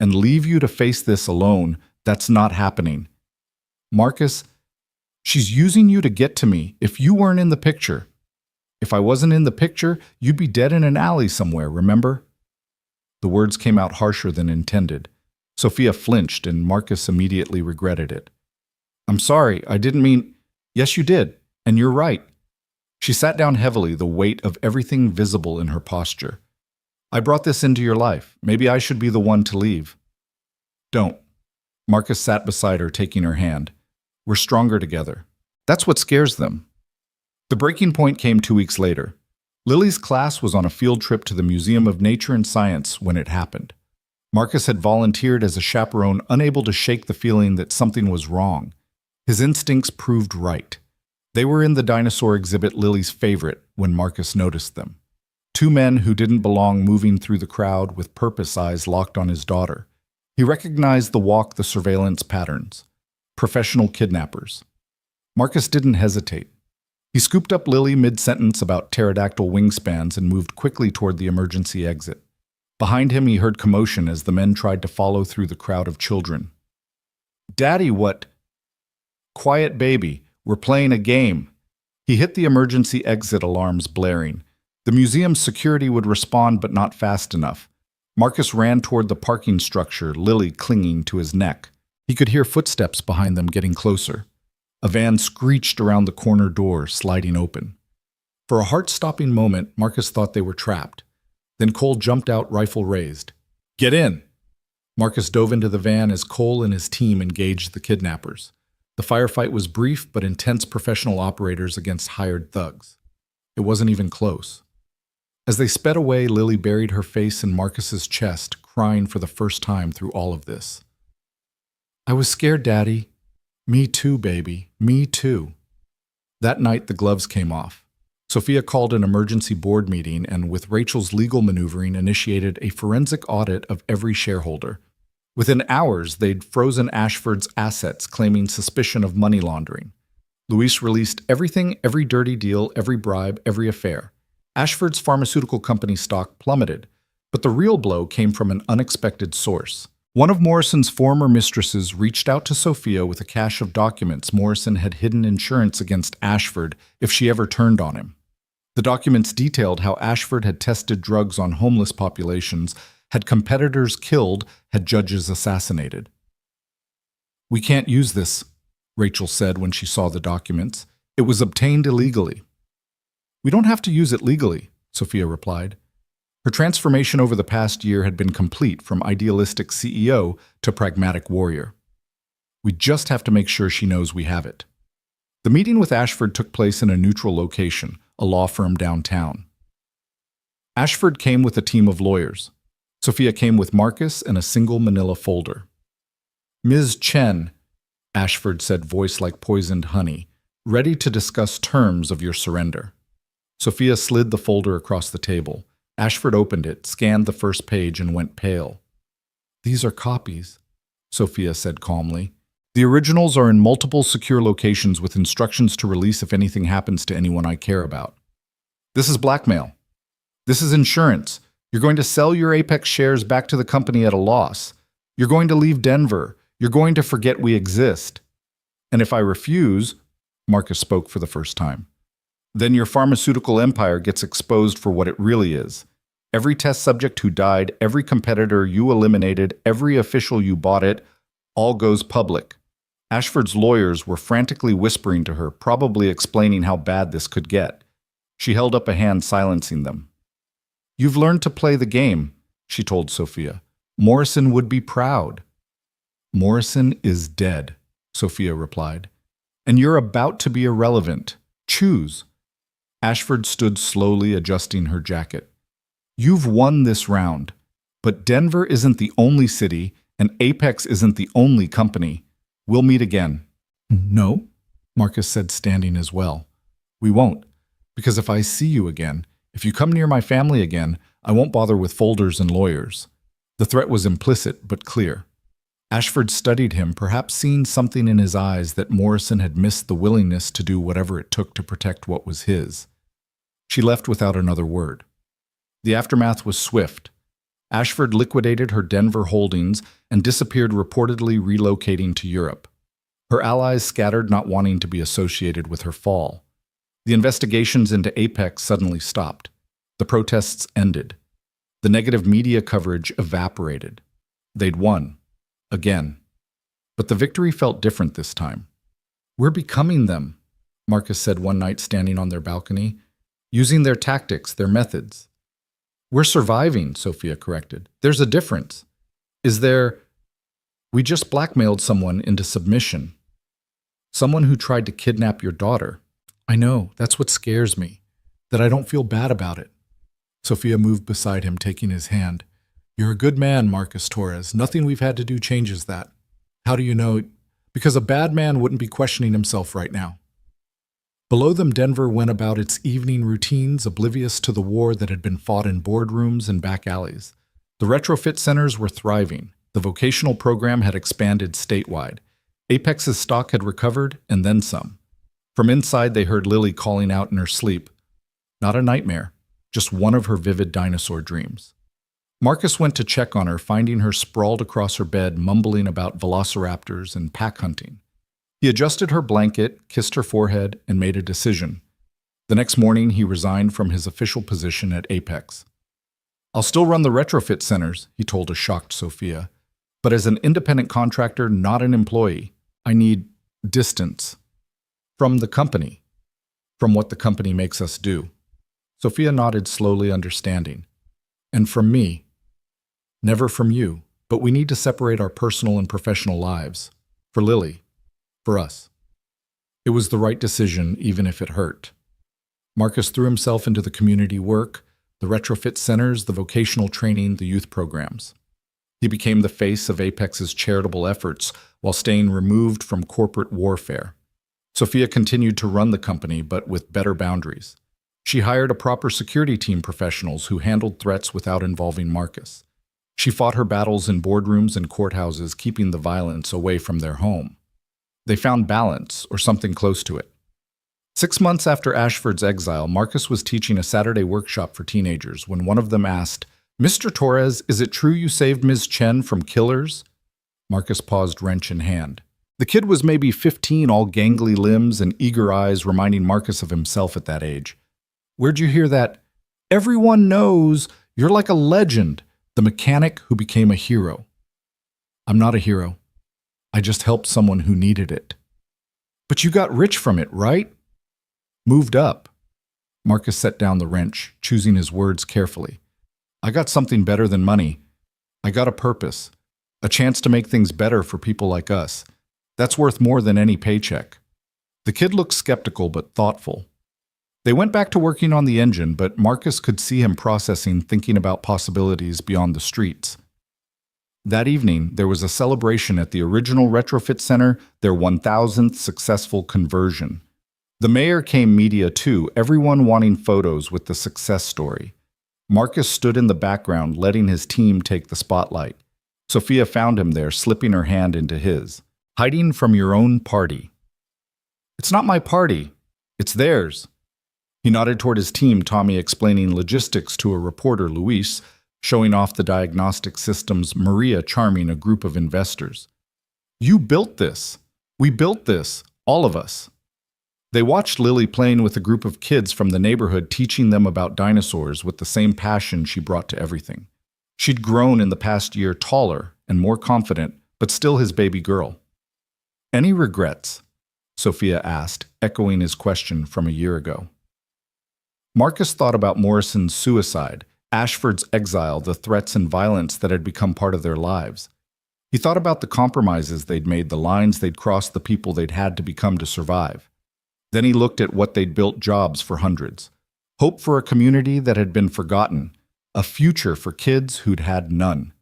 And leave you to face this alone. That's not happening. Marcus, she's using you to get to me if you weren't in the picture. If I wasn't in the picture, you'd be dead in an alley somewhere, remember?" The words came out harsher than intended. Sofia flinched, and Marcus immediately regretted it. "I'm sorry, I didn't mean—" "Yes, you did, and you're right." She sat down heavily, the weight of everything visible in her posture. "I brought this into your life. Maybe I should be the one to leave." "Don't." Marcus sat beside her, taking her hand. "We're stronger together." That's what scares them. The breaking point came 2 weeks later. Lily's class was on a field trip to the Museum of Nature and Science when it happened. Marcus had volunteered as a chaperone, unable to shake the feeling that something was wrong. His instincts proved right. They were in the dinosaur exhibit, Lily's favorite, when Marcus noticed them. Two men who didn't belong moving through the crowd with purpose, eyes locked on his daughter. He recognized the walk, the surveillance patterns. Professional kidnappers. Marcus didn't hesitate. He scooped up Lily mid-sentence about pterodactyl wingspans and moved quickly toward the emergency exit. Behind him, he heard commotion as the men tried to follow through the crowd of children. "Daddy, what?" "Quiet, baby. We're playing a game." He hit the emergency exit alarms blaring. The museum's security would respond, but not fast enough. Marcus ran toward the parking structure, Lily clinging to his neck. He could hear footsteps behind them getting closer. A van screeched around the corner door, sliding open. For a heart-stopping moment, Marcus thought they were trapped. Then Cole jumped out, rifle raised. "Get in!" Marcus dove into the van as Cole and his team engaged the kidnappers. The firefight was brief but intense, professional operators against hired thugs. It wasn't even close. As they sped away, Lily buried her face in Marcus's chest, crying for the first time through all of this. "I was scared, Daddy." "Me too, baby. Me too." That night, the gloves came off. Sofia called an emergency board meeting and, with Rachel's legal maneuvering, initiated a forensic audit of every shareholder. Within hours, they'd frozen Ashford's assets, claiming suspicion of money laundering. Luis released everything, every dirty deal, every bribe, every affair. Ashford's pharmaceutical company stock plummeted, but the real blow came from an unexpected source. One of Morrison's former mistresses reached out to Sofia with a cache of documents Morrison had hidden insurance against Ashford if she ever turned on him. The documents detailed how Ashford had tested drugs on homeless populations, had competitors killed, had judges assassinated. "We can't use this," Rachel said when she saw the documents. "It was obtained illegally." "We don't have to use it legally," Sofia replied. Her transformation over the past year had been complete, from idealistic CEO to pragmatic warrior. "We just have to make sure she knows we have it." The meeting with Ashford took place in a neutral location, a law firm downtown. Ashford came with a team of lawyers. Sofia came with Marcus and a single manila folder. "Ms. Chen," Ashford said, voice like poisoned honey, "ready to discuss terms of your surrender." Sofia slid the folder across the table. Ashford opened it, scanned the first page, and went pale. These are copies, Sophia said calmly. The originals are in multiple secure locations with instructions to release if anything happens to anyone I care about. This is blackmail. This is insurance. You're going to sell your Apex shares back to the company at a loss. You're going to leave Denver. You're going to forget we exist. And if I refuse, Marcus spoke for the first time, then your pharmaceutical empire gets exposed for what it really is. Every test subject who died, every competitor you eliminated, every official you bought it, all goes public. Ashford's lawyers were frantically whispering to her, probably explaining how bad this could get. She held up a hand, silencing them. You've learned to play the game, she told Sophia. Morrison would be proud. Morrison is dead, Sophia replied. And you're about to be irrelevant. Choose. Ashford stood slowly, adjusting her jacket. You've won this round, but Denver isn't the only city, and Apex isn't the only company. We'll meet again. No, Marcus said, standing as well. We won't, because if I see you again, if you come near my family again, I won't bother with folders and lawyers. The threat was implicit but clear. Ashford studied him, perhaps seeing something in his eyes that Morrison had missed the willingness to do whatever it took to protect what was his. She left without another word. The aftermath was swift. Ashford liquidated her Denver holdings and disappeared, reportedly relocating to Europe. Her allies scattered, not wanting to be associated with her fall. The investigations into Apex suddenly stopped. The protests ended. The negative media coverage evaporated. They'd won. Again. But the victory felt different this time. We're becoming them, Marcus said one night standing on their balcony, using their tactics, their methods. We're surviving, Sophia corrected. There's a difference. Is there... We just blackmailed someone into submission. Someone who tried to kidnap your daughter. I know, that's what scares me, that I don't feel bad about it. Sophia moved beside him, taking his hand. You're a good man, Marcus Torres. Nothing we've had to do changes that. How do you know? Because a bad man wouldn't be questioning himself right now. Below them, Denver went about its evening routines, oblivious to the war that had been fought in boardrooms and back alleys. The retrofit centers were thriving. The vocational program had expanded statewide. Apex's stock had recovered, and then some. From inside, they heard Lily calling out in her sleep. Not a nightmare, just one of her vivid dinosaur dreams. Marcus went to check on her, finding her sprawled across her bed, mumbling about velociraptors and pack hunting. He adjusted her blanket, kissed her forehead, and made a decision. The next morning, he resigned from his official position at Apex. I'll still run the retrofit centers, he told a shocked Sophia, but as an independent contractor, not an employee. I need distance. From the company. From what the company makes us do. Sophia nodded slowly, understanding. And from me. Never from you, but we need to separate our personal and professional lives. For Lily. For us. It was the right decision, even if it hurt. Marcus threw himself into the community work, the retrofit centers, the vocational training, the youth programs. He became the face of Apex's charitable efforts while staying removed from corporate warfare. Sophia continued to run the company, but with better boundaries. She hired a proper security team professionals who handled threats without involving Marcus. She fought her battles in boardrooms and courthouses, keeping the violence away from their home. They found balance, or something close to it. 6 months after Ashford's exile, Marcus was teaching a Saturday workshop for teenagers when one of them asked, Mr. Torres, is it true you saved Ms. Chen from killers? Marcus paused, wrench in hand. The kid was maybe 15, all gangly limbs and eager eyes, reminding Marcus of himself at that age. Where'd you hear that? Everyone knows. You're like a legend. The mechanic who became a hero. I'm not a hero. I just helped someone who needed it. But you got rich from it, right? Moved up. Marcus set down the wrench, choosing his words carefully. I got something better than money. I got a purpose. A chance to make things better for people like us. That's worth more than any paycheck. The kid looked skeptical but thoughtful. They went back to working on the engine, but Marcus could see him processing, thinking about possibilities beyond the streets. That evening, there was a celebration at the original retrofit center, their 1,000th successful conversion. The mayor came media too, everyone wanting photos with the success story. Marcus stood in the background, letting his team take the spotlight. Sophia found him there, slipping her hand into his. Hiding from your own party. It's not my party. It's theirs. He nodded toward his team, Tommy explaining logistics to a reporter, Luis, showing off the diagnostic systems, Maria charming a group of investors. You built this. We built this. All of us. They watched Lily playing with a group of kids from the neighborhood, teaching them about dinosaurs with the same passion she brought to everything. She'd grown in the past year, taller and more confident, but still his baby girl. Any regrets? Sophia asked, echoing his question from a year ago. Marcus thought about Morrison's suicide, Ashford's exile, the threats and violence that had become part of their lives. He thought about the compromises they'd made, the lines they'd crossed, the people they'd had to become to survive. Then he looked at what they'd built: jobs for hundreds, hope for a community that had been forgotten, a future for kids who'd had none.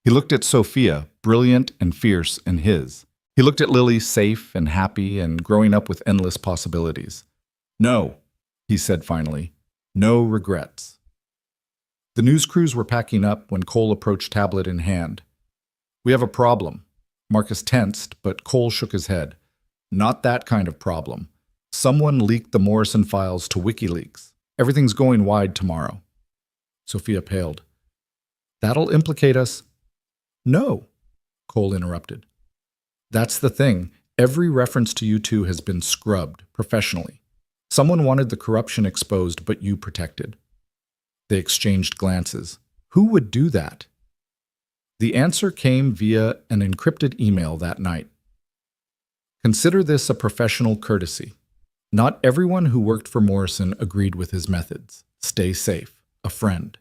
He looked at Sophia, brilliant and fierce, and his. He looked at Lily, safe and happy and growing up with endless possibilities. No, he said finally, no regrets. The news crews were packing up when Cole approached, tablet in hand. We have a problem. Marcus tensed, but Cole shook his head. Not that kind of problem. Someone leaked the Morrison files to WikiLeaks. Everything's going wide tomorrow. Sophia paled. That'll implicate us? No, Cole interrupted. That's the thing. Every reference to you two has been scrubbed professionally. Someone wanted the corruption exposed, but you protected. They exchanged glances. Who would do that? The answer came via an encrypted email that night. Consider this a professional courtesy. Not everyone who worked for Morrison agreed with his methods. Stay safe. A friend.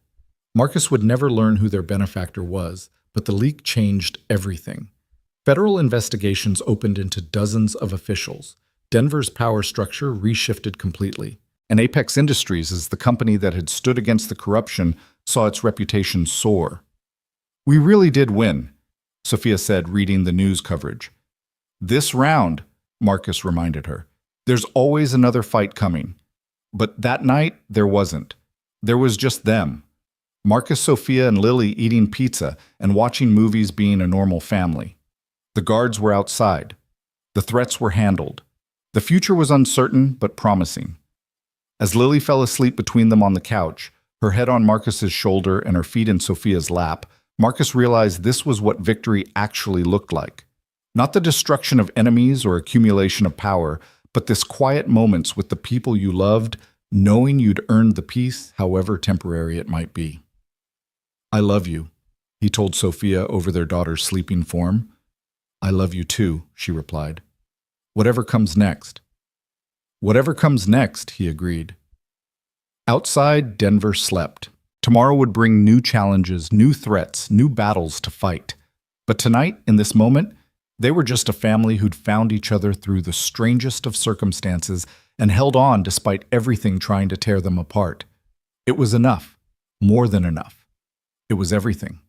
Marcus would never learn who their benefactor was, but the leak changed everything. Federal investigations opened into dozens of officials. Denver's power structure reshifted completely. And Apex Industries, as the company that had stood against the corruption, saw its reputation soar. We really did win, Sophia said, reading the news coverage. This round, Marcus reminded her. There's always another fight coming. But that night, there wasn't. There was just them. Marcus, Sophia, and Lily eating pizza and watching movies, being a normal family. The guards were outside. The threats were handled. The future was uncertain but promising. As Lily fell asleep between them on the couch, her head on Marcus's shoulder and her feet in Sophia's lap, Marcus realized this was what victory actually looked like. Not the destruction of enemies or accumulation of power, but this quiet moments with the people you loved, knowing you'd earned the peace, however temporary it might be. I love you, he told Sophia over their daughter's sleeping form. I love you too, she replied. Whatever comes next. Whatever comes next, he agreed. Outside, Denver slept. Tomorrow would bring new challenges, new threats, new battles to fight. But tonight, in this moment, they were just a family who'd found each other through the strangest of circumstances and held on despite everything trying to tear them apart. It was enough, more than enough. It was everything.